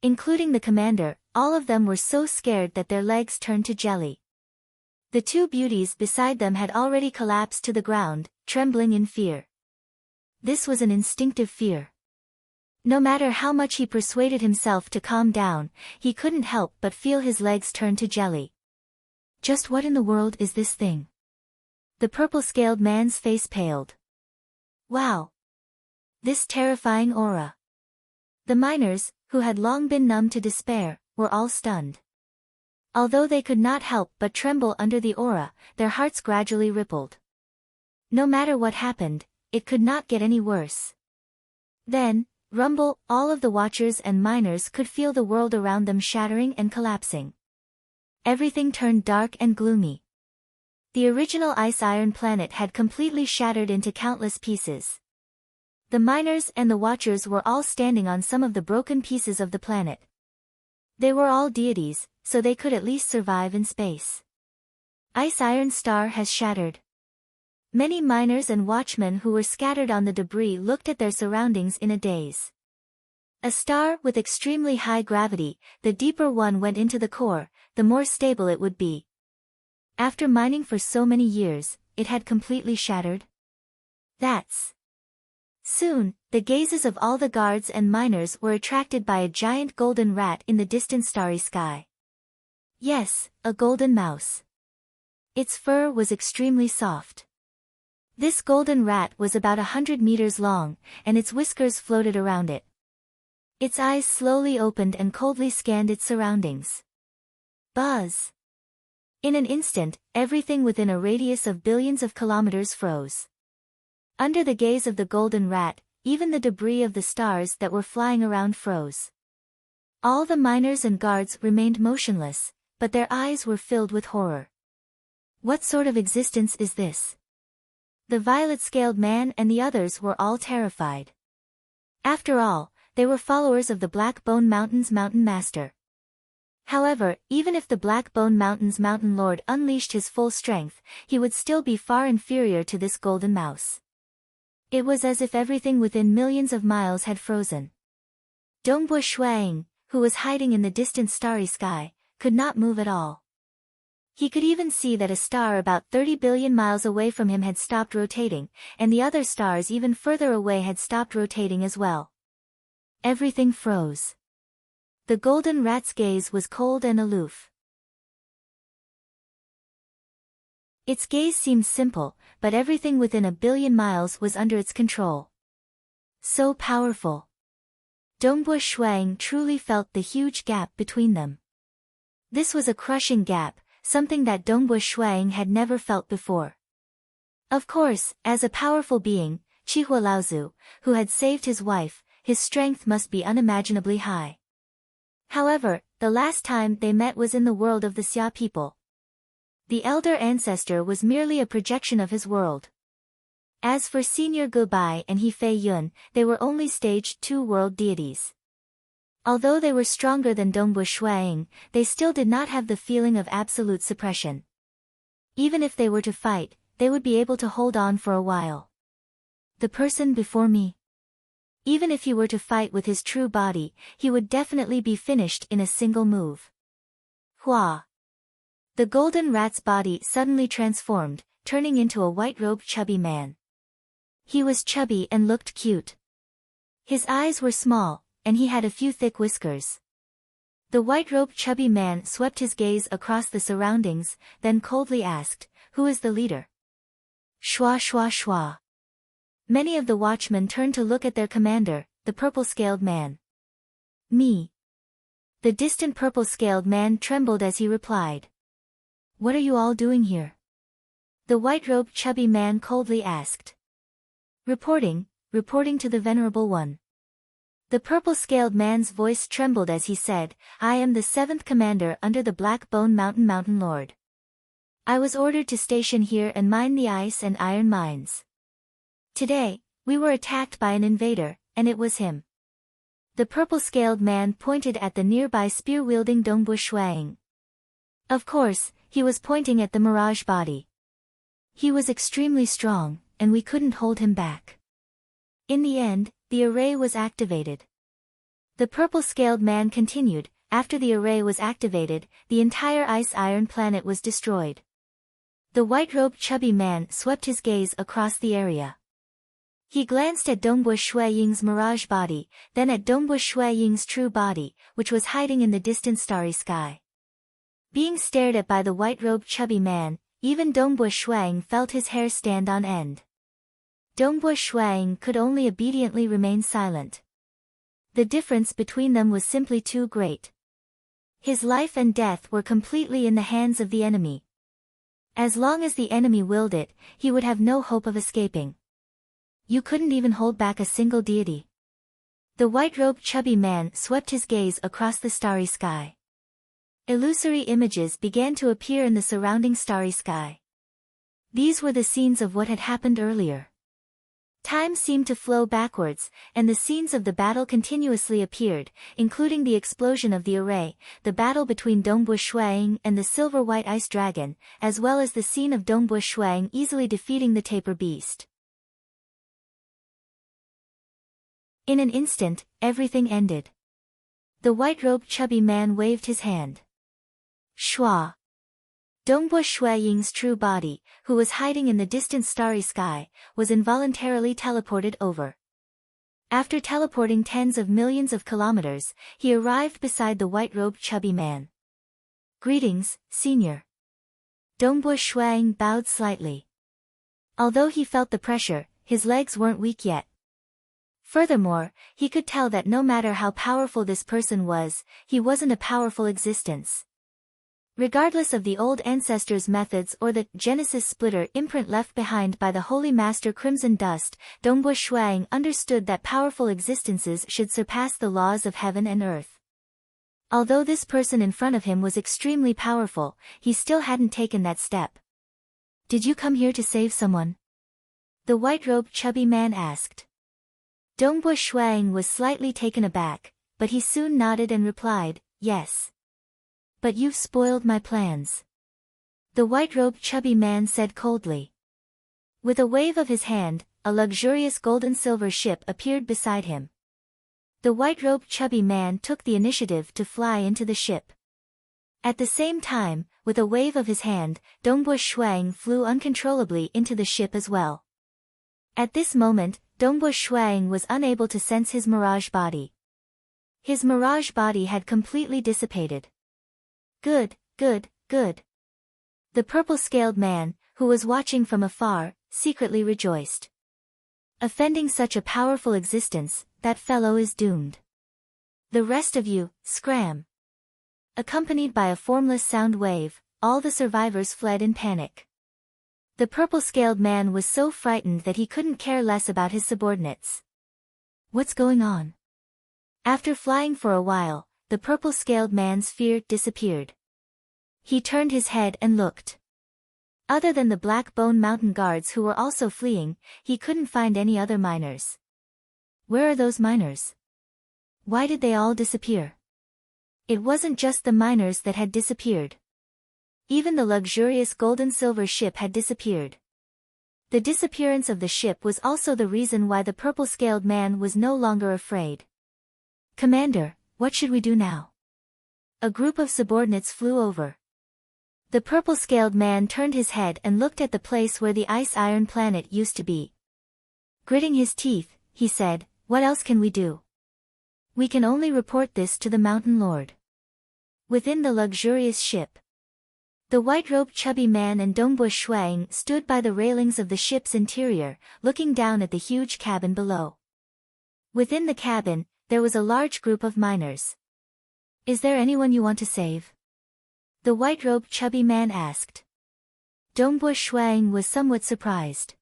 Including the commander, all of them were so scared that their legs turned to jelly. The two beauties beside them had already collapsed to the ground, trembling in fear. This was an instinctive fear. No matter how much he persuaded himself to calm down, he couldn't help but feel his legs turn to jelly. Just what in the world is this thing? The purple-scaled man's face paled. Wow! This terrifying aura. The miners, who had long been numb to despair, were all stunned. Although they could not help but tremble under the aura, their hearts gradually rippled. No matter what happened, it could not get any worse. Then, rumble, all of the watchers and miners could feel the world around them shattering and collapsing. Everything turned dark and gloomy. The original ice-iron planet had completely shattered into countless pieces. The miners and the watchers were all standing on some of the broken pieces of the planet. They were all deities, so they could at least survive in space. Ice-iron star has shattered. Many miners and watchmen who were scattered on the debris looked at their surroundings in a daze. A star with extremely high gravity, the deeper one went into the core, the more stable it would be. After mining for so many years, it had completely shattered. Soon, the gazes of all the guards and miners were attracted by a giant golden rat in the distant starry sky. Yes, a golden mouse. Its fur was extremely soft. This golden rat was about 100 meters long, and its whiskers floated around it. Its eyes slowly opened and coldly scanned its surroundings. Buzz! In an instant, everything within a radius of billions of kilometers froze. Under the gaze of the golden rat, even the debris of the stars that were flying around froze. All the miners and guards remained motionless, but their eyes were filled with horror. What sort of existence is this? The violet-scaled man and the others were all terrified. After all, they were followers of the Black Bone Mountain's Mountain Master. However, even if the Black Bone Mountain's Mountain Lord unleashed his full strength, he would still be far inferior to this golden mouse. It was as if everything within millions of miles had frozen. Dongbo Shuiying, who was hiding in the distant starry sky, could not move at all. He could even see that a star about 30 billion miles away from him had stopped rotating, and the other stars even further away had stopped rotating as well. Everything froze. The golden rat's gaze was cold and aloof. Its gaze seemed simple, but everything within a billion miles was under its control. So powerful. Dongbo Shuiying truly felt the huge gap between them. This was a crushing gap, something that Dongbo Shuiying had never felt before. Of course, as a powerful being, Chihua Laozu, who had saved his wife, his strength must be unimaginably high. However, the last time they met was in the world of the Xia people. The elder ancestor was merely a projection of his world. As for Senior Gubai and He Fei Yun, they were only stage 2 world deities. Although they were stronger than Dongbo Shuiying, they still did not have the feeling of absolute suppression. Even if they were to fight, they would be able to hold on for a while. The person before me. Even if he were to fight with his true body, he would definitely be finished in a single move. Hua! The golden rat's body suddenly transformed, turning into a white-robed chubby man. He was chubby and looked cute. His eyes were small, and he had a few thick whiskers. The white-robed chubby man swept his gaze across the surroundings, then coldly asked, "Who is the leader?" Shwa shwa shwa. Many of the watchmen turned to look at their commander, the purple-scaled man. Me. The distant purple-scaled man trembled as he replied. What are you all doing here? The white-robed chubby man coldly asked. Reporting to the Venerable One. The purple-scaled man's voice trembled as he said, I am the 7th commander under the Black Bone Mountain Lord. I was ordered to station here and mine the ice and iron mines. Today, we were attacked by an invader, and it was him. The purple-scaled man pointed at the nearby spear-wielding Dongbu Shuang. Of course, he was pointing at the mirage body. He was extremely strong, and we couldn't hold him back. In the end, the array was activated. The purple-scaled man continued, after the array was activated, the entire ice-iron planet was destroyed. The white-robed chubby man swept his gaze across the area. He glanced at Dongbu Shuiying's mirage body, then at Dongbu Shuiying's true body, which was hiding in the distant starry sky. Being stared at by the white-robed chubby man, even Dongbu Shuiying felt his hair stand on end. Dongbu Shuiying could only obediently remain silent. The difference between them was simply too great. His life and death were completely in the hands of the enemy. As long as the enemy willed it, he would have no hope of escaping. You couldn't even hold back a single deity. The white-robed chubby man swept his gaze across the starry sky. Illusory images began to appear in the surrounding starry sky. These were the scenes of what had happened earlier. Time seemed to flow backwards, and the scenes of the battle continuously appeared, including the explosion of the array, the battle between Dongbu Shuiying and the silver-white ice dragon, as well as the scene of Dongbu Shuiying easily defeating the tapir beast. In an instant, everything ended. The white-robed chubby man waved his hand. Shua. Dongbu Shuiying's true body, who was hiding in the distant starry sky, was involuntarily teleported over. After teleporting tens of millions of kilometers, he arrived beside the white-robed chubby man. Greetings, senior. Dongbu Shuiying bowed slightly. Although he felt the pressure, his legs weren't weak yet. Furthermore, he could tell that no matter how powerful this person was, he wasn't a powerful existence. Regardless of the old ancestors' methods or the Genesis splitter imprint left behind by the Holy Master Crimson Dust, Dongbu Shuiying understood that powerful existences should surpass the laws of heaven and earth. Although this person in front of him was extremely powerful, he still hadn't taken that step. Did you come here to save someone? The white-robed chubby man asked. Dongbu Shuiying was slightly taken aback, but he soon nodded and replied, yes. But you've spoiled my plans. The white-robed chubby man said coldly. With a wave of his hand, a luxurious gold-and-silver ship appeared beside him. The white-robed chubby man took the initiative to fly into the ship. At the same time, with a wave of his hand, Dongbu Shuiying flew uncontrollably into the ship as well. At this moment, Dongbu Shuiying was unable to sense his mirage body. His mirage body had completely dissipated. Good. The purple-scaled man, who was watching from afar, secretly rejoiced. Offending such a powerful existence, that fellow is doomed. The rest of you, scram. Accompanied by a formless sound wave, all the survivors fled in panic. The purple-scaled man was so frightened that he couldn't care less about his subordinates. What's going on? After flying for a while, the purple-scaled man's fear disappeared. He turned his head and looked. Other than the Black Bone Mountain guards who were also fleeing, he couldn't find any other miners. Where are those miners? Why did they all disappear? It wasn't just the miners that had disappeared. Even the luxurious gold-and-silver ship had disappeared. The disappearance of the ship was also the reason why the purple-scaled man was no longer afraid. "Commander, what should we do now?" A group of subordinates flew over. The purple-scaled man turned his head and looked at the place where the ice-iron planet used to be. Gritting his teeth, he said, "What else can we do? We can only report this to the Mountain Lord." Within the luxurious ship, the white-robed chubby man and Dongbush Shuang stood by the railings of the ship's interior, looking down at the huge cabin below. Within the cabin, there was a large group of miners. "Is there anyone you want to save?" the white-robed chubby man asked. Dongbush Shuang was somewhat surprised.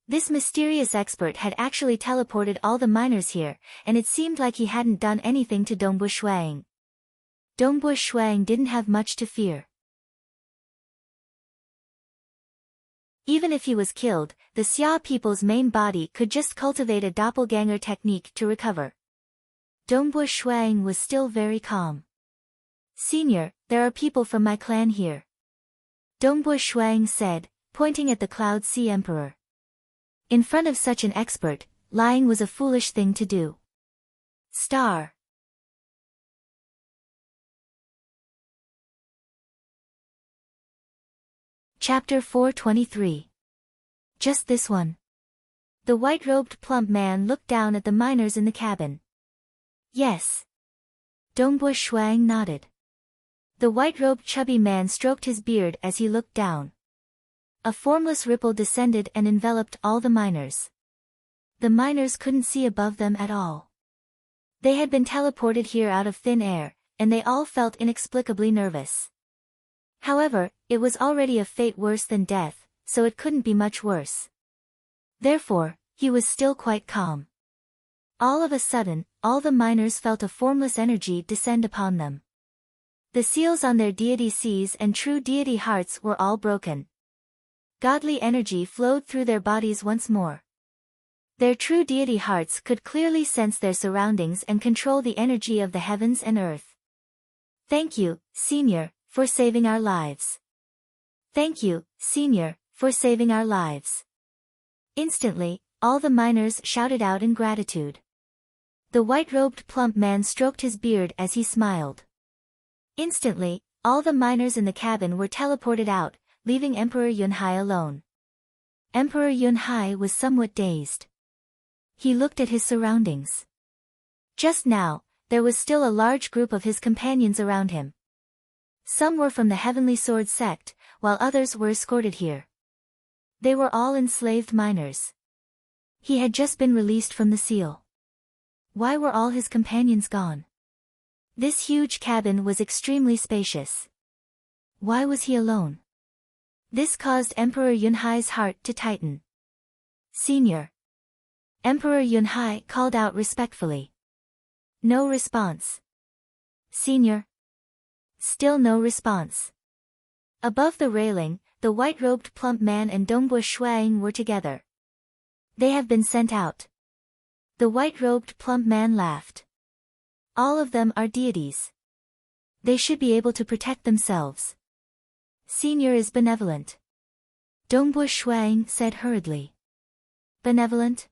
This mysterious expert had actually teleported all the miners here, and it seemed like he hadn't done anything to Dongbush Shuang. Dongbush Shuang didn't have much to fear. Even if he was killed, the Xia people's main body could just cultivate a doppelganger technique to recover. Dongbush Shuang was still very calm. "Senior, there are people from my clan here," Dongbush Shuang said, pointing at the Cloud Sea Emperor. In front of such an expert, lying was a foolish thing to do. Star. Chapter 423. Just this one. The white-robed plump man looked down at the miners in the cabin. "Yes." Dongbush Shuang nodded. The white-robed chubby man stroked his beard as he looked down. A formless ripple descended and enveloped all the miners. The miners couldn't see above them at all. They had been teleported here out of thin air, and they all felt inexplicably nervous. However, it was already a fate worse than death, so it couldn't be much worse. Therefore, he was still quite calm. All of a sudden, all the miners felt a formless energy descend upon them. The seals on their deity seas and true deity hearts were all broken. Godly energy flowed through their bodies once more. Their true deity hearts could clearly sense their surroundings and control the energy of the heavens and earth. "Thank you, Senior, for saving our lives. Thank you, Senior, for saving our lives." Instantly, all the miners shouted out in gratitude. The white-robed plump man stroked his beard as he smiled. Instantly, all the miners in the cabin were teleported out, leaving Emperor Yunhai alone. Emperor Yunhai was somewhat dazed. He looked at his surroundings. Just now, there was still a large group of his companions around him. Some were from the Heavenly Sword sect, while others were escorted here. They were all enslaved miners. He had just been released from the seal. Why were all his companions gone? This huge cabin was extremely spacious. Why was he alone? This caused Emperor Yunhai's heart to tighten. "Senior." Emperor Yunhai called out respectfully. No response. "Senior." Still no response. Above the railing, the white-robed plump man and Dongbush Shuang were together. "They have been sent out." The white-robed plump man laughed. "All of them are deities. They should be able to protect themselves. Senior is benevolent." Dongbush Shuang said hurriedly. "Benevolent?"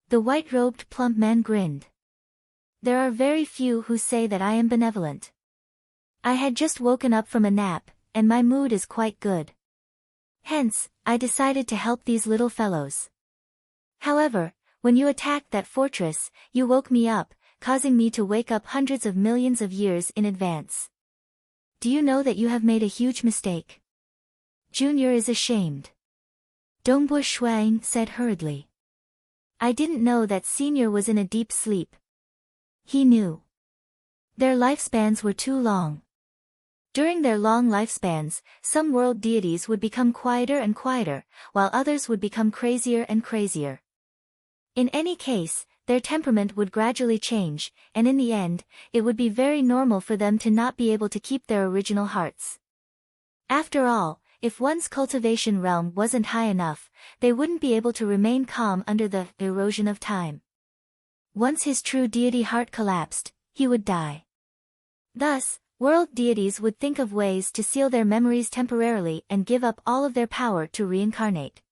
The white-robed plump man grinned. "There are very few who say that I am benevolent. I had just woken up from a nap, and my mood is quite good. Hence, I decided to help these little fellows. However, when you attacked that fortress, you woke me up, causing me to wake up hundreds of millions of years in advance. Do you know that you have made a huge mistake? Junior is ashamed." Dongbush Shuang said hurriedly. "I didn't know that Senior was in a deep sleep." He knew. Their lifespans were too long. During their long lifespans, some world deities would become quieter and quieter, while others would become crazier and crazier. In any case, their temperament would gradually change, and in the end, it would be very normal for them to not be able to keep their original hearts. After all, if one's cultivation realm wasn't high enough, they wouldn't be able to remain calm under the erosion of time. Once his true deity heart collapsed, he would die. Thus, World deities would think of ways to seal their memories temporarily and give up all of their power to reincarnate.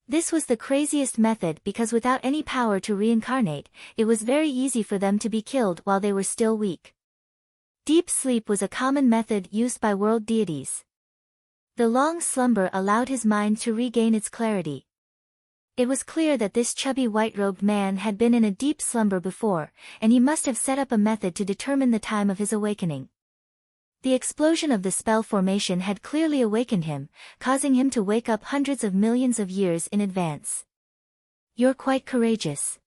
This was the craziest method because without any power to reincarnate, it was very easy for them to be killed while they were still weak. Deep sleep was a common method used by world deities. The long slumber allowed his mind to regain its clarity. It was clear that this chubby white-robed man had been in a deep slumber before, and he must have set up a method to determine the time of his awakening. The explosion of the spell formation had clearly awakened him, causing him to wake up hundreds of millions of years in advance. You're quite courageous.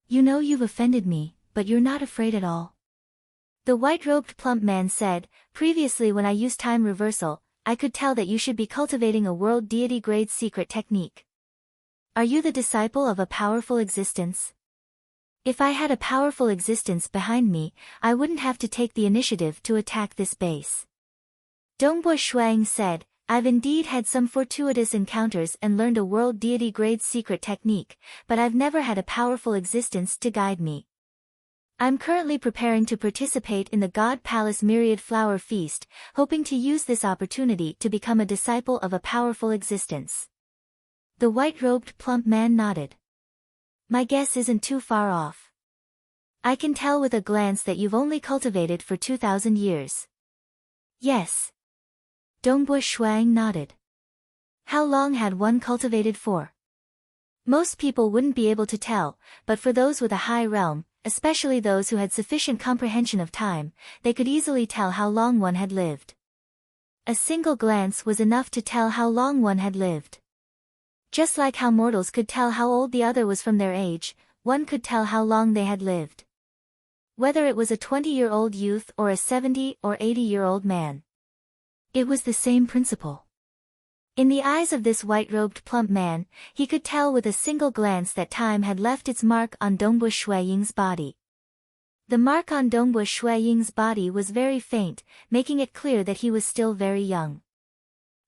You know you've offended me, but you're not afraid at all. The white-robed plump man said, previously when I used time reversal, I could tell that you should be cultivating a world deity grade secret technique. Are you the disciple of a powerful existence? If I had a powerful existence behind me, I wouldn't have to take the initiative to attack this base. Dongbui Shuang said, I've indeed had some fortuitous encounters and learned a world deity grade secret technique, but I've never had a powerful existence to guide me. I'm currently preparing to participate in the God Palace Myriad Flower Feast, hoping to use this opportunity to become a disciple of a powerful existence. The white-robed plump man nodded. My guess isn't too far off. I can tell with a glance that you've only cultivated for 2,000 years. Yes. Dongbui Shuang nodded. How long had one cultivated for? Most people wouldn't be able to tell, but for those with a high realm, especially those who had sufficient comprehension of time, they could easily tell how long one had lived. A single glance was enough to tell how long one had lived. Just like how mortals could tell how old the other was from their age, one could tell how long they had lived. Whether it was a 20-year-old youth or a 70 or 80-year-old man. It was the same principle. In the eyes of this white-robed plump man, he could tell with a single glance that time had left its mark on Dongbui Shuaying's body. The mark on Dongbui Shuaying's body was very faint, making it clear that he was still very young.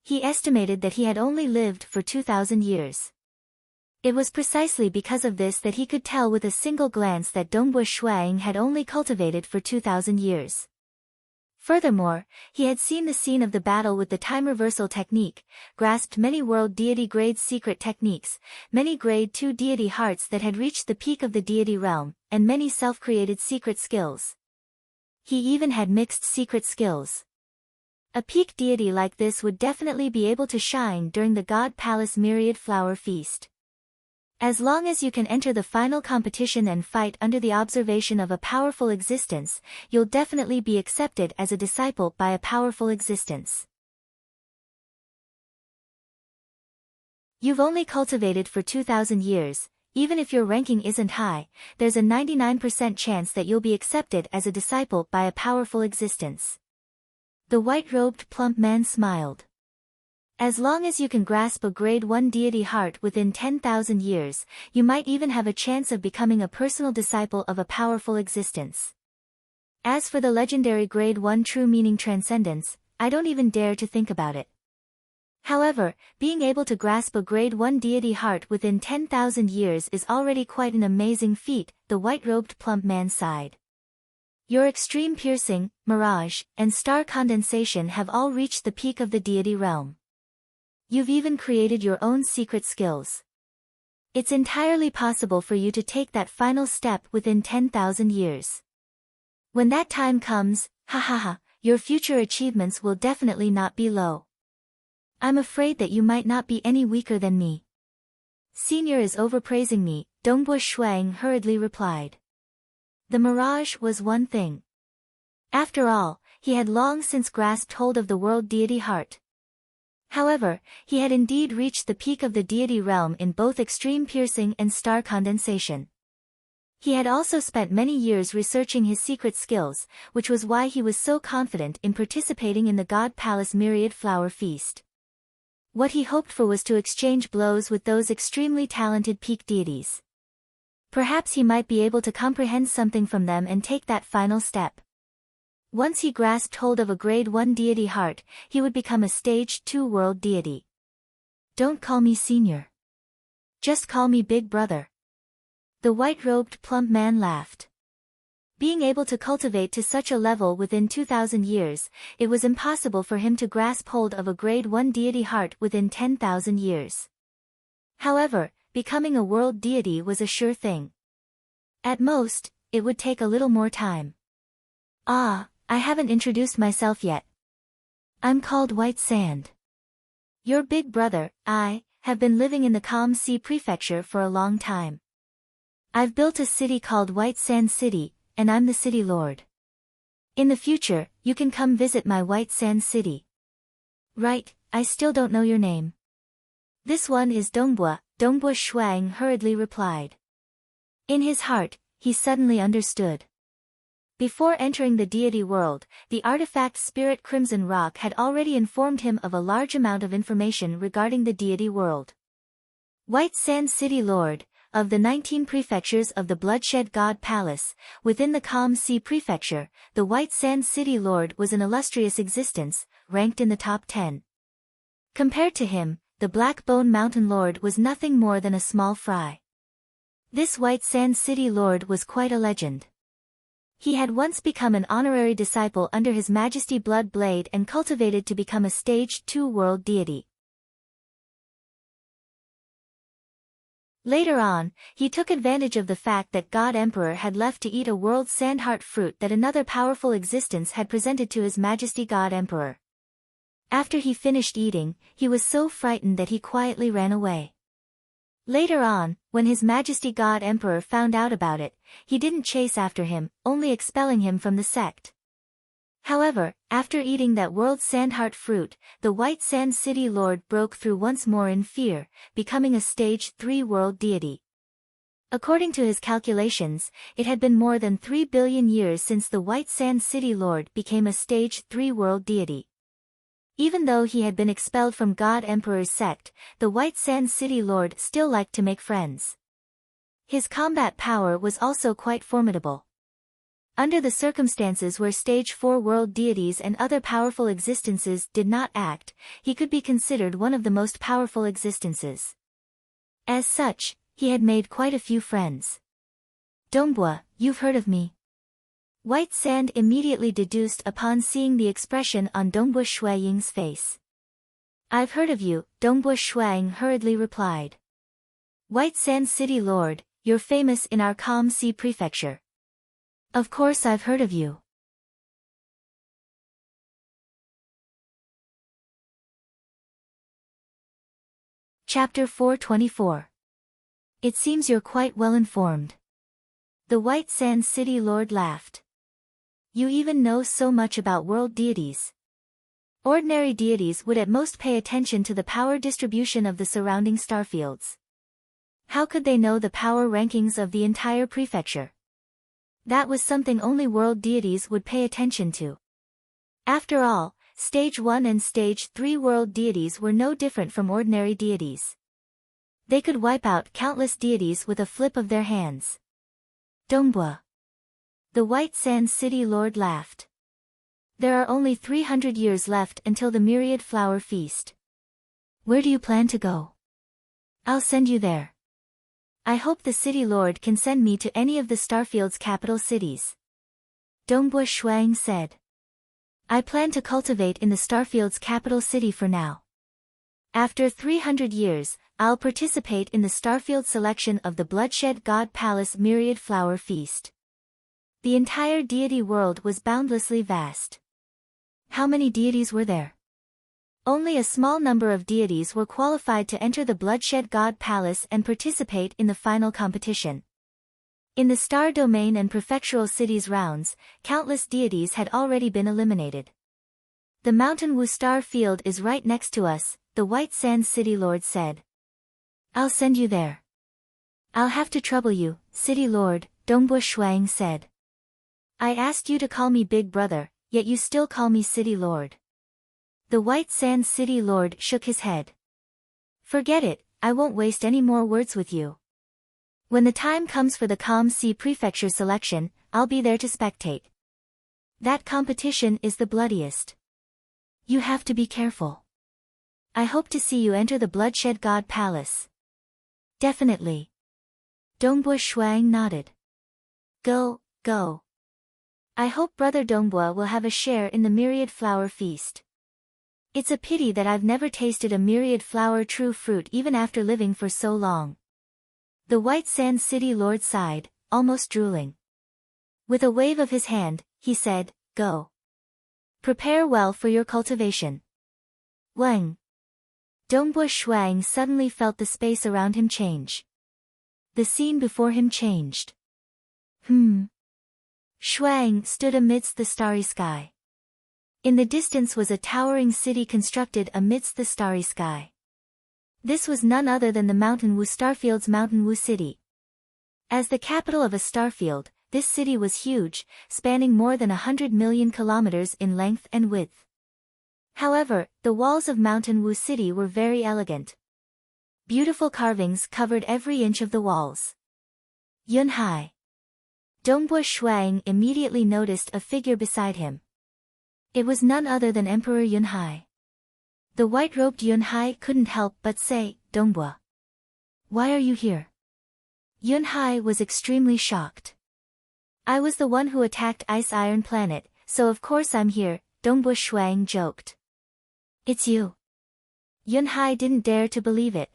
He estimated that he had only lived for 2,000 years. It was precisely because of this that he could tell with a single glance that Dongbui Shuaying had only cultivated for 2,000 years. Furthermore, he had seen the scene of the battle with the time reversal technique, grasped many world deity grade secret techniques, many grade 2 deity hearts that had reached the peak of the deity realm, and many self-created secret skills. He even had mixed secret skills. A peak deity like this would definitely be able to shine during the God Palace Myriad Flower Feast. As long as you can enter the final competition and fight under the observation of a powerful existence, you'll definitely be accepted as a disciple by a powerful existence. You've only cultivated for 2,000 years, even if your ranking isn't high, there's a 99% chance that you'll be accepted as a disciple by a powerful existence. The white-robed plump man smiled. As long as you can grasp a grade 1 deity heart within 10,000 years, you might even have a chance of becoming a personal disciple of a powerful existence. As for the legendary grade 1 true meaning transcendence, I don't even dare to think about it. However, being able to grasp a grade 1 deity heart within 10,000 years is already quite an amazing feat, the white-robed plump man sighed. Your extreme piercing, mirage, and star condensation have all reached the peak of the deity realm. You've even created your own secret skills. It's entirely possible for you to take that final step within 10,000 years. When that time comes, your future achievements will definitely not be low. I'm afraid that you might not be any weaker than me. Senior is overpraising me, Dongbui Shuang hurriedly replied. The mirage was one thing. After all, he had long since grasped hold of the world deity heart. However, he had indeed reached the peak of the deity realm in both extreme piercing and star condensation. He had also spent many years researching his secret skills, which was why he was so confident in participating in the God Palace Myriad Flower Feast. What he hoped for was to exchange blows with those extremely talented peak deities. Perhaps he might be able to comprehend something from them and take that final step. Once he grasped hold of a grade 1 deity heart, he would become a stage 2 world deity. Don't call me senior. Just call me big brother. The white-robed plump man laughed. Being able to cultivate to such a level within 2,000 years, it was impossible for him to grasp hold of a grade 1 deity heart within 10,000 years. However, becoming a world deity was a sure thing. At most, it would take a little more time. Ah, I haven't introduced myself yet. I'm called White Sand. Your big brother, I, have been living in the Calm Sea Prefecture for a long time. I've built a city called White Sand City, and I'm the city lord. In the future, you can come visit my White Sand City. Right, I still don't know your name. This one is Dongbua, Dongbua Shuang hurriedly replied. In his heart, he suddenly understood. Before entering the deity world, the artifact Spirit Crimson Rock had already informed him of a large amount of information regarding the deity world. White Sand City Lord, of the 19 prefectures of the Bloodshed God Palace, within the Calm Sea Prefecture, the White Sand City Lord was an illustrious existence, ranked in the top 10. Compared to him, the Black Bone Mountain Lord was nothing more than a small fry. This White Sand City Lord was quite a legend. He had once become an honorary disciple under His Majesty Blood Blade and cultivated to become a Stage 2 world deity. Later on, he took advantage of the fact that God Emperor had left to eat a world sandheart fruit that another powerful existence had presented to His Majesty God Emperor. After he finished eating, he was so frightened that he quietly ran away. Later on, when His Majesty God Emperor found out about it, he didn't chase after him, only expelling him from the sect. However, after eating that world sandheart fruit, the White Sand City Lord broke through once more in fear, becoming a Stage 3 world deity. According to his calculations, it had been more than 3 billion years since the White Sand City Lord became a Stage 3 world deity. Even though he had been expelled from God Emperor's sect, the White Sand City Lord still liked to make friends. His combat power was also quite formidable. Under the circumstances where Stage 4 world deities and other powerful existences did not act, he could be considered one of the most powerful existences. As such, he had made quite a few friends. Dongbua, you've heard of me? White Sand immediately deduced upon seeing the expression on Dongbua Shuang's face. I've heard of you, Dongbua Shuang hurriedly replied. White Sand City Lord, you're famous in our Calm Sea Prefecture. Of course I've heard of you. Chapter 424. It seems you're quite well informed. The White Sand City Lord laughed. You even know so much about world deities. Ordinary deities would at most pay attention to the power distribution of the surrounding starfields. How could they know the power rankings of the entire prefecture? That was something only world deities would pay attention to. After all, Stage 1 and Stage 3 world deities were no different from ordinary deities. They could wipe out countless deities with a flip of their hands. Dongbua. The White Sand City Lord laughed. There are only 300 years left until the Myriad Flower Feast. Where do you plan to go? I'll send you there. I hope the City Lord can send me to any of the Starfield's capital cities. Dongbua Shuang said. I plan to cultivate in the Starfield's capital city for now. After 300 years, I'll participate in the Starfield selection of the Bloodshed God Palace Myriad Flower Feast. The entire deity world was boundlessly vast. How many deities were there? Only a small number of deities were qualified to enter the Bloodshed God Palace and participate in the final competition. In the Star Domain and Prefectural Cities rounds, countless deities had already been eliminated. The Mountain Wu Star Field is right next to us, the White Sand City Lord said. I'll send you there. I'll have to trouble you, City Lord, Dongbua Shuang said. I asked you to call me Big Brother, yet you still call me City Lord. The White Sand City Lord shook his head. Forget it, I won't waste any more words with you. When the time comes for the Calm Sea Prefecture selection, I'll be there to spectate. That competition is the bloodiest. You have to be careful. I hope to see you enter the Bloodshed God Palace. Definitely. Dongbua Shuang nodded. Go, go. I hope Brother Dongbua will have a share in the myriad flower feast. It's a pity that I've never tasted a myriad flower true fruit even after living for so long. The White Sand City Lord sighed, almost drooling. With a wave of his hand, he said, "Go. Prepare well for your cultivation." Wang. Dongbua Shuang suddenly felt the space around him change. The scene before him changed. Shuang stood amidst the starry sky. In the distance was a towering city constructed amidst the starry sky. This was none other than the Mountain Wu Starfield's Mountain Wu City. As the capital of a starfield, this city was huge, spanning more than 100 million kilometers in length and width. However, the walls of Mountain Wu City were very elegant. Beautiful carvings covered every inch of the walls. Yunhai. Dongbua Shuang immediately noticed a figure beside him. It was none other than Emperor Yunhai. The white-robed Yunhai couldn't help but say, "Dongbua, why are you here?" Yunhai was extremely shocked. "I was the one who attacked Ice Iron Planet, so of course I'm here," Dongbua Shuang joked. "It's you." Yunhai didn't dare to believe it.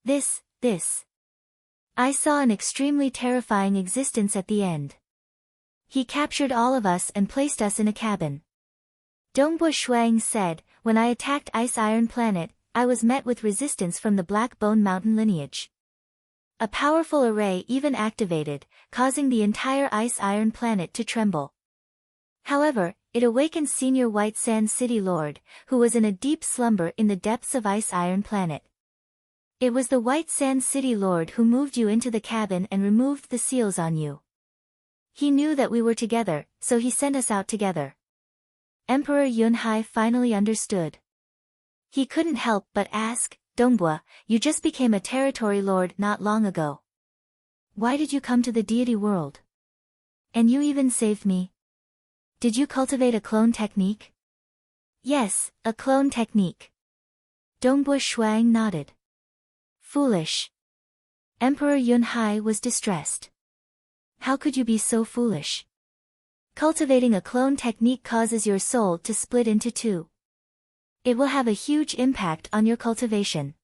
This. I saw an extremely terrifying existence at the end. He captured all of us and placed us in a cabin. Dongbua Shuang said, "When I attacked Ice Iron Planet, I was met with resistance from the Black Bone Mountain lineage. A powerful array even activated, causing the entire Ice Iron Planet to tremble. However, it awakened Senior White Sand City Lord, who was in a deep slumber in the depths of Ice Iron Planet. It was the White Sand City Lord who moved you into the cabin and removed the seals on you. He knew that we were together, so he sent us out together." Emperor Yunhai finally understood. He couldn't help but ask, "Dongbua, you just became a territory lord not long ago. Why did you come to the deity world? And you even saved me. Did you cultivate a clone technique?" "Yes, a clone technique." Dongbua Shuang nodded. "Foolish." Emperor Yunhai was distressed. "How could you be so foolish? Cultivating a clone technique causes your soul to split into two. It will have a huge impact on your cultivation.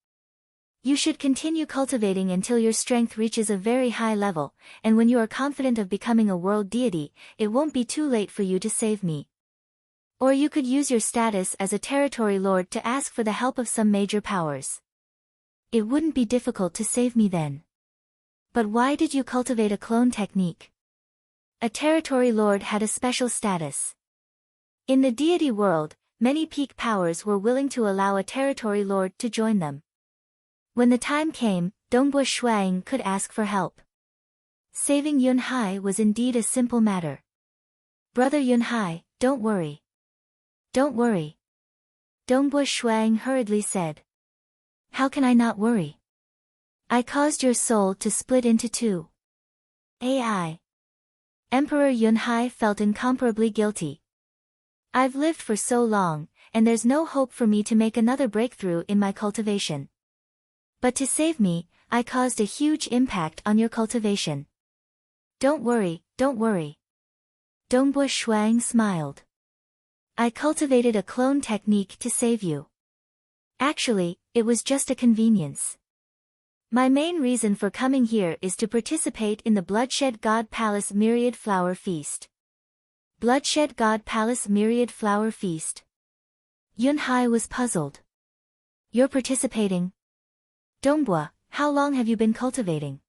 You should continue cultivating until your strength reaches a very high level, and when you are confident of becoming a world deity, it won't be too late for you to save me. Or you could use your status as a territory lord to ask for the help of some major powers. It wouldn't be difficult to save me then. But why did you cultivate a clone technique?" A territory lord had a special status. In the deity world, many peak powers were willing to allow a territory lord to join them. When the time came, Dongbua Shuang could ask for help. Saving Yunhai was indeed a simple matter. "Brother Yunhai, don't worry. Don't worry," Dongbua Shuang hurriedly said. "How can I not worry? I caused your soul to split into two." AI. Emperor Yunhai felt incomparably guilty. "I've lived for so long, and there's no hope for me to make another breakthrough in my cultivation. But to save me, I caused a huge impact on your cultivation." Don't worry. Dongbua Shuang smiled. "I cultivated a clone technique to save you. Actually, it was just a convenience. My main reason for coming here is to participate in the Bloodshed God Palace Myriad Flower Feast." Bloodshed God Palace Myriad Flower Feast. Yunhai was puzzled. "You're participating? Dongbua, how long have you been cultivating?"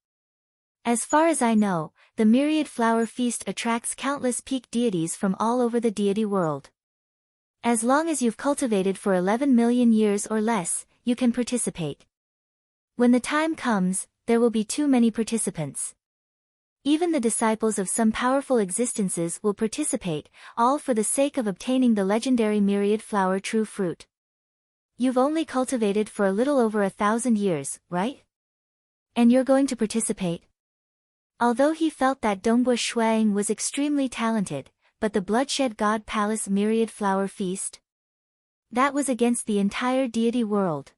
"As far as I know, the Myriad Flower Feast attracts countless peak deities from all over the deity world. As long as you've cultivated for 11 million years or less, you can participate. When the time comes, there will be too many participants. Even the disciples of some powerful existences will participate, all for the sake of obtaining the legendary myriad flower true fruit. You've only cultivated for a little over 1,000 years, right? And you're going to participate?" Although he felt that Dongbua Shuang was extremely talented, but the Bloodshed God Palace Myriad Flower Feast? That was against the entire deity world.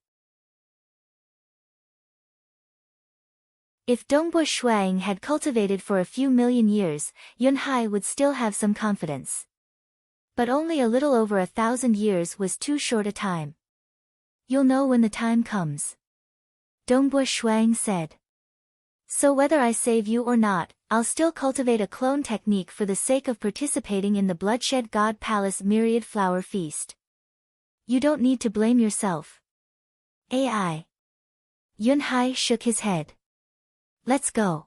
If Dongbua Shuang had cultivated for a few million years, Yunhai would still have some confidence. But only a little over 1,000 years was too short a time. You'll know when the time comes, Dongbua Shuang said. So whether I save you or not, I'll still cultivate a clone technique for the sake of participating in the Bloodshed God Palace Myriad Flower Feast. You don't need to blame yourself. AI. Yunhai shook his head. Let's go.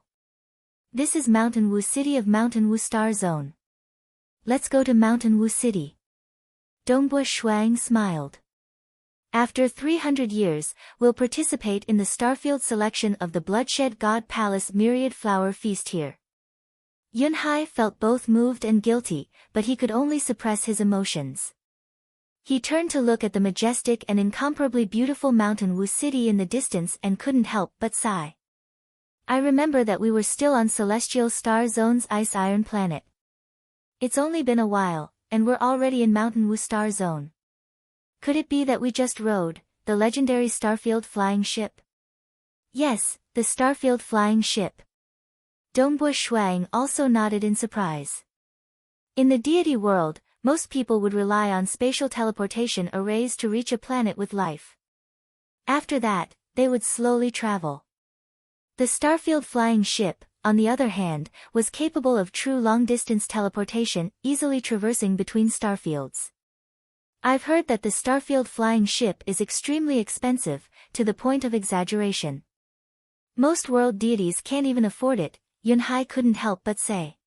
This is Mountain Wu City of Mountain Wu Star Zone. Let's go to Mountain Wu City. Dongbua Shuang smiled. After 300 years, we'll participate in the Starfield selection of the Bloodshed God Palace Myriad Flower Feast here. Yunhai felt both moved and guilty, but he could only suppress his emotions. He turned to look at the majestic and incomparably beautiful Mountain Wu City in the distance and couldn't help but sigh. I remember that we were still on Celestial Star Zone's ice-iron planet. It's only been a while, and we're already in Mountain Wu Star Zone. Could it be that we just rode the legendary Starfield flying ship? Yes, the Starfield flying ship. Dongbua Shuang also nodded in surprise. In the deity world, most people would rely on spatial teleportation arrays to reach a planet with life. After that, they would slowly travel. The Starfield flying ship, on the other hand, was capable of true long-distance teleportation, easily traversing between starfields. I've heard that the Starfield flying ship is extremely expensive, to the point of exaggeration. Most world deities can't even afford it, Yunhai couldn't help but say.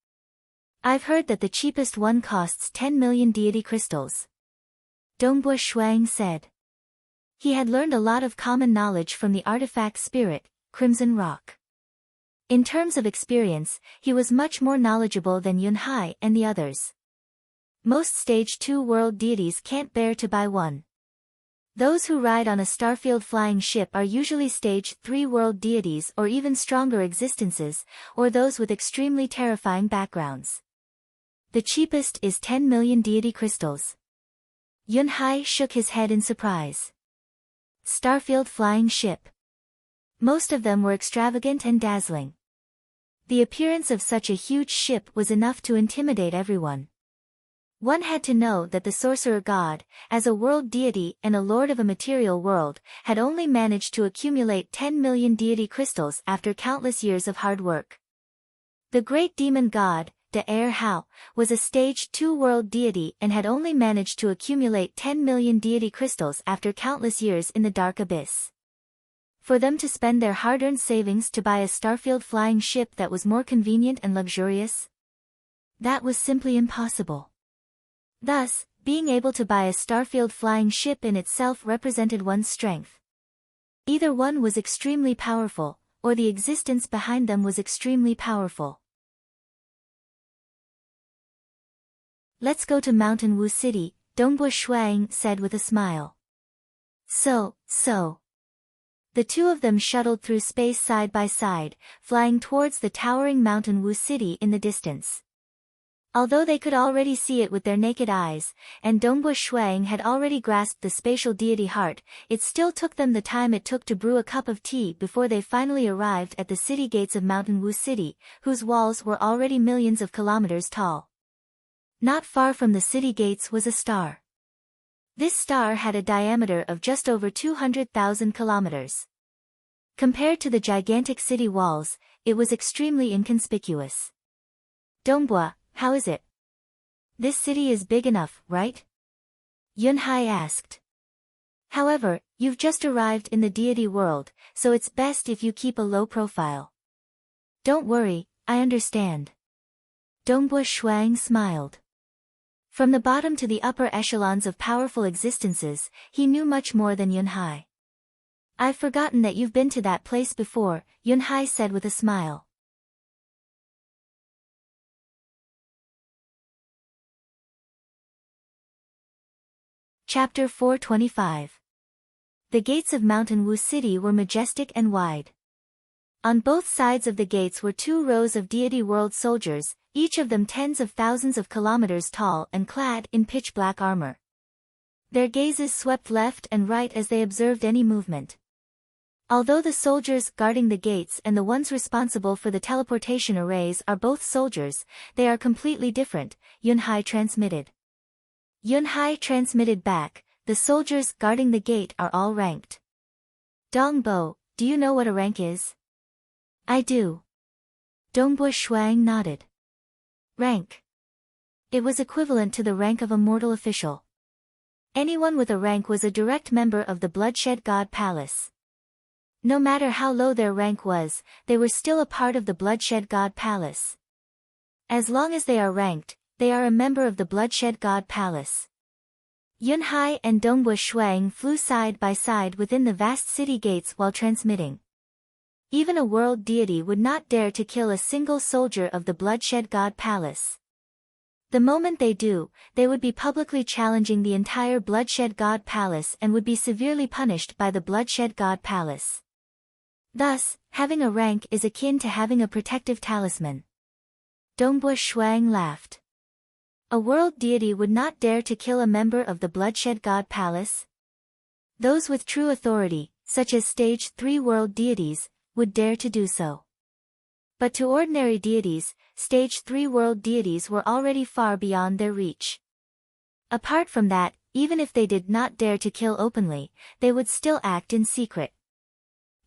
I've heard that the cheapest one costs 10 million deity crystals. Dongbua Shuang said. He had learned a lot of common knowledge from the artifact spirit, Crimson Rock. In terms of experience, he was much more knowledgeable than Yunhai and the others. Most Stage 2 world deities can't bear to buy one. Those who ride on a Starfield flying ship are usually Stage 3 world deities or even stronger existences, or those with extremely terrifying backgrounds. The cheapest is 10 million deity crystals. Yunhai shook his head in surprise. Starfield flying ship. Most of them were extravagant and dazzling. The appearance of such a huge ship was enough to intimidate everyone. One had to know that the sorcerer god, as a world deity and a lord of a material world, had only managed to accumulate 10 million deity crystals after countless years of hard work. The great demon god, De Er Hao, was a Stage 2 world deity and had only managed to accumulate 10 million deity crystals after countless years in the dark abyss. For them to spend their hard-earned savings to buy a Starfield flying ship that was more convenient and luxurious? That was simply impossible. Thus, being able to buy a Starfield flying ship in itself represented one's strength. Either one was extremely powerful, or the existence behind them was extremely powerful. Let's go to Mountain Wu City, Dongbua Shuang said with a smile. So. The two of them shuttled through space side by side, flying towards the towering Mountain Wu City in the distance. Although they could already see it with their naked eyes, and Dongbua Shuang had already grasped the spatial deity heart, it still took them the time it took to brew a cup of tea before they finally arrived at the city gates of Mountain Wu City, whose walls were already millions of kilometers tall. Not far from the city gates was a star. This star had a diameter of just over 200,000 kilometers. Compared to the gigantic city walls, it was extremely inconspicuous. Dongbua, how is it? This city is big enough, right? Yunhai asked. However, you've just arrived in the deity world, so it's best if you keep a low profile. Don't worry, I understand. Dongbua Shuang smiled. From the bottom to the upper echelons of powerful existences, he knew much more than Yunhai. I've forgotten that you've been to that place before, Yunhai said with a smile. Chapter 425. The gates of Mountain Wu City were majestic and wide. On both sides of the gates were 2 rows of deity world soldiers, each of them tens of thousands of kilometers tall and clad in pitch-black armor. Their gazes swept left and right as they observed any movement. Although the soldiers guarding the gates and the ones responsible for the teleportation arrays are both soldiers, they are completely different, Yunhai transmitted. Yunhai transmitted back, the soldiers guarding the gate are all ranked. Dongbo, do you know what a rank is? I do. Dongbo Shuang nodded. Rank. It was equivalent to the rank of a mortal official. Anyone with a rank was a direct member of the Bloodshed God Palace. No matter how low their rank was, they were still a part of the Bloodshed God Palace. As long as they are ranked, they are a member of the Bloodshed God Palace. Yunhai and Dongbo Shuang flew side by side within the vast city gates while transmitting. Even a world deity would not dare to kill a single soldier of the Bloodshed God Palace. The moment they do, they would be publicly challenging the entire Bloodshed God Palace and would be severely punished by the Bloodshed God Palace. Thus, having a rank is akin to having a protective talisman. Dongbo Shuang laughed. A world deity would not dare to kill a member of the Bloodshed God Palace? Those with true authority, such as Stage 3 world deities, would dare to do so. But to ordinary deities, Stage 3 world deities were already far beyond their reach. Apart from that, even if they did not dare to kill openly, they would still act in secret.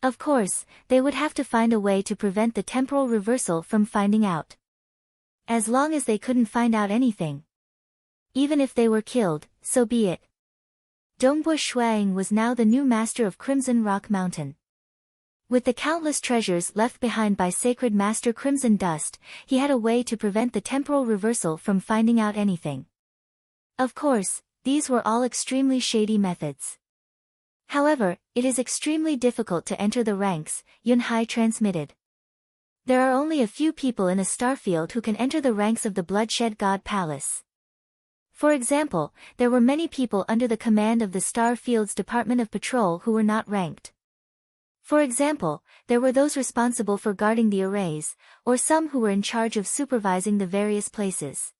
Of course, they would have to find a way to prevent the temporal reversal from finding out. As long as they couldn't find out anything. Even if they were killed, so be it. Dongbo Shuang was now the new master of Crimson Rock Mountain. With the countless treasures left behind by Sacred Master Crimson Dust, he had a way to prevent the temporal reversal from finding out anything. Of course, these were all extremely shady methods. However, it is extremely difficult to enter the ranks, Yunhai transmitted. There are only a few people in a starfield who can enter the ranks of the Bloodshed God Palace. For example, there were many people under the command of the Starfield's Department of Patrol who were not ranked. For example, there were those responsible for guarding the arrays, or some who were in charge of supervising the various places.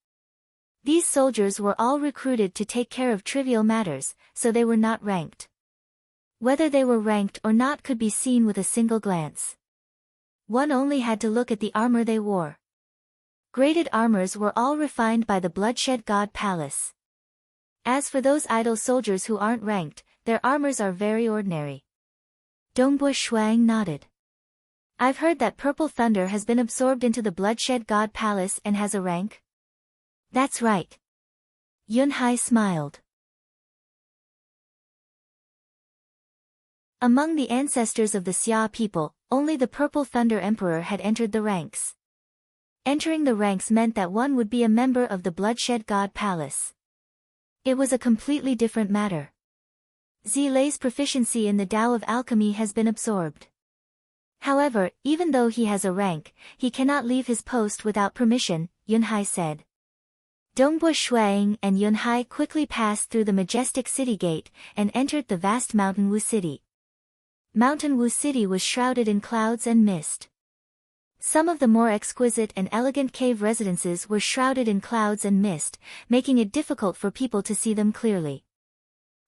These soldiers were all recruited to take care of trivial matters, so they were not ranked. Whether they were ranked or not could be seen with a single glance. One only had to look at the armor they wore. Graded armors were all refined by the Bloodshed God Palace. As for those idle soldiers who aren't ranked, their armors are very ordinary. Dongbo Shuang nodded. I've heard that Purple Thunder has been absorbed into the Bloodshed God Palace and has a rank? That's right. Yunhai smiled. Among the ancestors of the Xia people, only the Purple Thunder Emperor had entered the ranks. Entering the ranks meant that one would be a member of the Bloodshed God Palace. It was a completely different matter. Zilei's proficiency in the Tao of Alchemy has been absorbed. However, even though he has a rank, he cannot leave his post without permission, Yunhai said. Dongbo Shuang and Yunhai quickly passed through the majestic city gate and entered the vast Mountain Wu City. Mountain Wu City was shrouded in clouds and mist. Some of the more exquisite and elegant cave residences were shrouded in clouds and mist, making it difficult for people to see them clearly.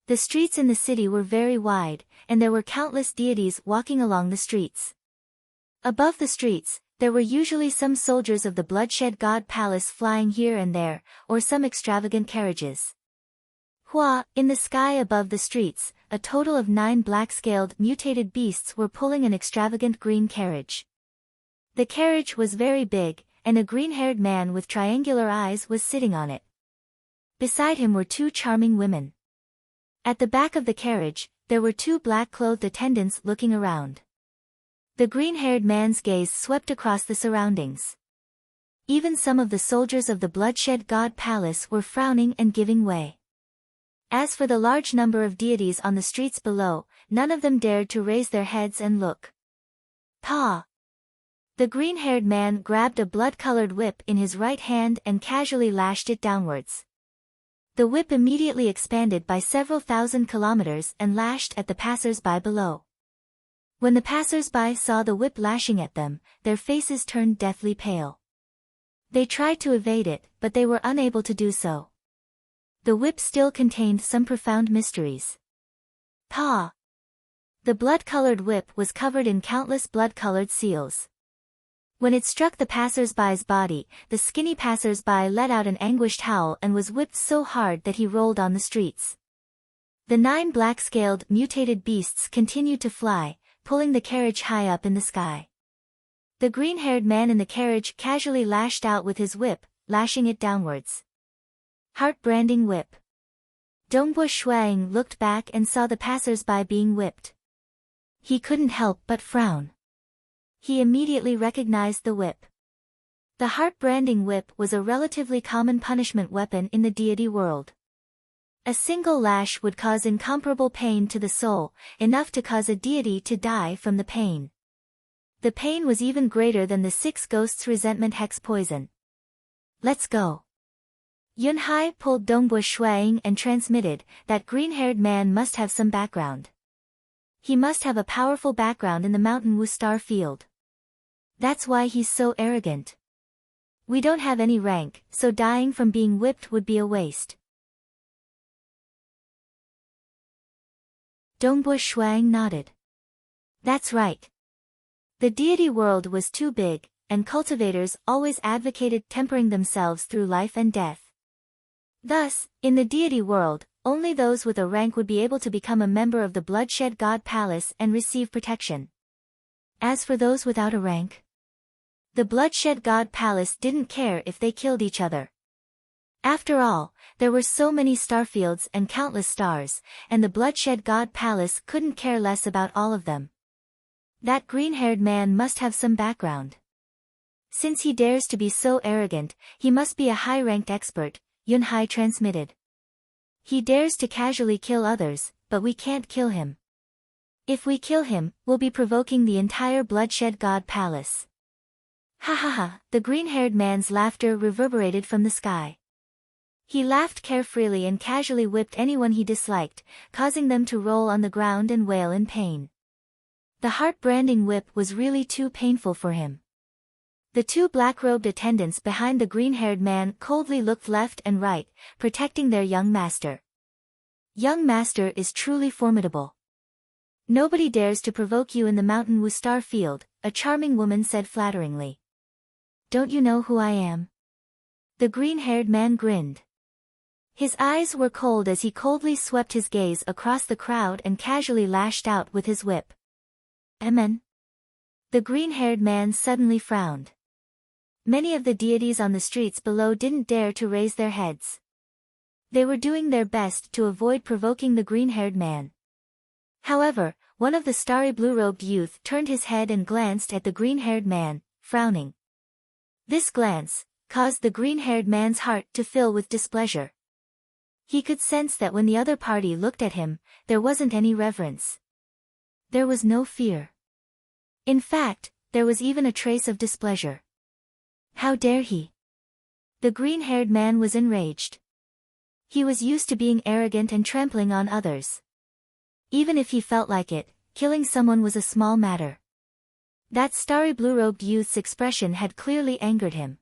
The streets in the city were very wide, and there were countless deities walking along the streets. Above the streets, there were usually some soldiers of the Bloodshed God Palace flying here and there, or some extravagant carriages. In the sky above the streets, a total of 9 black-scaled mutated beasts were pulling an extravagant green carriage. The carriage was very big, and a green-haired man with triangular eyes was sitting on it. Beside him were 2 charming women. At the back of the carriage, there were 2 black-clothed attendants looking around. The green-haired man's gaze swept across the surroundings. Even some of the soldiers of the Bloodshed God Palace were frowning and giving way. As for the large number of deities on the streets below, none of them dared to raise their heads and look. Pa! The green-haired man grabbed a blood-colored whip in his right hand and casually lashed it downwards. The whip immediately expanded by several thousand kilometers and lashed at the passers-by below. When the passers-by saw the whip lashing at them, their faces turned deathly pale. They tried to evade it, but they were unable to do so. The whip still contained some profound mysteries. Pa! The blood-colored whip was covered in countless blood-colored seals. When it struck the passers-by's body, the skinny passers-by let out an anguished howl and was whipped so hard that he rolled on the streets. The 9 black-scaled, mutated beasts continued to fly, pulling the carriage high up in the sky. The green-haired man in the carriage casually lashed out with his whip, lashing it downwards. Heart-branding whip. Dongbua Shuang looked back and saw the passers-by being whipped. He couldn't help but frown. He immediately recognized the whip. The heart-branding whip was a relatively common punishment weapon in the deity world. A single lash would cause incomparable pain to the soul, enough to cause a deity to die from the pain. The pain was even greater than the 6 ghosts' resentment hex poison. Let's go. Yunhai pulled Dongbua Shuang and transmitted, that green-haired man must have some background. He must have a powerful background in the Mountain Wu star field. That's why he's so arrogant. We don't have any rank, so dying from being whipped would be a waste. Dongbua Shuang nodded. That's right. The deity world was too big, and cultivators always advocated tempering themselves through life and death. Thus, in the deity world, only those with a rank would be able to become a member of the Bloodshed God Palace and receive protection. As for those without a rank, the Bloodshed God Palace didn't care if they killed each other. After all, there were so many starfields and countless stars, and the Bloodshed God Palace couldn't care less about all of them. That green-haired man must have some background. Since he dares to be so arrogant, he must be a high-ranked expert, Yunhai transmitted. He dares to casually kill others, but we can't kill him. If we kill him, we'll be provoking the entire Bloodshed God Palace. Ha ha ha, the green-haired man's laughter reverberated from the sky. He laughed carefreely and casually whipped anyone he disliked, causing them to roll on the ground and wail in pain. The heart-branding whip was really too painful for him. The 2 black-robed attendants behind the green-haired man coldly looked left and right, protecting their young master. Young master is truly formidable. Nobody dares to provoke you in the Mountain Wu star field, a charming woman said flatteringly. Don't you know who I am? The green-haired man grinned. His eyes were cold as he coldly swept his gaze across the crowd and casually lashed out with his whip. Amen. The green-haired man suddenly frowned. Many of the deities on the streets below didn't dare to raise their heads. They were doing their best to avoid provoking the green-haired man. However, one of the starry blue-robed youth turned his head and glanced at the green-haired man, frowning. This glance caused the green-haired man's heart to fill with displeasure. He could sense that when the other party looked at him, there wasn't any reverence. There was no fear. In fact, there was even a trace of displeasure. How dare he? The green-haired man was enraged. He was used to being arrogant and trampling on others. Even if he felt like it, killing someone was a small matter. That starry blue-robed youth's expression had clearly angered him.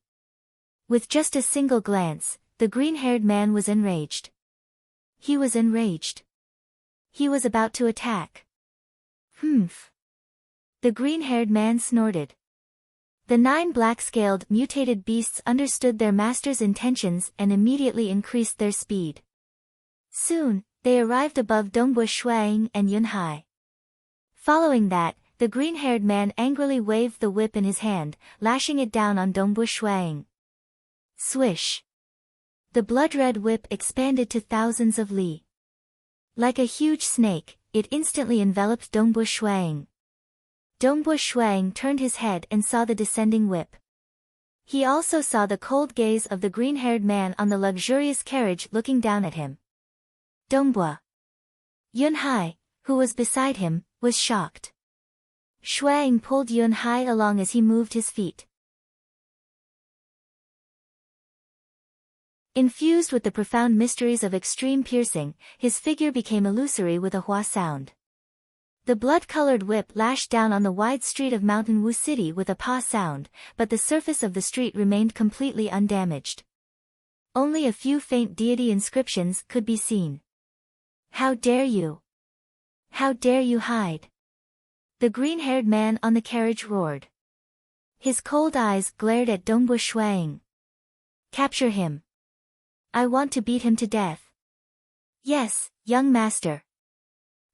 With just a single glance, the green-haired man was enraged. He was enraged. He was about to attack. Humph. The green-haired man snorted. The 9 black-scaled, mutated beasts understood their master's intentions and immediately increased their speed. Soon, they arrived above Dongbua Shuang and Yunhai. Following that, the green-haired man angrily waved the whip in his hand, lashing it down on Dongbua Shuang. Swish! The blood-red whip expanded to thousands of li. Like a huge snake, it instantly enveloped Dongbua Shuang. Dongbua Shuang turned his head and saw the descending whip. He also saw the cold gaze of the green-haired man on the luxurious carriage looking down at him. Dongbua. Yunhai, who was beside him, was shocked. Shuang pulled Yunhai along as he moved his feet. Infused with the profound mysteries of extreme piercing, his figure became illusory with a hua sound. The blood-colored whip lashed down on the wide street of Mountain Wu City with a pa sound, but the surface of the street remained completely undamaged. Only a few faint deity inscriptions could be seen. How dare you? How dare you hide? The green-haired man on the carriage roared. His cold eyes glared at Dongbu Shuang. Capture him. I want to beat him to death. Yes, young master.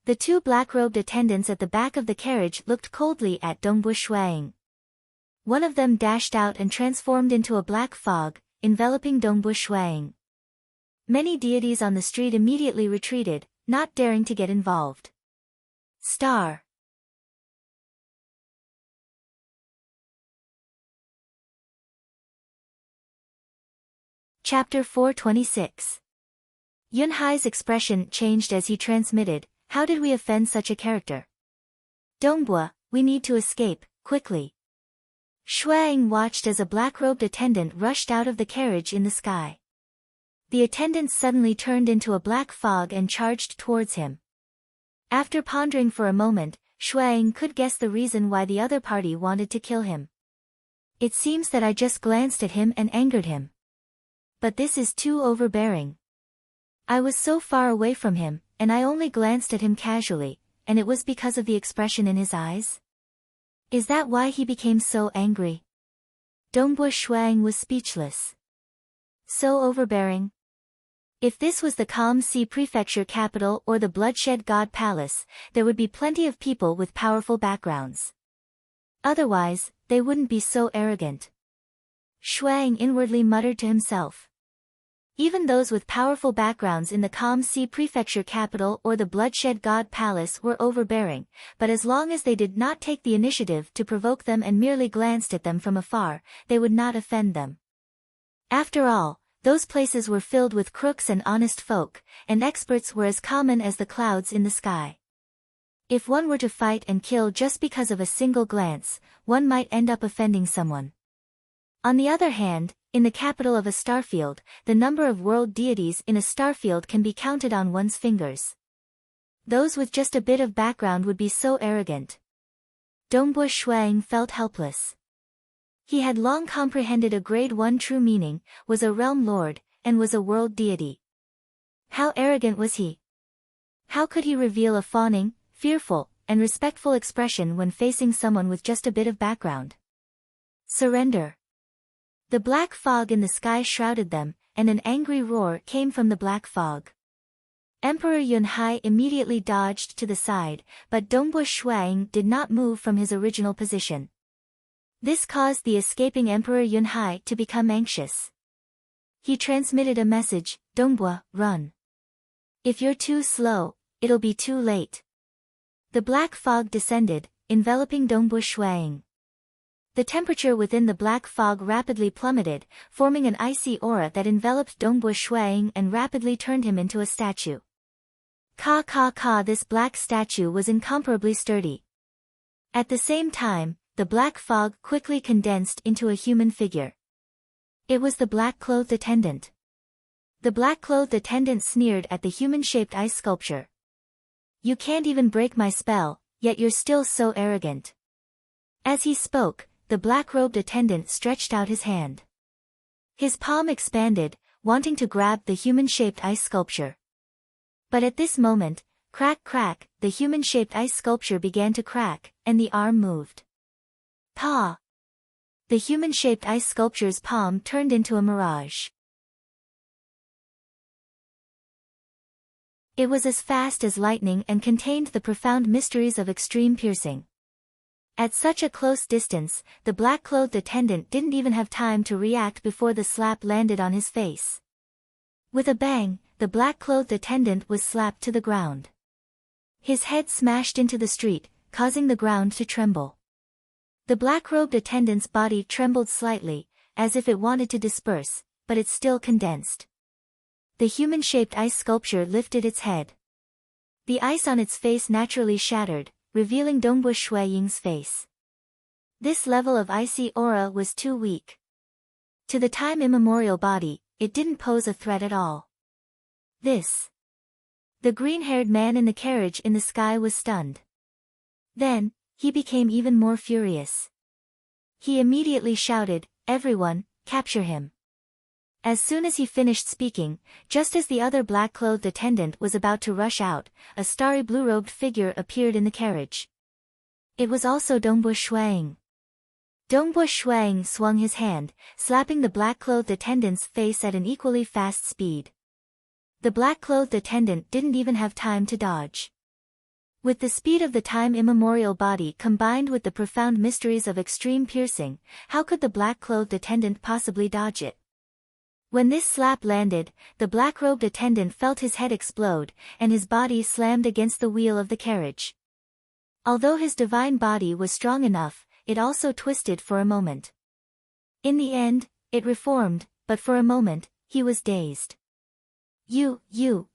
The two black-robed attendants at the back of the carriage looked coldly at Dongbu Shuang. One of them dashed out and transformed into a black fog, enveloping Dongbu Shuang. Many deities on the street immediately retreated, not daring to get involved. Star. Chapter 426. Yunhai's expression changed as he transmitted, how did we offend such a character? Dongbua, we need to escape, quickly. Shuang watched as a black-robed attendant rushed out of the carriage in the sky. The attendant suddenly turned into a black fog and charged towards him. After pondering for a moment, Shuang could guess the reason why the other party wanted to kill him. It seems that I just glanced at him and angered him. But this is too overbearing. I was so far away from him, and I only glanced at him casually, and it was because of the expression in his eyes? Is that why he became so angry? Dongbu Shuang was speechless. So overbearing. If this was the Calm Sea Prefecture capital or the Bloodshed God Palace, there would be plenty of people with powerful backgrounds. Otherwise, they wouldn't be so arrogant. Shuang inwardly muttered to himself. Even those with powerful backgrounds in the Calm Sea Prefecture capital or the Bloodshed God Palace were overbearing, but as long as they did not take the initiative to provoke them and merely glanced at them from afar, they would not offend them. After all, those places were filled with crooks and honest folk, and experts were as common as the clouds in the sky. If one were to fight and kill just because of a single glance, one might end up offending someone. On the other hand, in the capital of a starfield, the number of world deities in a starfield can be counted on one's fingers. Those with just a bit of background would be so arrogant. Dongbu Shuang felt helpless. He had long comprehended a grade 1 true meaning, was a realm lord, and was a world deity. How arrogant was he? How could he reveal a fawning, fearful, and respectful expression when facing someone with just a bit of background? Surrender. The black fog in the sky shrouded them, and an angry roar came from the black fog. Emperor Yunhai immediately dodged to the side, but Dongbu Shuang did not move from his original position. This caused the escaping Emperor Yunhai to become anxious. He transmitted a message, Dongbua, run. If you're too slow, it'll be too late. The black fog descended, enveloping Dongbu Shuang. The temperature within the black fog rapidly plummeted, forming an icy aura that enveloped Dongbu Shuang and rapidly turned him into a statue. This black statue was incomparably sturdy. At the same time, the black fog quickly condensed into a human figure. It was the black-clothed attendant. The black-clothed attendant sneered at the human-shaped ice sculpture. You can't even break my spell, yet you're still so arrogant. As he spoke, the black-robed attendant stretched out his hand. His palm expanded, wanting to grab the human-shaped ice sculpture. But at this moment, crack crack, the human-shaped ice sculpture began to crack, and the arm moved. Pa! The human-shaped ice sculpture's palm turned into a mirage. It was as fast as lightning and contained the profound mysteries of extreme piercing. At such a close distance, the black-clothed attendant didn't even have time to react before the slap landed on his face. With a bang, the black-clothed attendant was slapped to the ground. His head smashed into the street, causing the ground to tremble. The black-robed attendant's body trembled slightly, as if it wanted to disperse, but it still condensed. The human-shaped ice sculpture lifted its head. The ice on its face naturally shattered, revealing Dongbu Shuang's face. This level of icy aura was too weak. To the time immemorial body, it didn't pose a threat at all. This. The green-haired man in the carriage in the sky was stunned. Then, he became even more furious. He immediately shouted, "Everyone, capture him." As soon as he finished speaking, just as the other black-clothed attendant was about to rush out, a starry blue-robed figure appeared in the carriage. It was also Dongbu Shuang. Dongbu Shuang swung his hand, slapping the black-clothed attendant's face at an equally fast speed. The black-clothed attendant didn't even have time to dodge. With the speed of the time-immemorial body combined with the profound mysteries of extreme piercing, how could the black-clothed attendant possibly dodge it? When this slap landed, the black-robed attendant felt his head explode, and his body slammed against the wheel of the carriage. Although his divine body was strong enough, it also twisted for a moment. In the end, it reformed, but for a moment, he was dazed.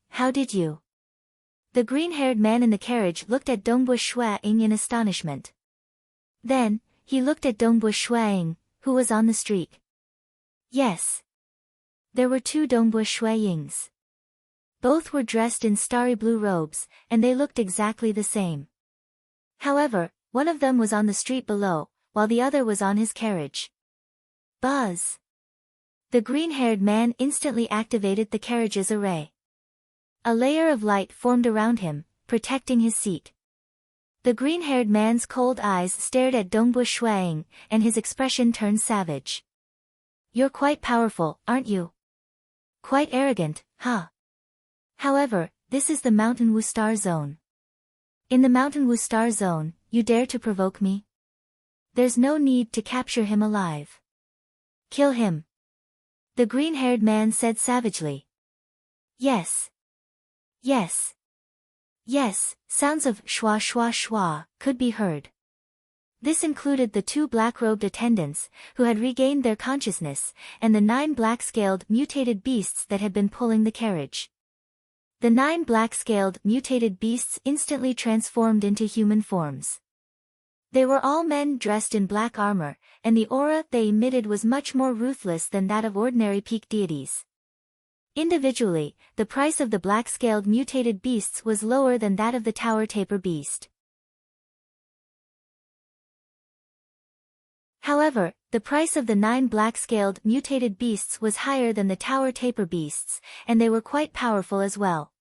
How did you? The green-haired man in the carriage looked at Dongbu Shuang in astonishment. Then, he looked at Dongbu Shuang, who was on the street. Yes. There were two Dongbu Shuangs. Both were dressed in starry blue robes, and they looked exactly the same. However, one of them was on the street below, while the other was on his carriage. Buzz! The green-haired man instantly activated the carriage's array. A layer of light formed around him, protecting his seat. The green-haired man's cold eyes stared at Dongbu Shuang, and his expression turned savage. You're quite powerful, aren't you? Quite arrogant, huh? However, this is the Mountain Wustar Zone. In the Mountain Wustar Zone, you dare to provoke me? There's no need to capture him alive. Kill him. The green-haired man said savagely. Yes. Yes. Yes, sounds of shwa shwa shwa could be heard. This included the two black-robed attendants, who had regained their consciousness, and the 9 black-scaled mutated beasts that had been pulling the carriage. The 9 black-scaled mutated beasts instantly transformed into human forms. They were all men dressed in black armor, and the aura they emitted was much more ruthless than that of ordinary peak deities. Individually, the price of the black-scaled mutated beasts was lower than that of the tower tapir beast. However, the price of the 9 black-scaled mutated beasts was higher than the tower tapir beasts, and they were quite powerful as well.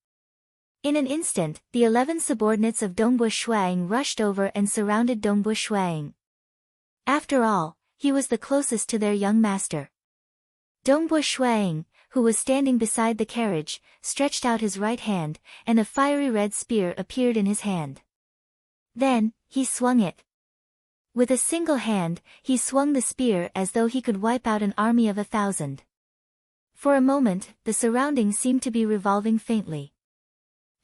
In an instant, the 11 subordinates of Dongbu Shuang rushed over and surrounded Dongbu Shuang. After all, he was the closest to their young master. Dongbu Shuang, who was standing beside the carriage, stretched out his right hand, and a fiery red spear appeared in his hand. Then, he swung it. With a single hand, he swung the spear as though he could wipe out an army of 1,000. For a moment, the surroundings seemed to be revolving faintly.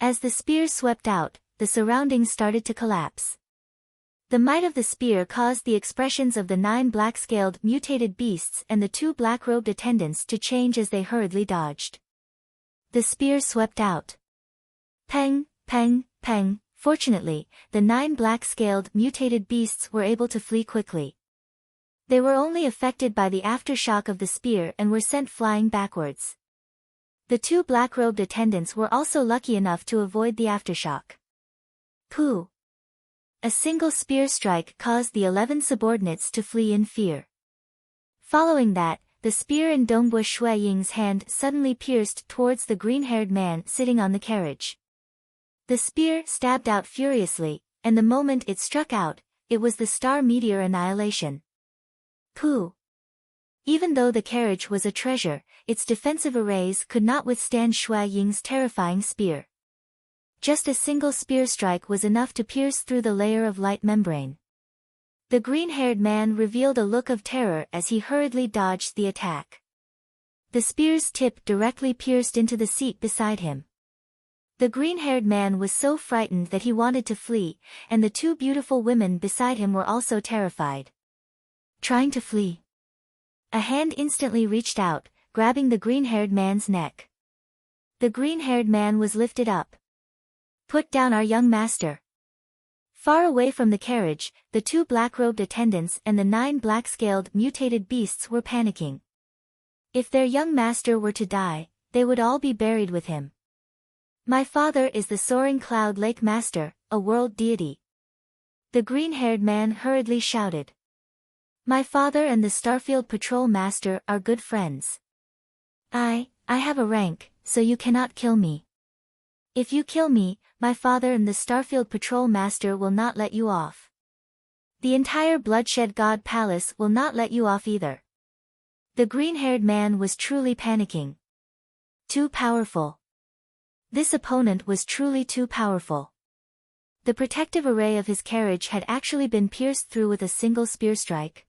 As the spear swept out, the surroundings started to collapse. The might of the spear caused the expressions of the 9 black-scaled mutated beasts and the 2 black-robed attendants to change as they hurriedly dodged. The spear swept out. Peng, peng, peng. Fortunately, the 9 black-scaled mutated beasts were able to flee quickly. They were only affected by the aftershock of the spear and were sent flying backwards. The 2 black-robed attendants were also lucky enough to avoid the aftershock. Pooh! A single spear strike caused the 11 subordinates to flee in fear. Following that, the spear in Dongbu Shuang's hand suddenly pierced towards the green-haired man sitting on the carriage. The spear stabbed out furiously, and the moment it struck out, it was the star meteor annihilation. Pooh! Even though the carriage was a treasure, its defensive arrays could not withstand Shuai Ying's terrifying spear. Just a single spear strike was enough to pierce through the layer of light membrane. The green-haired man revealed a look of terror as he hurriedly dodged the attack. The spear's tip directly pierced into the seat beside him. The green-haired man was so frightened that he wanted to flee, and the 2 beautiful women beside him were also terrified. Trying to flee. A hand instantly reached out, grabbing the green-haired man's neck. The green-haired man was lifted up. Put down our young master. Far away from the carriage, the 2 black-robed attendants and the 9 black-scaled mutated beasts were panicking. If their young master were to die, they would all be buried with him. My father is the Soaring Cloud Lake Master, a world deity. The green-haired man hurriedly shouted. My father and the Starfield Patrol Master are good friends. I have a rank, so you cannot kill me. If you kill me, my father and the Starfield Patrol Master will not let you off. The entire bloodshed god palace will not let you off either. The green-haired man was truly panicking. Too powerful. This opponent was truly too powerful. The protective array of his carriage had actually been pierced through with a single spear strike.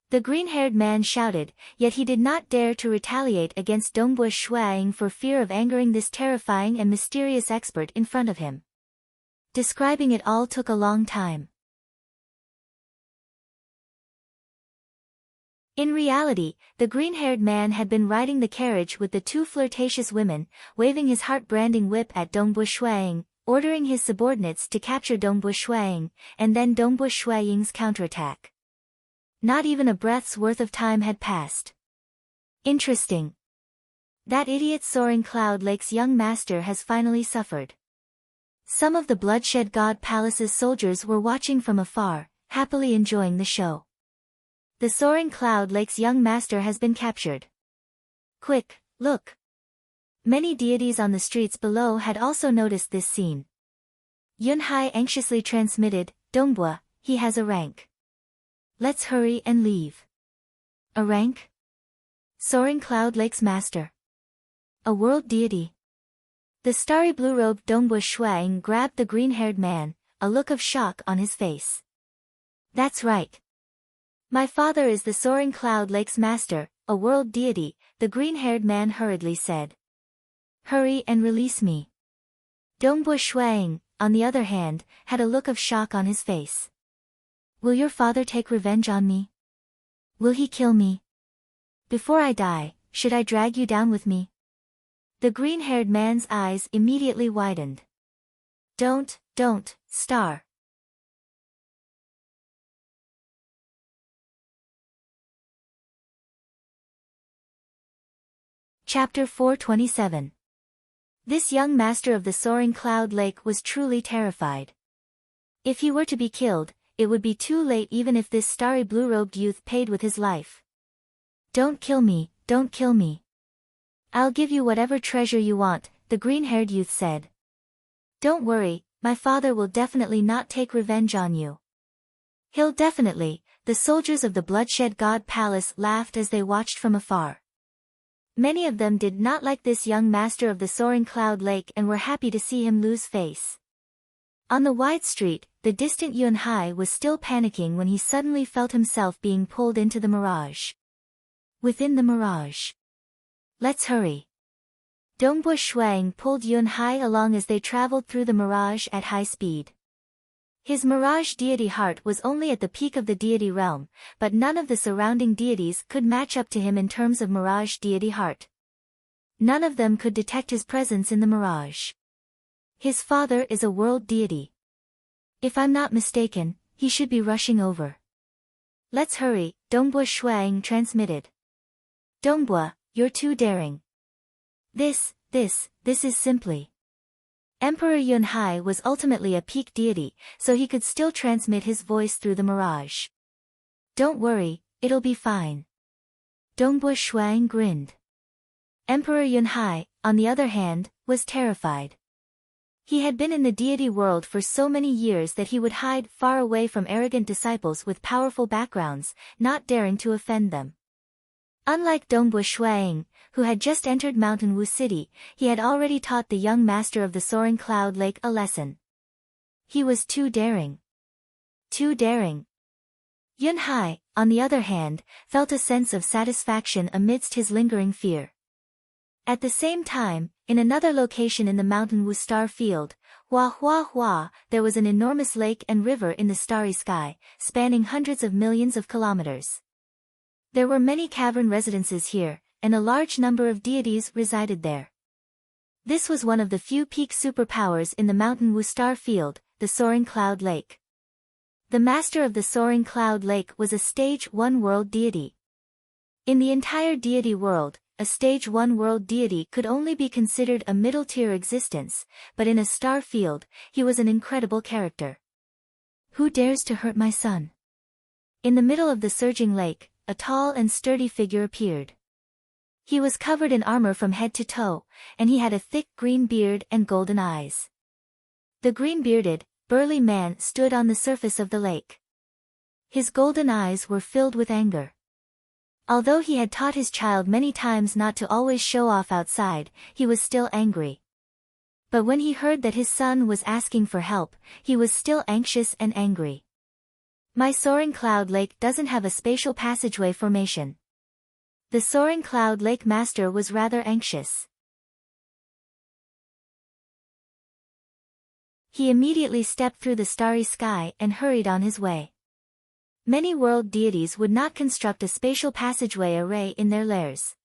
The green-haired man shouted, yet he did not dare to retaliate against Dongbua Shuaing for fear of angering this terrifying and mysterious expert in front of him. Describing it all took a long time. In reality, the green-haired man had been riding the carriage with the two flirtatious women, waving his heart-branding whip at Dongbua Shuaing, ordering his subordinates to capture Dongbua Shuaing, and then Dongbua Shuaing's counterattack. Not even a breath's worth of time had passed. Interesting. That idiot Soaring Cloud Lake's young master has finally suffered. Some of the Bloodshed God Palace's soldiers were watching from afar, happily enjoying the show. The Soaring Cloud Lake's young master has been captured. Quick, look. Many deities on the streets below had also noticed this scene. Yunhai anxiously transmitted, Dongbua, he has a rank. Let's hurry and leave. A rank? Soaring Cloud Lake's master. A world deity. The starry blue-robed Dongbua Shuaing grabbed the green-haired man, a look of shock on his face. That's right. My father is the Soaring Cloud Lake's master, a world deity, the green-haired man hurriedly said. Hurry and release me. Dongbua Shuaing, on the other hand, had a look of shock on his face. Will your father take revenge on me? Will he kill me? Before I die, should I drag you down with me? The green-haired man's eyes immediately widened. Don't, star. Chapter 427. This young master of the Soaring Cloud Lake was truly terrified. If he were to be killed, it would be too late even if this starry blue-robed youth paid with his life. Don't kill me, don't kill me. I'll give you whatever treasure you want, the green-haired youth said. Don't worry, my father will definitely not take revenge on you. He'll definitely, the soldiers of the Bloodshed God Palace laughed as they watched from afar. Many of them did not like this young master of the Soaring Cloud Lake and were happy to see him lose face. On the wide street, the distant Yunhai was still panicking when he suddenly felt himself being pulled into the mirage. Within the mirage. Let's hurry. Dongbua Shuaing pulled Yunhai along as they traveled through the mirage at high speed. His mirage deity heart was only at the peak of the deity realm, but none of the surrounding deities could match up to him in terms of mirage deity heart. None of them could detect his presence in the mirage. His father is a world deity. If I'm not mistaken, he should be rushing over. Let's hurry, Dongbua Shuaing transmitted. Dongbua, you're too daring. This is simply. Emperor Yunhai was ultimately a peak deity, so he could still transmit his voice through the mirage. Don't worry, it'll be fine. Dongbua Shuaing grinned. Emperor Yunhai, on the other hand, was terrified. He had been in the deity world for so many years that he would hide far away from arrogant disciples with powerful backgrounds, not daring to offend them. Unlike Dongbua Shuaing, who had just entered Mountain Wu City, he had already taught the young master of the Soaring Cloud Lake a lesson. He was too daring. Too daring. Yunhai, on the other hand, felt a sense of satisfaction amidst his lingering fear. At the same time, in another location in the Mountain Wu star field, Hua, there was an enormous lake and river in the starry sky, spanning hundreds of millions of kilometers. There were many cavern residences here, and a large number of deities resided there. This was one of the few peak superpowers in the Mountain Wu star field, the Soaring Cloud Lake. The master of the Soaring Cloud Lake was a Stage 1 world deity. In the entire deity world, a Stage 1 world deity could only be considered a middle-tier existence, but in a star field, he was an incredible character. Who dares to hurt my son? In the middle of the surging lake, a tall and sturdy figure appeared. He was covered in armor from head to toe, and he had a thick green beard and golden eyes. The green-bearded, burly man stood on the surface of the lake. His golden eyes were filled with anger. Although he had taught his child many times not to always show off outside, he was still angry. But when he heard that his son was asking for help, he was still anxious and angry. My soaring cloud lake doesn't have a spatial passageway formation. The soaring cloud lake master was rather anxious. He immediately stepped through the starry sky and hurried on his way. Many world deities would not construct a spatial passageway array in their lairs.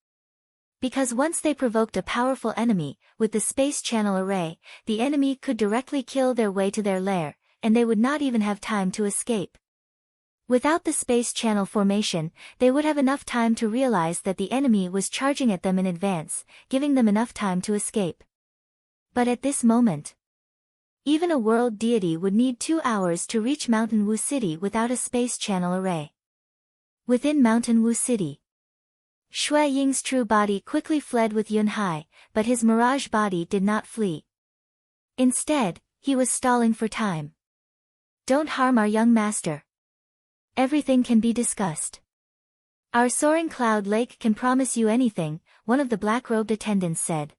Because once they provoked a powerful enemy, with the space channel array, the enemy could directly kill their way to their lair, and they would not even have time to escape. Without the space channel formation, they would have enough time to realize that the enemy was charging at them in advance, giving them enough time to escape. But at this moment, even a world deity would need 2 hours to reach Mountain Wu City without a space channel array. Within Mountain Wu City, Shui Ying's true body quickly fled with Yun Hai, but his mirage body did not flee. Instead, he was stalling for time. Don't harm our young master. Everything can be discussed. Our soaring cloud lake can promise you anything, one of the black-robed attendants said.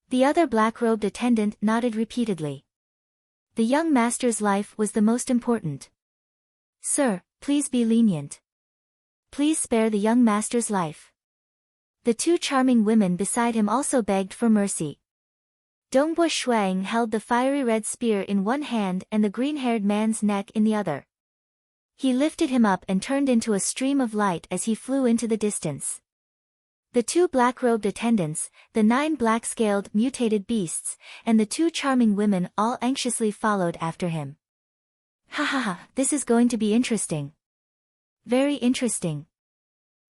The other black-robed attendant nodded repeatedly. The young master's life was the most important. Sir, please be lenient. Please spare the young master's life. The 2 charming women beside him also begged for mercy. Dongbo Shuang held the fiery red spear in one hand and the green-haired man's neck in the other. He lifted him up and turned into a stream of light as he flew into the distance. The 2 black-robed attendants, the 9 black-scaled mutated beasts, and the 2 charming women all anxiously followed after him. Ha ha ha, this is going to be interesting. Very interesting.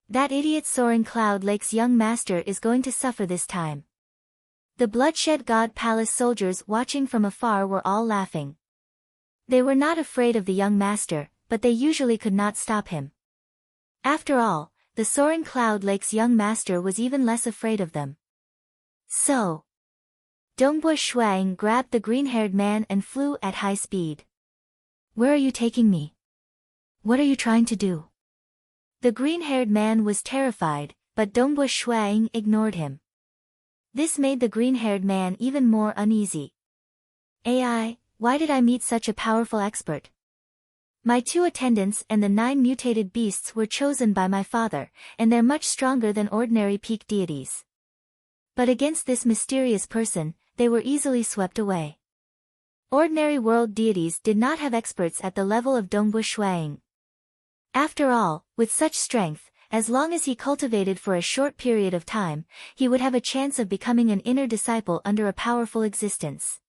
That idiot soaring cloud lake's young master is going to suffer this time. The bloodshed god palace soldiers watching from afar were all laughing. They were not afraid of the young master, but they usually could not stop him. After all, the soaring cloud lake's young master was even less afraid of them. So, Dongbo Shuang grabbed the green-haired man and flew at high speed. Where are you taking me? What are you trying to do? The green-haired man was terrified, but Dongbo Shuang ignored him. This made the green-haired man even more uneasy. AI, why did I meet such a powerful expert? My 2 attendants and the 9 mutated beasts were chosen by my father, and they're much stronger than ordinary peak deities. But against this mysterious person, they were easily swept away. Ordinary world deities did not have experts at the level of Dongbo Shuang. After all, with such strength, as long as he cultivated for a short period of time, he would have a chance of becoming an inner disciple under a powerful existence.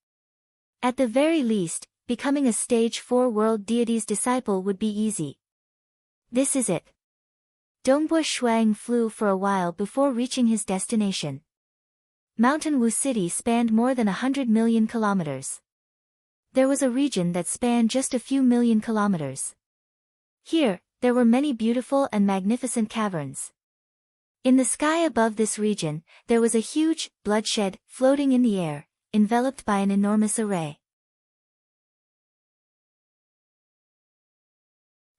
At the very least, becoming a stage 4 world deity's disciple would be easy. This is it. Dongbo Shuang flew for a while before reaching his destination. Mountain Wu City spanned more than 100 million kilometers. There was a region that spanned just a few million kilometers. Here, there were many beautiful and magnificent caverns. In the sky above this region, there was a huge bloodshed floating in the air, enveloped by an enormous array.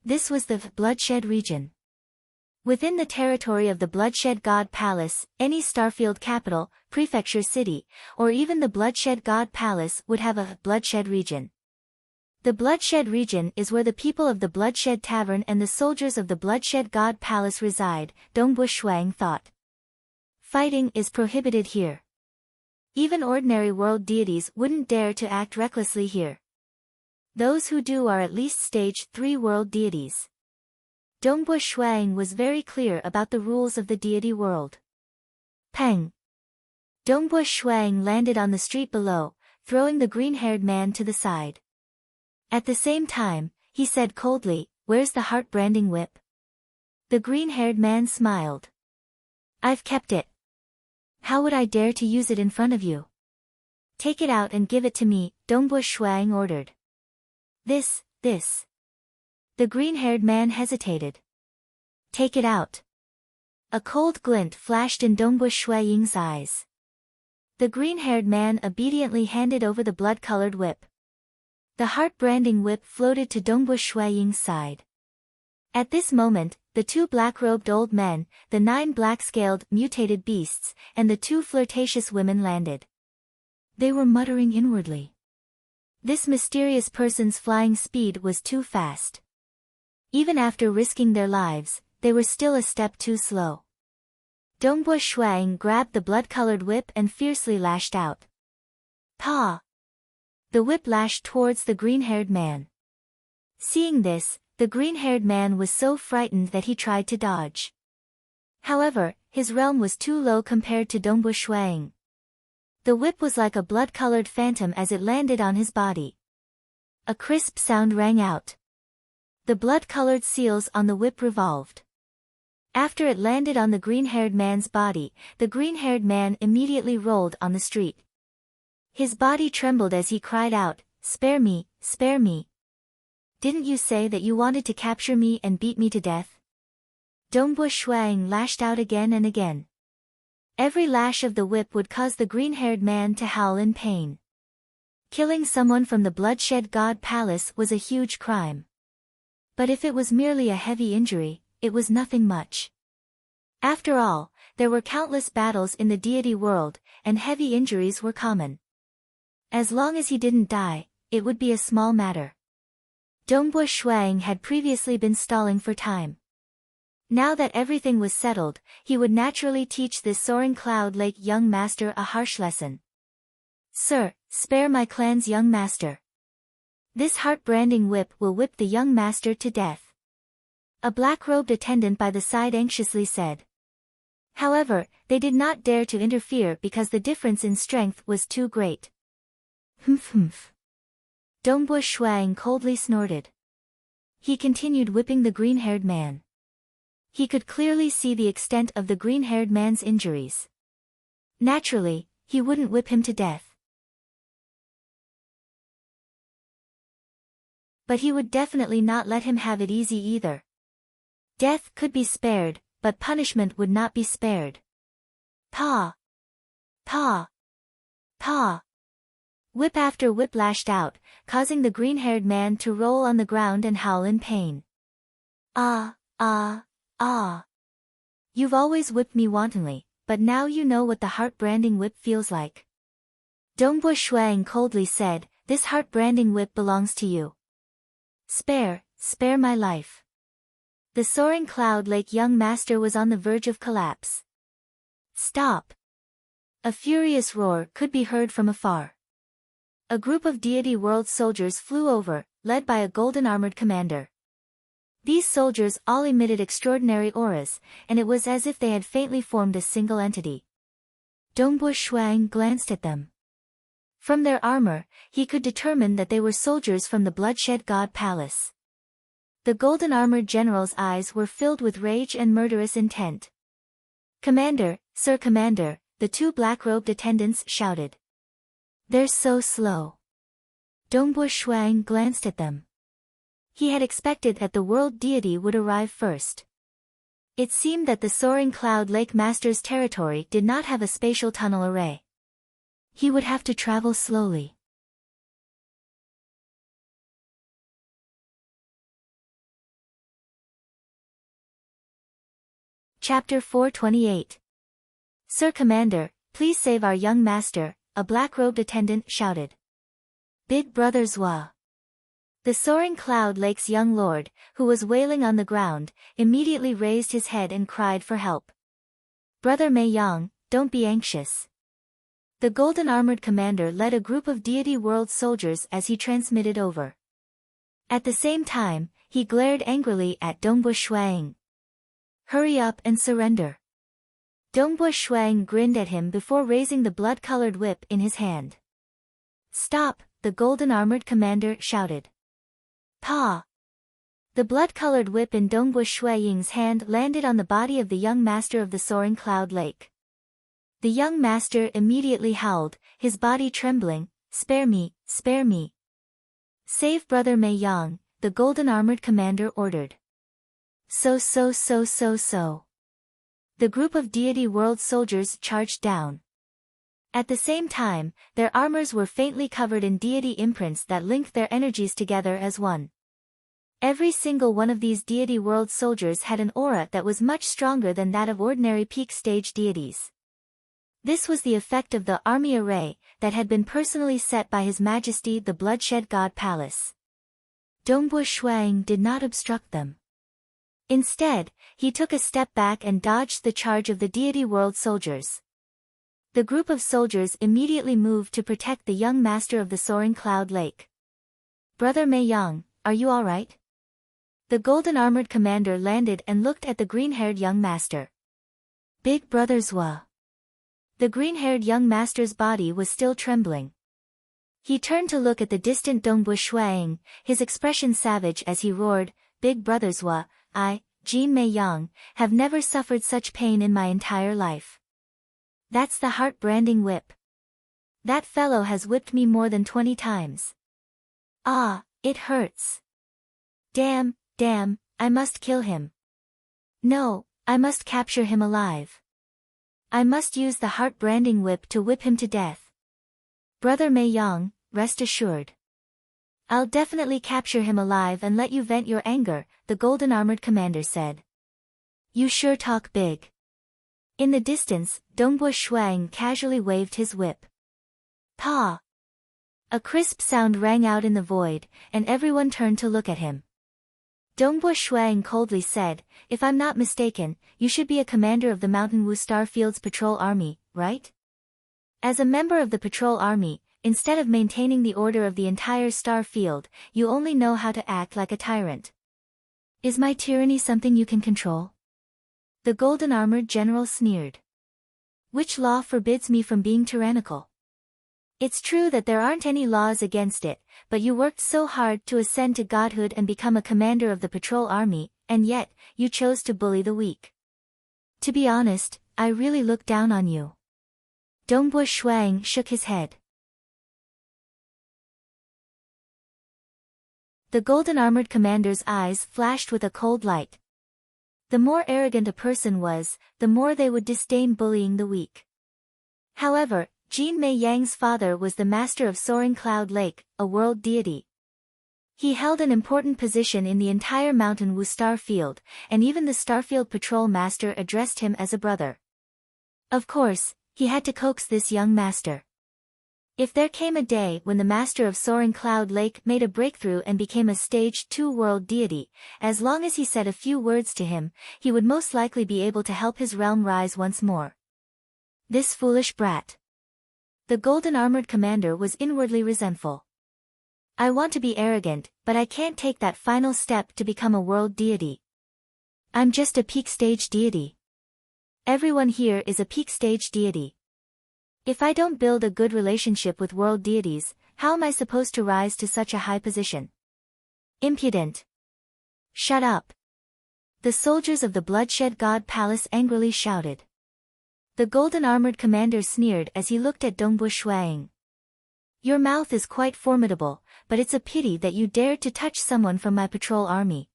This was the bloodshed region. Within the territory of the bloodshed god palace, any starfield capital, prefecture city, or even the bloodshed god palace would have a bloodshed region. The bloodshed region is where the people of the bloodshed tavern and the soldiers of the bloodshed god palace reside, Dongbo Shuang thought. Fighting is prohibited here. Even ordinary world deities wouldn't dare to act recklessly here. Those who do are at least stage 3 world deities. Dongbo Shuang was very clear about the rules of the deity world. Peng. Dongbo Shuang landed on the street below, throwing the green-haired man to the side. At the same time, he said coldly, "Where's the heart-branding whip?" The green-haired man smiled. "I've kept it. How would I dare to use it in front of you? Take it out and give it to me," Dongbo Shuang ordered. This. The green-haired man hesitated. "Take it out." A cold glint flashed in Dongbo Shuang's eyes. The green-haired man obediently handed over the blood-colored whip. The heart-branding whip floated to Dongbo Shuang's side. At this moment, the two black-robed old men, the 9 black-scaled, mutated beasts, and the 2 flirtatious women landed. They were muttering inwardly. This mysterious person's flying speed was too fast. Even after risking their lives, they were still a step too slow. Dongbo Shuang grabbed the blood-colored whip and fiercely lashed out. Pa! The whip lashed towards the green-haired man. Seeing this, the green-haired man was so frightened that he tried to dodge. However, his realm was too low compared to Dongbo Shuang. The whip was like a blood-colored phantom as it landed on his body. A crisp sound rang out. The blood-colored seals on the whip revolved. After it landed on the green-haired man's body, the green-haired man immediately rolled on the street. His body trembled as he cried out, "Spare me, spare me. Didn't you say that you wanted to capture me and beat me to death?" Dongbo Shuang lashed out again and again. Every lash of the whip would cause the green-haired man to howl in pain. Killing someone from the Bloodshed God Palace was a huge crime. But if it was merely a heavy injury, it was nothing much. After all, there were countless battles in the deity world, and heavy injuries were common. As long as he didn't die, it would be a small matter. Dongbo Shuang had previously been stalling for time. Now that everything was settled, he would naturally teach this Soaring Cloud Lake young master a harsh lesson. "Sir, spare my clan's young master. This heart-branding whip will whip the young master to death," a black-robed attendant by the side anxiously said. However, they did not dare to interfere because the difference in strength was too great. "Humph humph." Dongbo Shuang coldly snorted. He continued whipping the green-haired man. He could clearly see the extent of the green-haired man's injuries. Naturally, he wouldn't whip him to death. But he would definitely not let him have it easy either. Death could be spared, but punishment would not be spared. Pa! Pa! Pa! Whip after whip lashed out, causing the green-haired man to roll on the ground and howl in pain. "Ah, ah, ah. You've always whipped me wantonly, but now you know what the heart-branding whip feels like." Dongbo Shuang coldly said, "This heart-branding whip belongs to you. Spare my life." The Soaring Cloud Lake young master was on the verge of collapse. "Stop!" A furious roar could be heard from afar. A group of deity world soldiers flew over, led by a golden-armored commander. These soldiers all emitted extraordinary auras, and it was as if they had faintly formed a single entity. Dongbo Shuang glanced at them. From their armor, he could determine that they were soldiers from the Bloodshed God Palace. The golden-armored general's eyes were filled with rage and murderous intent. "Commander, Sir Commander," the 2 black-robed attendants shouted. "They're so slow." Dongbo Shuang glanced at them. He had expected that the world deity would arrive first. It seemed that the Soaring Cloud Lake Master's territory did not have a spatial tunnel array. He would have to travel slowly. Chapter 428. "Sir Commander, please save our young master," a black-robed attendant shouted. "Big Brother Zhua." The Soaring Cloud Lake's young lord, who was wailing on the ground, immediately raised his head and cried for help. "Brother Mei Yang, don't be anxious." The golden-armored commander led a group of deity world soldiers as he transmitted over. At the same time, he glared angrily at Dongbo Shuang. "Hurry up and surrender." Dongbo Shuang grinned at him before raising the blood-colored whip in his hand. "Stop!" the golden-armored commander shouted. "Pa!" The blood-colored whip in Dongbo Shuang's hand landed on the body of the young master of the Soaring Cloud Lake. The young master immediately howled, his body trembling, "Spare me, spare me. Save Brother Mei Yang," the golden-armored commander ordered. So. The group of deity world soldiers charged down. At the same time, their armors were faintly covered in deity imprints that linked their energies together as one. Every single one of these deity world soldiers had an aura that was much stronger than that of ordinary peak stage deities. This was the effect of the army array that had been personally set by His Majesty the Bloodshed God Palace. Dongbu Shuang did not obstruct them. Instead, he took a step back and dodged the charge of the deity world soldiers. The group of soldiers immediately moved to protect the young master of the soaring cloud lake. Brother Meiyang, are you all right? The golden-armored commander landed and looked at the green-haired young master. Big brother Zhua. The green-haired young master's body was still trembling. He turned to look at the distant Dongbu Shuang, his expression savage as he roared, Big brother Zhua, I, Jin Meiyang, have never suffered such pain in my entire life. That's the heart-branding whip. That fellow has whipped me more than 20 times. Ah, it hurts. Damn, I must kill him. No, I must capture him alive. I must use the heart-branding whip to whip him to death. Brother Meiyang, rest assured. I'll definitely capture him alive and let you vent your anger, the golden-armored commander said. You sure talk big. In the distance, Dongbu Shuang casually waved his whip. Pa! A crisp sound rang out in the void, and everyone turned to look at him. Dongbu Shuang coldly said, If I'm not mistaken, you should be a commander of the Mountain Wu Starfield's patrol army, right? As a member of the patrol army, instead of maintaining the order of the entire star field, you only know how to act like a tyrant. Is my tyranny something you can control? The golden-armored general sneered. Which law forbids me from being tyrannical? It's true that there aren't any laws against it, but you worked so hard to ascend to godhood and become a commander of the patrol army, and yet, you chose to bully the weak. To be honest, I really look down on you. Dongbu Shuang shook his head. The golden-armored commander's eyes flashed with a cold light. The more arrogant a person was, the more they would disdain bullying the weak. However, Jin Meiyang's father was the master of Soaring Cloud Lake, a world deity. He held an important position in the entire Mountain Wu star field, and even the Starfield Patrol Master addressed him as a brother. Of course, he had to coax this young master. If there came a day when the master of Soaring Cloud Lake made a breakthrough and became a Stage 2 world deity, as long as he said a few words to him, he would most likely be able to help his realm rise once more. This foolish brat. The golden-armored commander was inwardly resentful. I want to be arrogant, but I can't take that final step to become a world deity. I'm just a peak stage deity. Everyone here is a peak stage deity. If I don't build a good relationship with world deities, how am I supposed to rise to such a high position? Impudent. Shut up. The soldiers of the Bloodshed God Palace angrily shouted. The golden-armored commander sneered as he looked at Dongbu Shuang. Your mouth is quite formidable, but it's a pity that you dared to touch someone from my patrol army.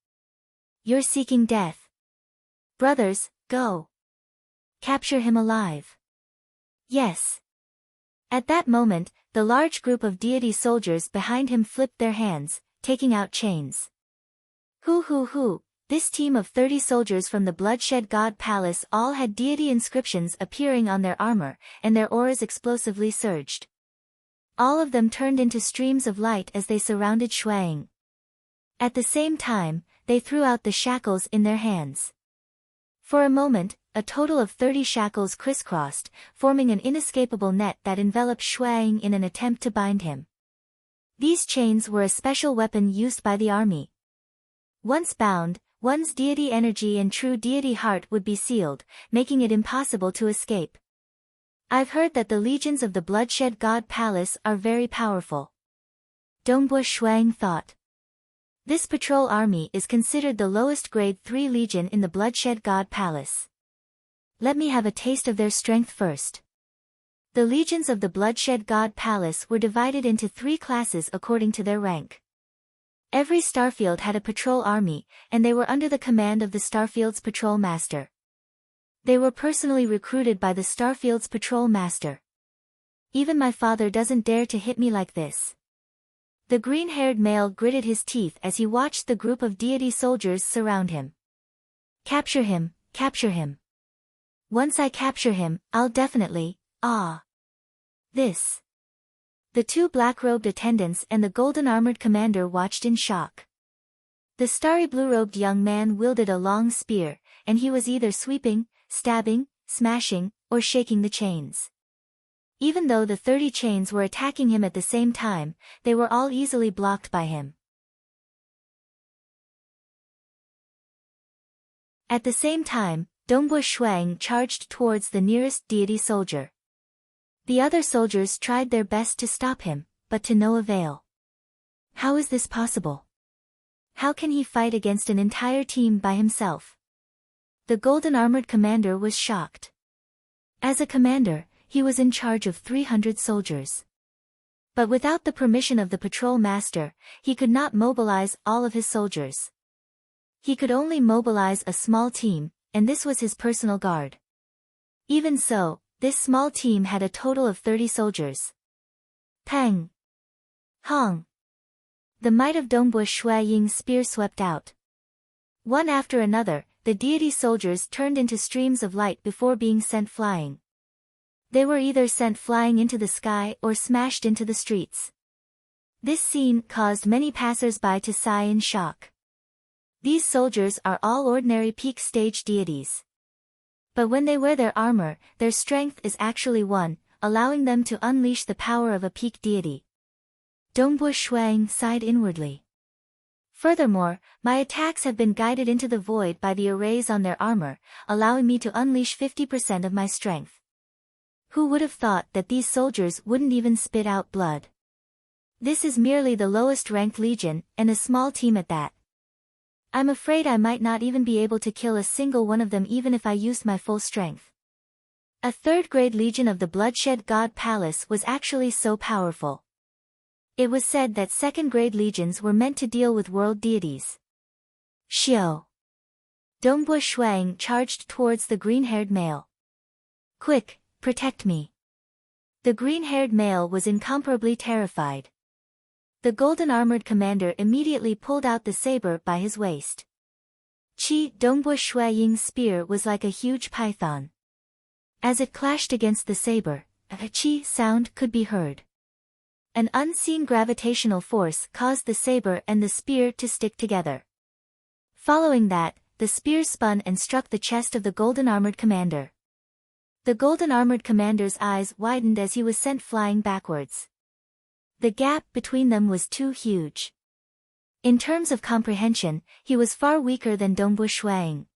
You're seeking death. Brothers, go. Capture him alive. Yes. At that moment, the large group of deity soldiers behind him flipped their hands, taking out chains. Hoo. This team of 30 soldiers from the Bloodshed God Palace all had deity inscriptions appearing on their armor, and their auras explosively surged. All of them turned into streams of light as they surrounded Shuang. At the same time, they threw out the shackles in their hands. For a moment, a total of 30 shackles crisscrossed, forming an inescapable net that enveloped Shuang in an attempt to bind him. These chains were a special weapon used by the army. Once bound, one's deity energy and true deity heart would be sealed, making it impossible to escape. I've heard that the legions of the Bloodshed God Palace are very powerful. Dongbu Shuang thought. This patrol army is considered the lowest grade 3 legion in the Bloodshed God Palace. Let me have a taste of their strength first. The legions of the Bloodshed God Palace were divided into 3 classes according to their rank. Every starfield had a patrol army, and they were under the command of the starfield's patrol master. They were personally recruited by the starfield's patrol master. Even my father doesn't dare to hit me like this. The green-haired male gritted his teeth as he watched the group of deity soldiers surround him. Capture him, capture him. Once I capture him, I'll definitely, this. The two black-robed attendants and the golden-armored commander watched in shock. The starry blue-robed young man wielded a long spear, and he was either sweeping, stabbing, smashing, or shaking the chains. Even though the 30 chains were attacking him at the same time, they were all easily blocked by him. At the same time, Dongbu Shuang charged towards the nearest deity soldier. The other soldiers tried their best to stop him, but to no avail. How is this possible? How can he fight against an entire team by himself? The golden-armored commander was shocked. As a commander, he was in charge of 300 soldiers. But without the permission of the patrol master, he could not mobilize all of his soldiers. He could only mobilize a small team, and this was his personal guard. Even so, this small team had a total of 30 soldiers. Pang! Hong! The might of Dongbu Shui Ying's spear swept out. One after another, the deity soldiers turned into streams of light before being sent flying. They were either sent flying into the sky or smashed into the streets. This scene caused many passers-by to sigh in shock. These soldiers are all ordinary peak stage deities. But when they wear their armor, their strength is actually one, allowing them to unleash the power of a peak deity. Dongbu Shuang sighed inwardly. Furthermore, my attacks have been guided into the void by the arrays on their armor, allowing me to unleash 50% of my strength. Who would have thought that these soldiers wouldn't even spit out blood? This is merely the lowest ranked legion, and a small team at that. I'm afraid I might not even be able to kill a single one of them even if I used my full strength. A third-grade legion of the Bloodshed God Palace was actually so powerful. It was said that second-grade legions were meant to deal with world deities. Xiao! Dongbu Shuang charged towards the green-haired male. Quick! Protect me. The green-haired male was incomparably terrified. The golden-armored commander immediately pulled out the saber by his waist. Dongbu Shui Ying's spear was like a huge python. As it clashed against the saber, a chi sound could be heard. An unseen gravitational force caused the saber and the spear to stick together. Following that, the spear spun and struck the chest of the golden-armored commander. The golden-armored commander's eyes widened as he was sent flying backwards. The gap between them was too huge. In terms of comprehension, he was far weaker than Dongbu Shuang.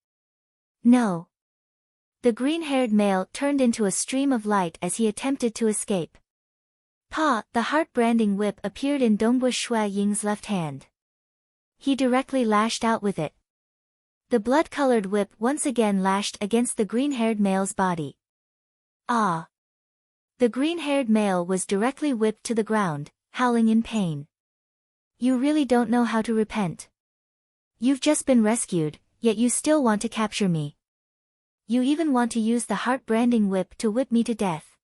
No. The green-haired male turned into a stream of light as he attempted to escape. The heart-branding whip appeared in Dongbu Shui Ying's left hand. He directly lashed out with it. The blood-colored whip once again lashed against the green-haired male's body. The green-haired male was directly whipped to the ground, howling in pain. You really don't know how to repent. You've just been rescued, yet you still want to capture me. You even want to use the heart-branding whip to whip me to death.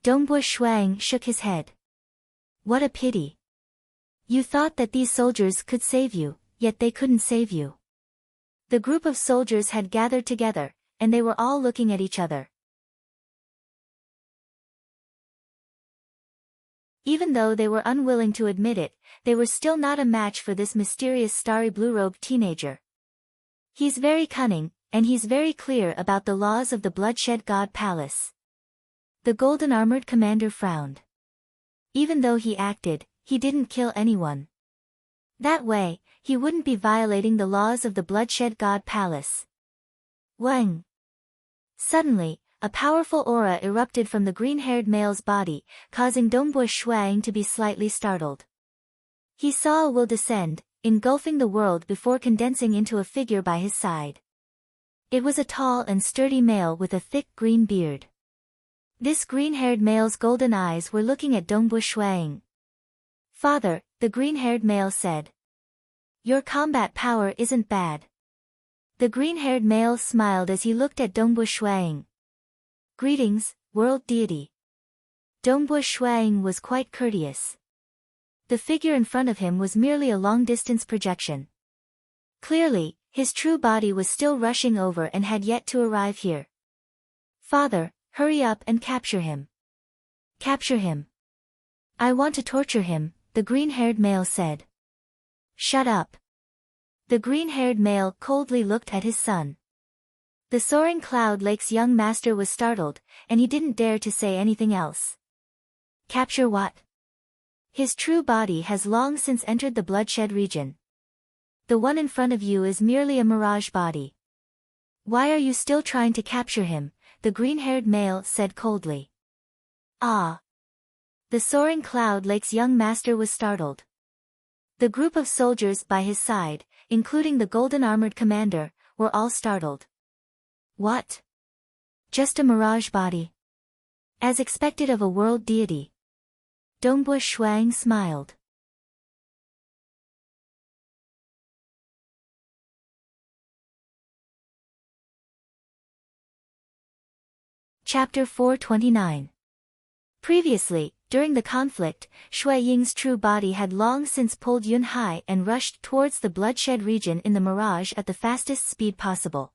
Dongbu Shuang shook his head. What a pity. You thought that these soldiers could save you, yet they couldn't save you. The group of soldiers had gathered together, and they were all looking at each other. Even though they were unwilling to admit it, they were still not a match for this mysterious starry blue-robed teenager. He's very cunning, and he's very clear about the laws of the Bloodshed God Palace. The golden-armored commander frowned. Even though he acted, he didn't kill anyone. That way, he wouldn't be violating the laws of the Bloodshed God Palace. Wang! Suddenly, a powerful aura erupted from the green-haired male's body, causing Dongbu Shuang to be slightly startled. He saw a will descend, engulfing the world before condensing into a figure by his side. It was a tall and sturdy male with a thick green beard. This green-haired male's golden eyes were looking at Dongbu Shuang. Father, the green-haired male said. Your combat power isn't bad. The green-haired male smiled as he looked at Dongbu Shuang. Greetings, world deity. Dongbu Shuang was quite courteous. The figure in front of him was merely a long-distance projection. Clearly, his true body was still rushing over and had yet to arrive here. Father, hurry up and capture him. Capture him. I want to torture him, the green-haired male said. Shut up. The green-haired male coldly looked at his son. The soaring cloud lake's young master was startled, and he didn't dare to say anything else. Capture what? His true body has long since entered the bloodshed region. The one in front of you is merely a mirage body. Why are you still trying to capture him? The green-haired male said coldly. Ah. The soaring cloud lake's young master was startled. The group of soldiers by his side, including the golden-armored commander, were all startled. What? Just a mirage body? As expected of a world deity. Dongbu Shuang smiled. Chapter 429. Previously, during the conflict, Shui Ying's true body had long since pulled Yun Hai and rushed towards the bloodshed region in the mirage at the fastest speed possible.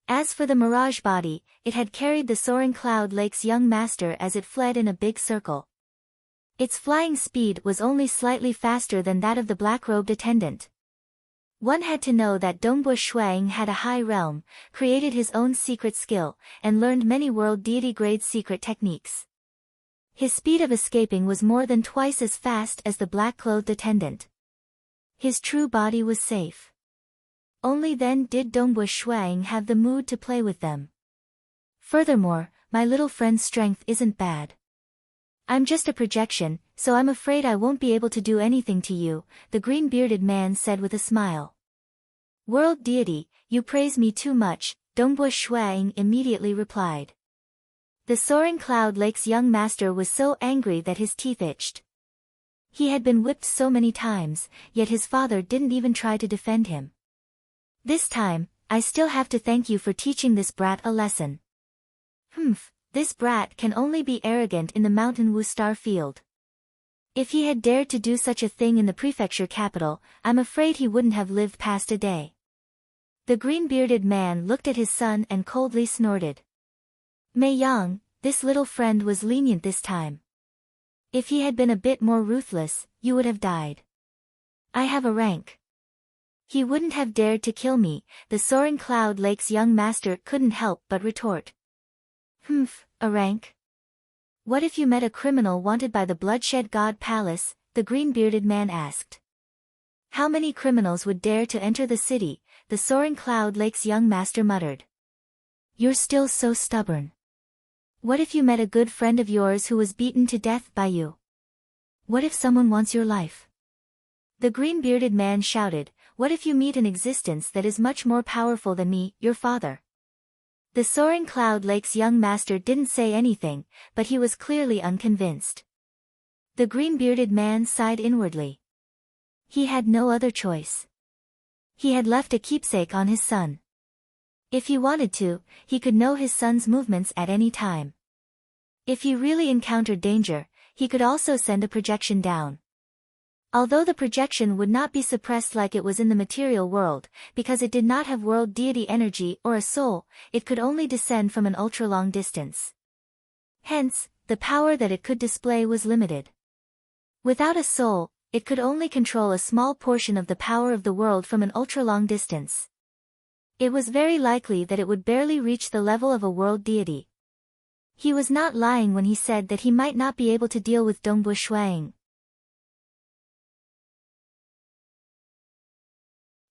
As for the mirage body, it had carried the soaring cloud lake's young master as it fled in a big circle. Its flying speed was only slightly faster than that of the black-robed attendant. One had to know that Dongbu Shuang had a high realm, created his own secret skill, and learned many world deity-grade secret techniques. His speed of escaping was more than twice as fast as the black-clothed attendant. His true body was safe. Only then did Dongbu Shuang have the mood to play with them. Furthermore, my little friend's strength isn't bad. I'm just a projection, so I'm afraid I won't be able to do anything to you, the green-bearded man said with a smile. World deity, you praise me too much, Dongbu Shuang immediately replied. The soaring cloud lake's young master was so angry that his teeth itched. He had been whipped so many times, yet his father didn't even try to defend him. This time, I still have to thank you for teaching this brat a lesson. This brat can only be arrogant in the Mountain Wu Star Field. If he had dared to do such a thing in the prefecture capital, I'm afraid he wouldn't have lived past a day. The green-bearded man looked at his son and coldly snorted. Mei Yang, this little friend was lenient this time. If he had been a bit more ruthless, you would have died. I have a rank. He wouldn't have dared to kill me, the soaring cloud lake's young master couldn't help but retort. A rank? What if you met a criminal wanted by the Bloodshed God Palace? The green-bearded man asked. How many criminals would dare to enter the city? The soaring cloud lake's young master muttered. You're still so stubborn. What if you met a good friend of yours who was beaten to death by you? What if someone wants your life? The green-bearded man shouted, what if you meet an existence that is much more powerful than me, your father? The soaring cloud lake's young master didn't say anything, but he was clearly unconvinced. The green-bearded man sighed inwardly. He had no other choice. He had left a keepsake on his son. If he wanted to, he could know his son's movements at any time. If he really encountered danger, he could also send a projection down. Although the projection would not be suppressed like it was in the material world, because it did not have world deity energy or a soul, it could only descend from an ultra-long distance. Hence, the power that it could display was limited. Without a soul, it could only control a small portion of the power of the world from an ultra-long distance. It was very likely that it would barely reach the level of a world deity. He was not lying when he said that he might not be able to deal with Dongbu Shuang.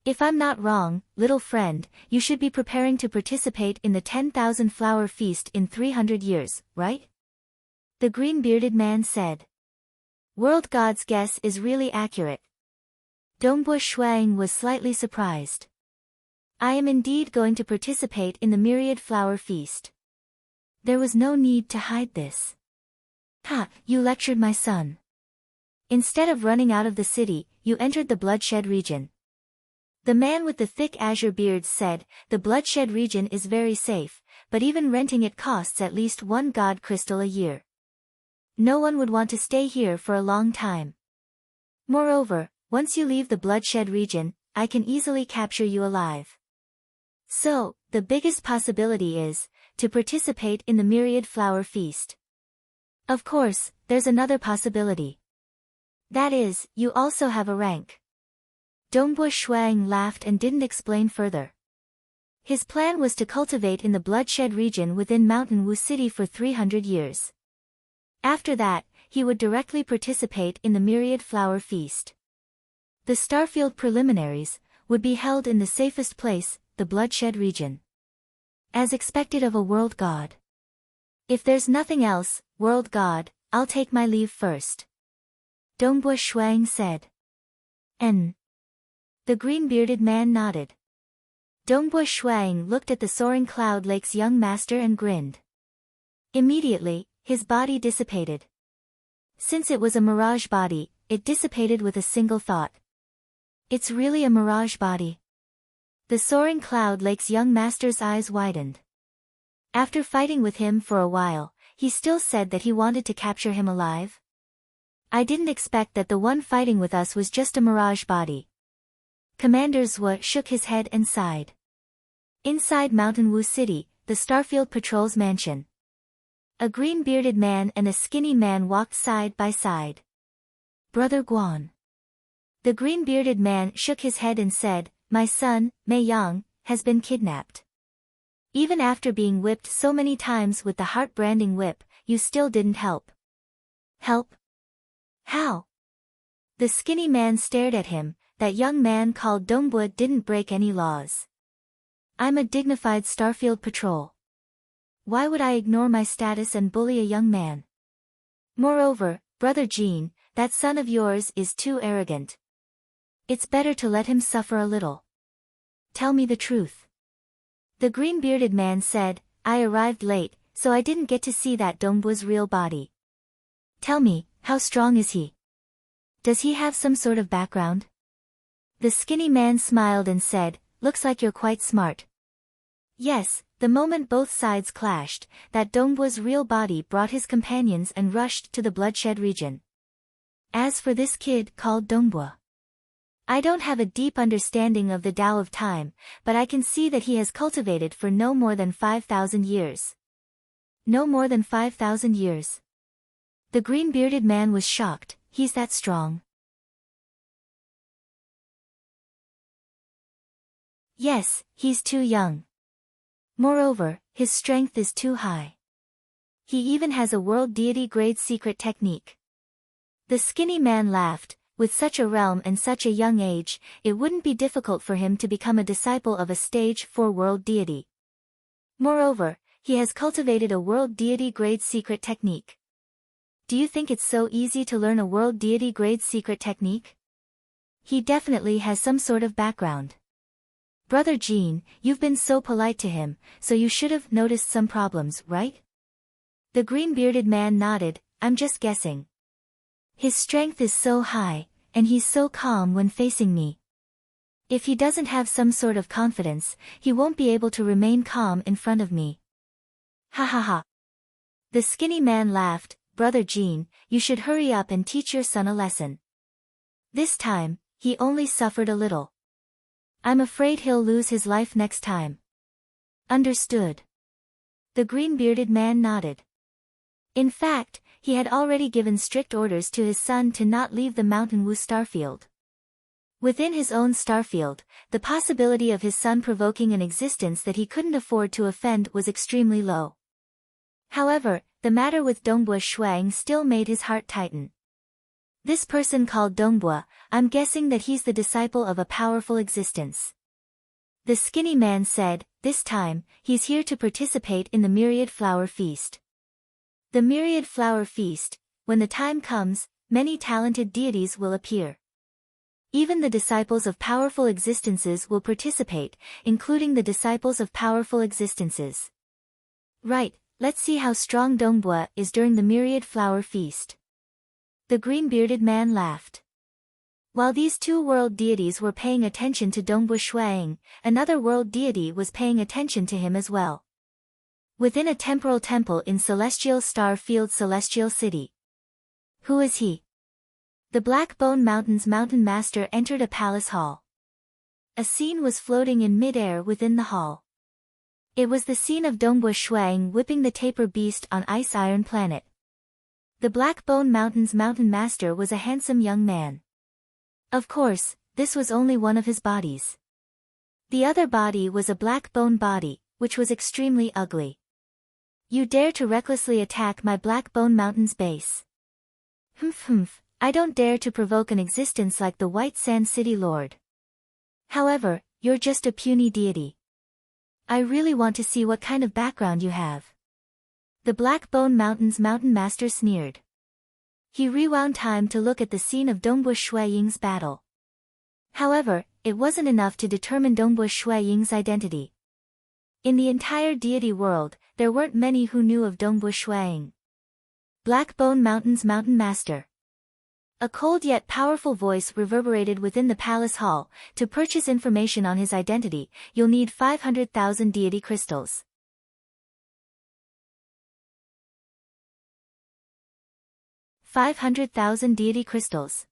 If I'm not wrong, little friend, you should be preparing to participate in the 10,000 flower feast in 300 years, right? The green-bearded man said. World God's guess is really accurate. Dongbu Shuang was slightly surprised. I am indeed going to participate in the myriad flower feast. There was no need to hide this. You lectured my son. Instead of running out of the city, you entered the bloodshed region. The man with the thick azure beard said, the bloodshed region is very safe, but even renting it costs at least 1 god crystal a year. No one would want to stay here for a long time. Moreover, once you leave the bloodshed region, I can easily capture you alive. So, the biggest possibility is to participate in the myriad flower feast. Of course, there's another possibility. That is, you also have a rank. Dongbua Shuang laughed and didn't explain further. His plan was to cultivate in the bloodshed region within Mountain Wu City for 300 years. After that, he would directly participate in the myriad flower feast. The Starfield preliminaries would be held in the safest place, the bloodshed region. As expected of a world god. If there's nothing else, world god, I'll take my leave first. Dongbua Shuang said. N. The green-bearded man nodded. Dongbua Shuang looked at the soaring Cloud Lake's young master and grinned. Immediately, his body dissipated. Since it was a mirage body, it dissipated with a single thought. It's really a mirage body. The soaring Cloud Lake's young master's eyes widened. After fighting with him for a while, he still said that he wanted to capture him alive. I didn't expect that the one fighting with us was just a mirage body. Commander Zhua shook his head and sighed. Inside Mountain Wu City, the Starfield Patrol's mansion. A green-bearded man and a skinny man walked side by side. Brother Guan. The green-bearded man shook his head and said, My son, Mei Yang, has been kidnapped. Even after being whipped so many times with the heart-branding whip, you still didn't help. Help? How? The skinny man stared at him. That young man called Dongbua didn't break any laws. I'm a dignified Starfield patrol. Why would I ignore my status and bully a young man? Moreover, Brother Jean, that son of yours is too arrogant. It's better to let him suffer a little. Tell me the truth. The green-bearded man said, I arrived late, so I didn't get to see that Dongbua's real body. Tell me, how strong is he? Does he have some sort of background? The skinny man smiled and said, Looks like you're quite smart. Yes, the moment both sides clashed, that Dongbua's real body brought his companions and rushed to the bloodshed region. As for this kid called Dongbua, I don't have a deep understanding of the Tao of time, but I can see that he has cultivated for no more than 5,000 years. No more than 5,000 years. The green-bearded man was shocked. He's that strong? Yes, he's too young. Moreover, his strength is too high. He even has a world deity grade secret technique. The skinny man laughed. With such a realm and such a young age, it wouldn't be difficult for him to become a disciple of a stage 4 world deity. Moreover, he has cultivated a world deity grade secret technique. Do you think it's so easy to learn a world deity grade secret technique? He definitely has some sort of background. Brother Jean, you've been so polite to him, so you should have noticed some problems, right? The green-bearded man nodded, I'm just guessing. His strength is so high, and he's so calm when facing me. If he doesn't have some sort of confidence, he won't be able to remain calm in front of me. Ha ha ha. The skinny man laughed, Brother Jean, you should hurry up and teach your son a lesson. This time, he only suffered a little. I'm afraid he'll lose his life next time. Understood. The green-bearded man nodded. In fact, he had already given strict orders to his son to not leave the Mountain Wu starfield. Within his own starfield, the possibility of his son provoking an existence that he couldn't afford to offend was extremely low. However, the matter with Dongbua Shuang still made his heart tighten. This person called Dongbua, I'm guessing that he's the disciple of a powerful existence. The skinny man said, this time, he's here to participate in the Myriad Flower Feast. The Myriad Flower Feast, when the time comes, many talented deities will appear. Even the disciples of powerful existences will participate, including the disciples of powerful existences. Right, let's see how strong Dongbua is during the Myriad Flower Feast. The green-bearded man laughed. While these two world deities were paying attention to Dongbua Shuang, another world deity was paying attention to him as well. Within a temporal temple in Celestial Star Field Celestial City. Who is he? The Blackbone Mountain's mountain master entered a palace hall. A scene was floating in mid-air within the hall. It was the scene of Dongbua Shuang whipping the tapir beast on Ice Iron Planet. The Blackbone Mountain's mountain master was a handsome young man. Of course, this was only one of his bodies. The other body was a black bone body, which was extremely ugly. You dare to recklessly attack my Blackbone Mountain's base. Humph, I don't dare to provoke an existence like the White Sand City Lord. However, you're just a puny deity. I really want to see what kind of background you have. The Blackbone Mountain's mountain master sneered. He rewound time to look at the scene of Dongbua Shuiying's battle. However, it wasn't enough to determine Dongbua Shuiying's identity. In the entire deity world, there weren't many who knew of Dongbua Shuiying. Blackbone Mountain's mountain master. A cold yet powerful voice reverberated within the palace hall. To purchase information on his identity, you'll need 500,000 deity crystals. 500,000 deity crystals.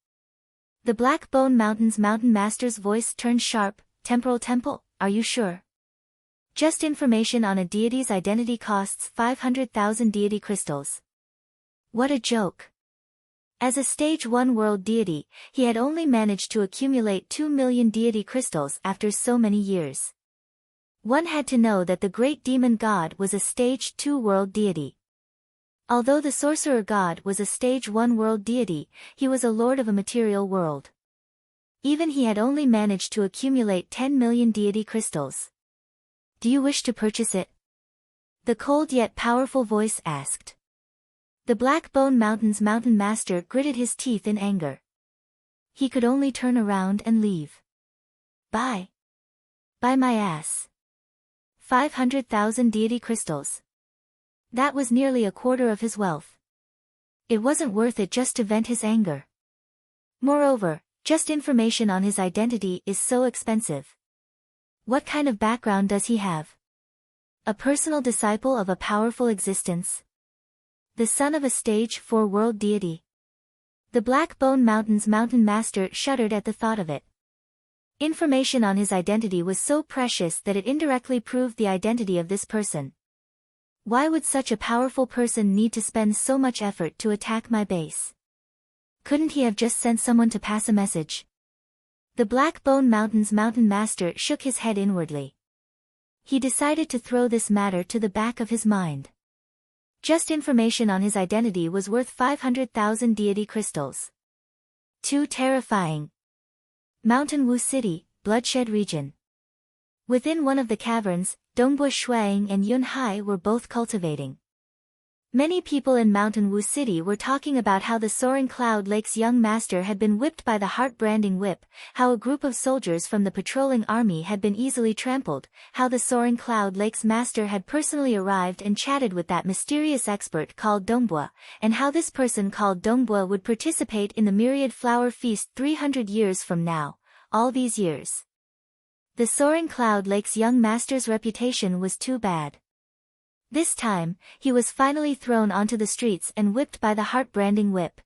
The Blackbone Mountain's mountain master's voice turned sharp. Temporal Temple, are you sure? Just information on a deity's identity costs 500,000 deity crystals. What a joke. As a Stage 1 world deity, he had only managed to accumulate 2 million deity crystals after so many years. One had to know that the great demon god was a Stage 2 world deity. Although the sorcerer god was a Stage 1 world deity, he was a lord of a material world. Even he had only managed to accumulate 10 million deity crystals. Do you wish to purchase it? The cold yet powerful voice asked. The Blackbone Mountain's mountain master gritted his teeth in anger. He could only turn around and leave. Buy. Buy my ass. 500,000 deity crystals. That was nearly a quarter of his wealth. It wasn't worth it just to vent his anger. Moreover, just information on his identity is so expensive. What kind of background does he have? A personal disciple of a powerful existence? The son of a Stage 4 world deity? The Blackbone Mountain's mountain master shuddered at the thought of it. Information on his identity was so precious that it indirectly proved the identity of this person. Why would such a powerful person need to spend so much effort to attack my base? Couldn't he have just sent someone to pass a message? The Blackbone Mountain's mountain master shook his head inwardly. He decided to throw this matter to the back of his mind. Just information on his identity was worth 500,000 deity crystals. Too terrifying. Mountain Wu City, Bloodshed Region. Within one of the caverns, Dongbua Shuang and Yun Hai were both cultivating. Many people in Mountain Wu City were talking about how the Soaring Cloud Lake's young master had been whipped by the heart-branding whip, how a group of soldiers from the patrolling army had been easily trampled, how the Soaring Cloud Lake's master had personally arrived and chatted with that mysterious expert called Dongbua, and how this person called Dongbua would participate in the Myriad Flower Feast 300 years from now, all these years. The Soaring Cloud Lake's young master's reputation was too bad. This time, he was finally thrown onto the streets and whipped by the heart-branding whip.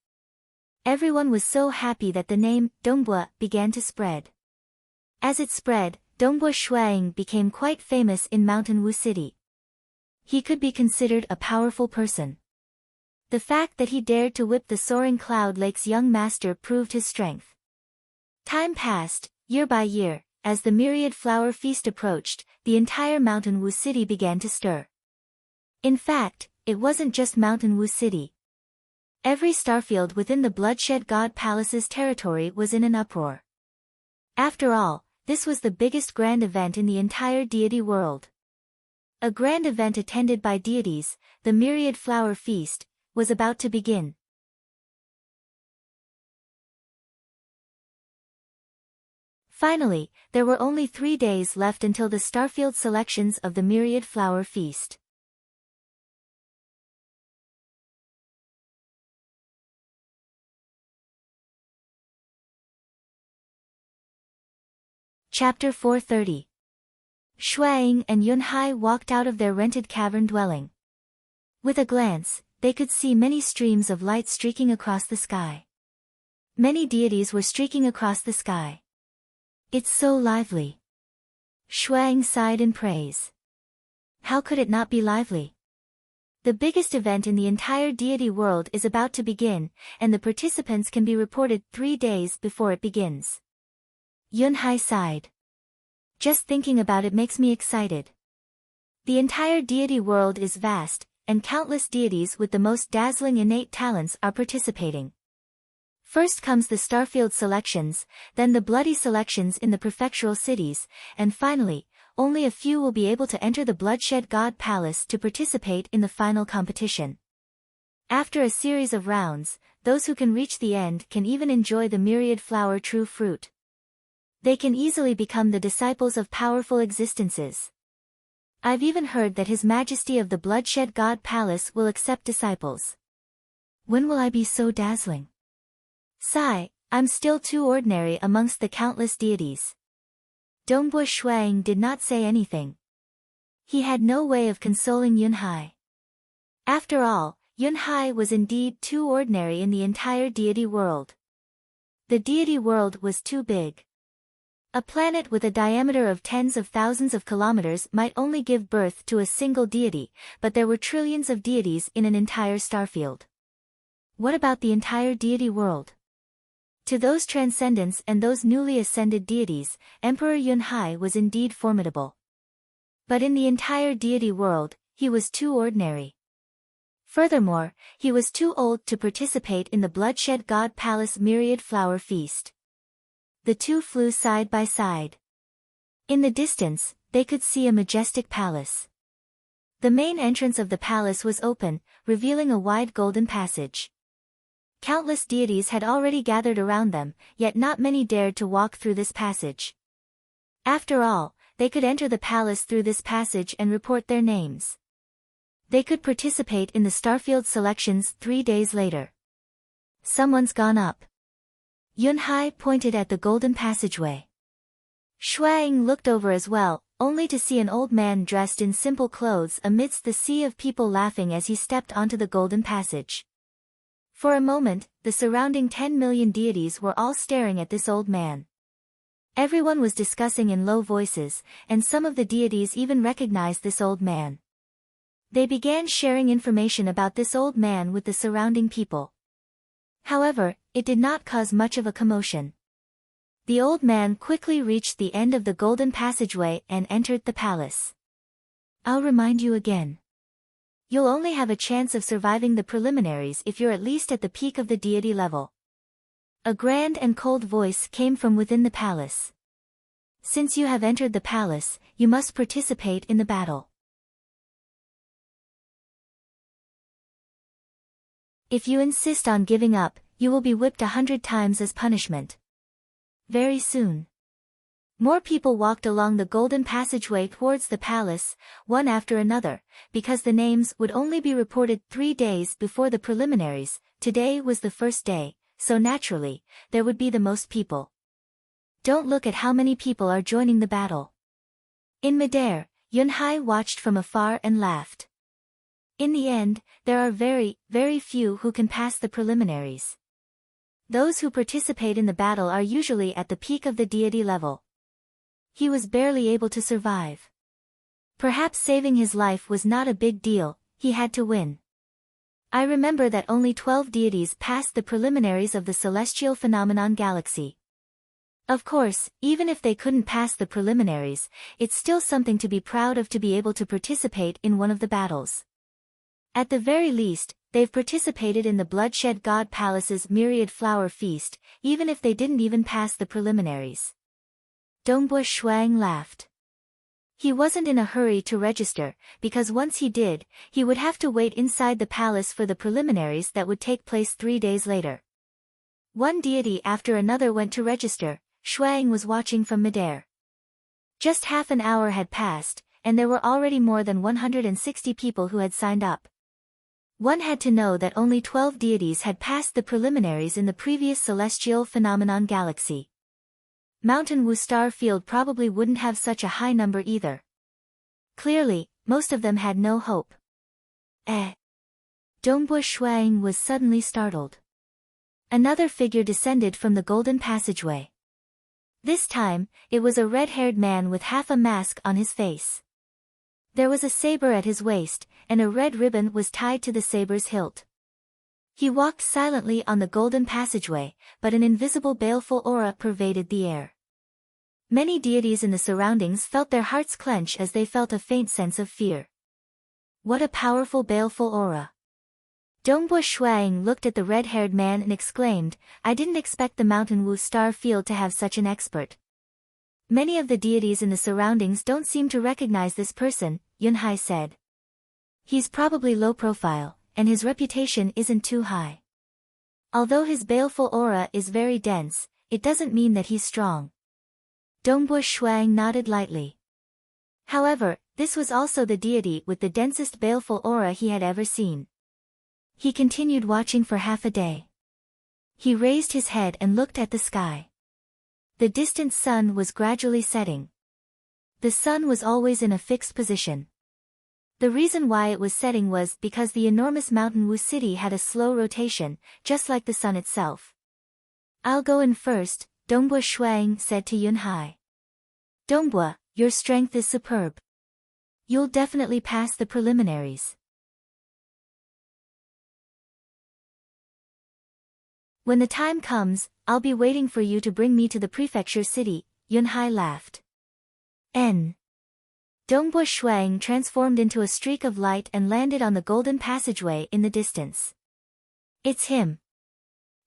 Everyone was so happy that the name, Dongbua, began to spread. As it spread, Dongbua Shuang became quite famous in Mountain Wu City. He could be considered a powerful person. The fact that he dared to whip the Soaring Cloud Lake's young master proved his strength. Time passed, year by year, as the Myriad Flower Feast approached, the entire Mountain Wu City began to stir. In fact, it wasn't just Mountain Wu City. Every starfield within the Bloodshed God Palace's territory was in an uproar. After all, this was the biggest grand event in the entire deity world. A grand event attended by deities, the Myriad Flower Feast, was about to begin. Finally, there were only 3 days left until the starfield selections of the Myriad Flower Feast. Chapter 430. Shuang and Yun Hai walked out of their rented cavern dwelling. With a glance, they could see many streams of light streaking across the sky. Many deities were streaking across the sky. It's so lively. Shuang sighed in praise. How could it not be lively? The biggest event in the entire deity world is about to begin, and the participants can be reported 3 days before it begins. Yunhai sighed. Just thinking about it makes me excited. The entire deity world is vast, and countless deities with the most dazzling innate talents are participating. First comes the Starfield selections, then the bloody selections in the prefectural cities, and finally, only a few will be able to enter the Bloodshed God Palace to participate in the final competition. After a series of rounds, those who can reach the end can even enjoy the myriad flower true fruit. They can easily become the disciples of powerful existences. I've even heard that His Majesty of the Bloodshed God Palace will accept disciples. When will I be so dazzling? Sigh, I'm still too ordinary amongst the countless deities. Dongbo Shuang did not say anything. He had no way of consoling Yunhai. After all, Yunhai was indeed too ordinary in the entire deity world. The deity world was too big. A planet with a diameter of tens of thousands of kilometers might only give birth to a single deity, but there were trillions of deities in an entire starfield. What about the entire deity world? To those transcendents and those newly ascended deities, Emperor Yunhai was indeed formidable. But in the entire deity world, he was too ordinary. Furthermore, he was too old to participate in the Bloodshed God Palace Myriad Flower Feast. The two flew side by side. In the distance, they could see a majestic palace. The main entrance of the palace was open, revealing a wide golden passage. Countless deities had already gathered around them, yet not many dared to walk through this passage. After all, they could enter the palace through this passage and report their names. They could participate in the Starfield selections 3 days later. Someone's gone up. Yunhai pointed at the golden passageway. Shuang looked over as well, only to see an old man dressed in simple clothes amidst the sea of people laughing as he stepped onto the golden passage. For a moment, the surrounding 10 million deities were all staring at this old man. Everyone was discussing in low voices, and some of the deities even recognized this old man. They began sharing information about this old man with the surrounding people. However, it did not cause much of a commotion. The old man quickly reached the end of the golden passageway and entered the palace. I'll remind you again. You'll only have a chance of surviving the preliminaries if you're at least at the peak of the deity level. A grand and cold voice came from within the palace. Since you have entered the palace, you must participate in the battle. If you insist on giving up, you will be whipped 100 times as punishment. Very soon. More people walked along the golden passageway towards the palace, one after another, because the names would only be reported 3 days before the preliminaries. Today was the first day, so naturally, there would be the most people. Don't look at how many people are joining the battle. In midair, Yunhai watched from afar and laughed. In the end, there are very, very few who can pass the preliminaries. Those who participate in the battle are usually at the peak of the deity level. He was barely able to survive. Perhaps saving his life was not a big deal, he had to win. I remember that only 12 deities passed the preliminaries of the celestial phenomenon galaxy. Of course, even if they couldn't pass the preliminaries, it's still something to be proud of to be able to participate in one of the battles. At the very least, they've participated in the Bloodshed God Palace's Myriad Flower Feast, even if they didn't even pass the preliminaries. Dongbo Shuang laughed. He wasn't in a hurry to register, because once he did, he would have to wait inside the palace for the preliminaries that would take place 3 days later. One deity after another went to register. Shuang was watching from midair. Just half an hour had passed, and there were already more than 160 people who had signed up. One had to know that only 12 deities had passed the preliminaries in the previous celestial phenomenon galaxy. Mountain Wu star field probably wouldn't have such a high number either. Clearly, most of them had no hope. Dongbo Shuang was suddenly startled. Another figure descended from the golden passageway. This time, it was a red-haired man with half a mask on his face. There was a saber at his waist, and a red ribbon was tied to the saber's hilt. He walked silently on the golden passageway, but an invisible baleful aura pervaded the air. Many deities in the surroundings felt their hearts clench as they felt a faint sense of fear. What a powerful baleful aura! Dongbua Shuang looked at the red-haired man and exclaimed, "I didn't expect the Mountain Wu Star Field to have such an expert." Many of the deities in the surroundings don't seem to recognize this person, Yunhai said. He's probably low profile, and his reputation isn't too high. Although his baleful aura is very dense, it doesn't mean that he's strong. Dongbua Shuang nodded lightly. However, this was also the deity with the densest baleful aura he had ever seen. He continued watching for half a day. He raised his head and looked at the sky. The distant sun was gradually setting. The sun was always in a fixed position. The reason why it was setting was because the enormous Mountain Wu city had a slow rotation, just like the sun itself. "I'll go in first," Dongbua Shuang said to Yunhai. "Dongbua, your strength is superb. You'll definitely pass the preliminaries. When the time comes, I'll be waiting for you to bring me to the prefecture city," Yunhai laughed. Dongbua Shuang transformed into a streak of light and landed on the golden passageway in the distance. "It's him.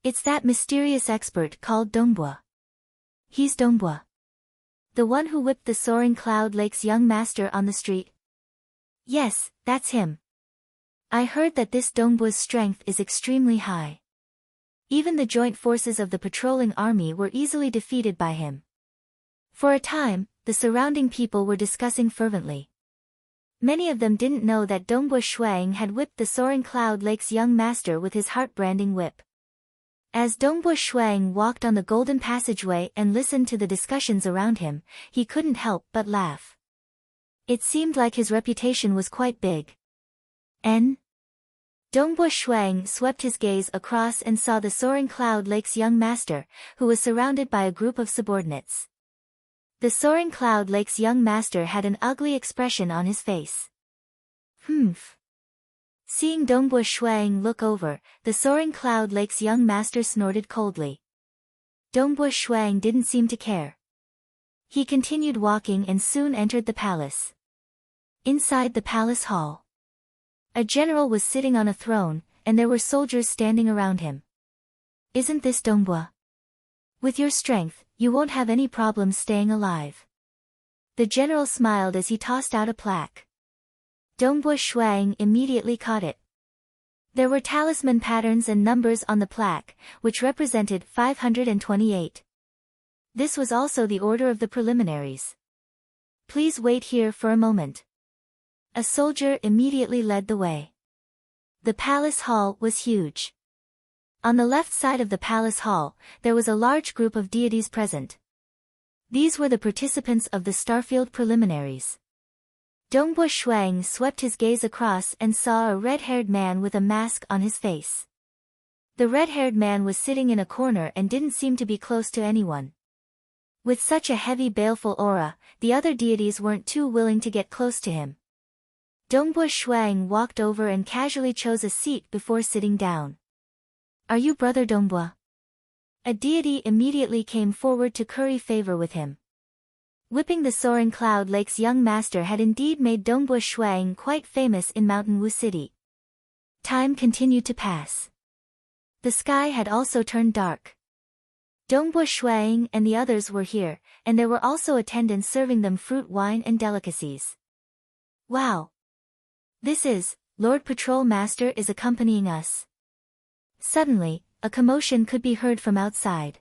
It's that mysterious expert called Dongbua. He's Dongbua. The one who whipped the soaring Cloud Lake's young master on the street." "Yes, that's him. I heard that this Dongbua's strength is extremely high. Even the joint forces of the patrolling army were easily defeated by him." For a time, the surrounding people were discussing fervently. Many of them didn't know that Dongbua Shuang had whipped the soaring Cloud Lake's young master with his heart-branding whip. As Dongbua Shuang walked on the golden passageway and listened to the discussions around him, he couldn't help but laugh. It seemed like his reputation was quite big. Dongbua Shuang swept his gaze across and saw the soaring Cloud Lake's young master, who was surrounded by a group of subordinates. The soaring Cloud Lake's young master had an ugly expression on his face. "Humph." Seeing Dongbua Shuang look over, the soaring Cloud Lake's young master snorted coldly. Dongbua Shuang didn't seem to care. He continued walking and soon entered the palace. Inside the palace hall, a general was sitting on a throne, and there were soldiers standing around him. "Isn't this Dongbua? With your strength, you won't have any problems staying alive." The general smiled as he tossed out a plaque. Dongbua Shuang immediately caught it. There were talisman patterns and numbers on the plaque, which represented 528. This was also the order of the preliminaries. "Please wait here for a moment." A soldier immediately led the way. The palace hall was huge. On the left side of the palace hall, there was a large group of deities present. These were the participants of the Starfield preliminaries. Dongbua Shuang swept his gaze across and saw a red-haired man with a mask on his face. The red-haired man was sitting in a corner and didn't seem to be close to anyone. With such a heavy baleful aura, the other deities weren't too willing to get close to him. Dongbua Shuang walked over and casually chose a seat before sitting down. "Are you Brother Dongbua?" A deity immediately came forward to curry favor with him. Whipping the soaring Cloud Lake's young master had indeed made Dongbua Shuang quite famous in Mountain Wu City. Time continued to pass. The sky had also turned dark. Dongbua Shuang and the others were here, and there were also attendants serving them fruit wine and delicacies. "Wow! This is, Lord Patrol Master is accompanying us." Suddenly, a commotion could be heard from outside.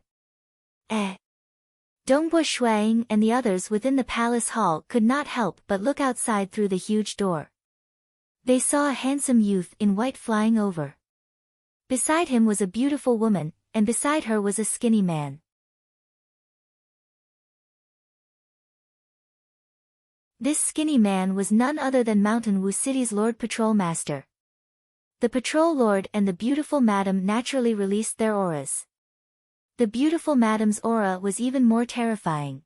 Dongbua Shuang and the others within the palace hall could not help but look outside through the huge door. They saw a handsome youth in white flying over. Beside him was a beautiful woman, and beside her was a skinny man. This skinny man was none other than Mountain Wu City's Lord Patrol Master. The patrol lord and the beautiful madam naturally released their auras. The beautiful madam's aura was even more terrifying.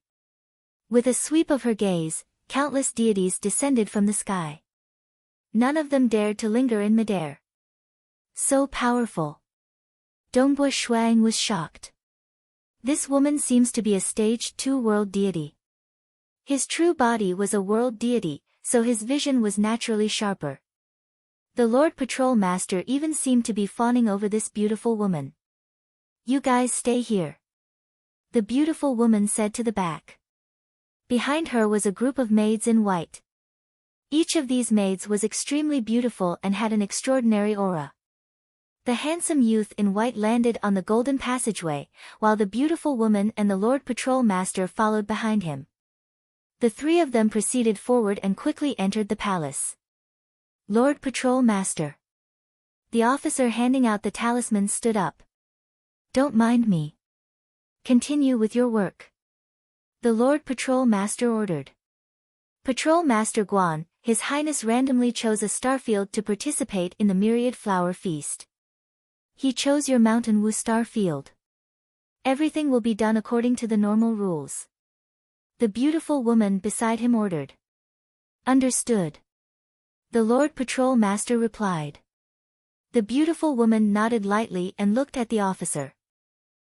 With a sweep of her gaze, countless deities descended from the sky. None of them dared to linger in midair. So powerful. Dongbo Shuang was shocked. This woman seems to be a stage 2 world deity. His true body was a world deity, so his vision was naturally sharper. The Lord Patrol Master even seemed to be fawning over this beautiful woman. You guys stay here. The beautiful woman said to the back. Behind her was a group of maids in white. Each of these maids was extremely beautiful and had an extraordinary aura. The handsome youth in white landed on the golden passageway, while the beautiful woman and the Lord Patrol Master followed behind him. The three of them proceeded forward and quickly entered the palace. Lord Patrol Master. The officer handing out the talisman stood up. Don't mind me. Continue with your work. The Lord Patrol Master ordered. Patrol Master Guan, His Highness randomly chose a starfield to participate in the myriad flower feast. He chose your Mountain Wu star field. Everything will be done according to the normal rules. The beautiful woman beside him ordered. Understood. The Lord Patrol Master replied. The beautiful woman nodded lightly and looked at the officer.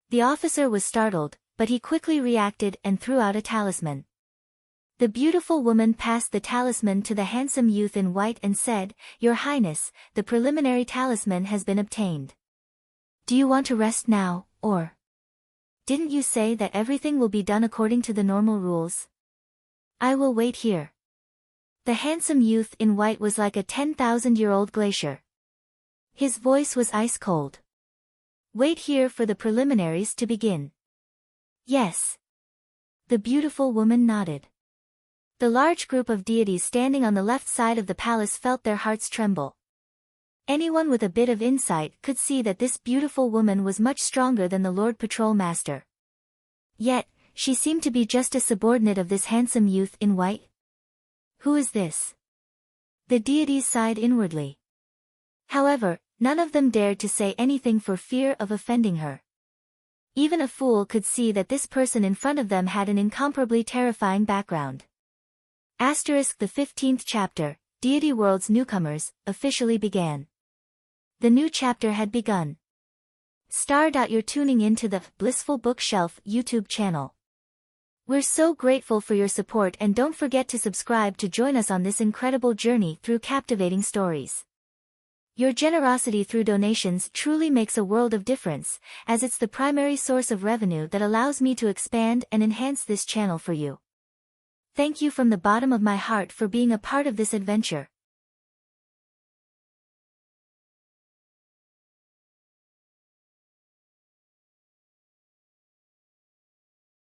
The officer was startled, but he quickly reacted and threw out a talisman. The beautiful woman passed the talisman to the handsome youth in white and said, Your Highness, the preliminary talisman has been obtained. Do you want to rest now, or? Didn't you say that everything will be done according to the normal rules? I will wait here. The handsome youth in white was like a 10,000-year-old glacier. His voice was ice cold. Wait here for the preliminaries to begin. Yes. The beautiful woman nodded. The large group of deities standing on the left side of the palace felt their hearts tremble. Anyone with a bit of insight could see that this beautiful woman was much stronger than the Lord Patrol Master. Yet, she seemed to be just a subordinate of this handsome youth in white. Who is this? The deities sighed inwardly. However, none of them dared to say anything for fear of offending her. Even a fool could see that this person in front of them had an incomparably terrifying background. * The 15th chapter, Deity World's Newcomers, officially began. The new chapter had begun. You're tuning into the Blissful Bookshelf YouTube channel. We're so grateful for your support, and don't forget to subscribe to join us on this incredible journey through captivating stories. Your generosity through donations truly makes a world of difference, as it's the primary source of revenue that allows me to expand and enhance this channel for you. Thank you from the bottom of my heart for being a part of this adventure.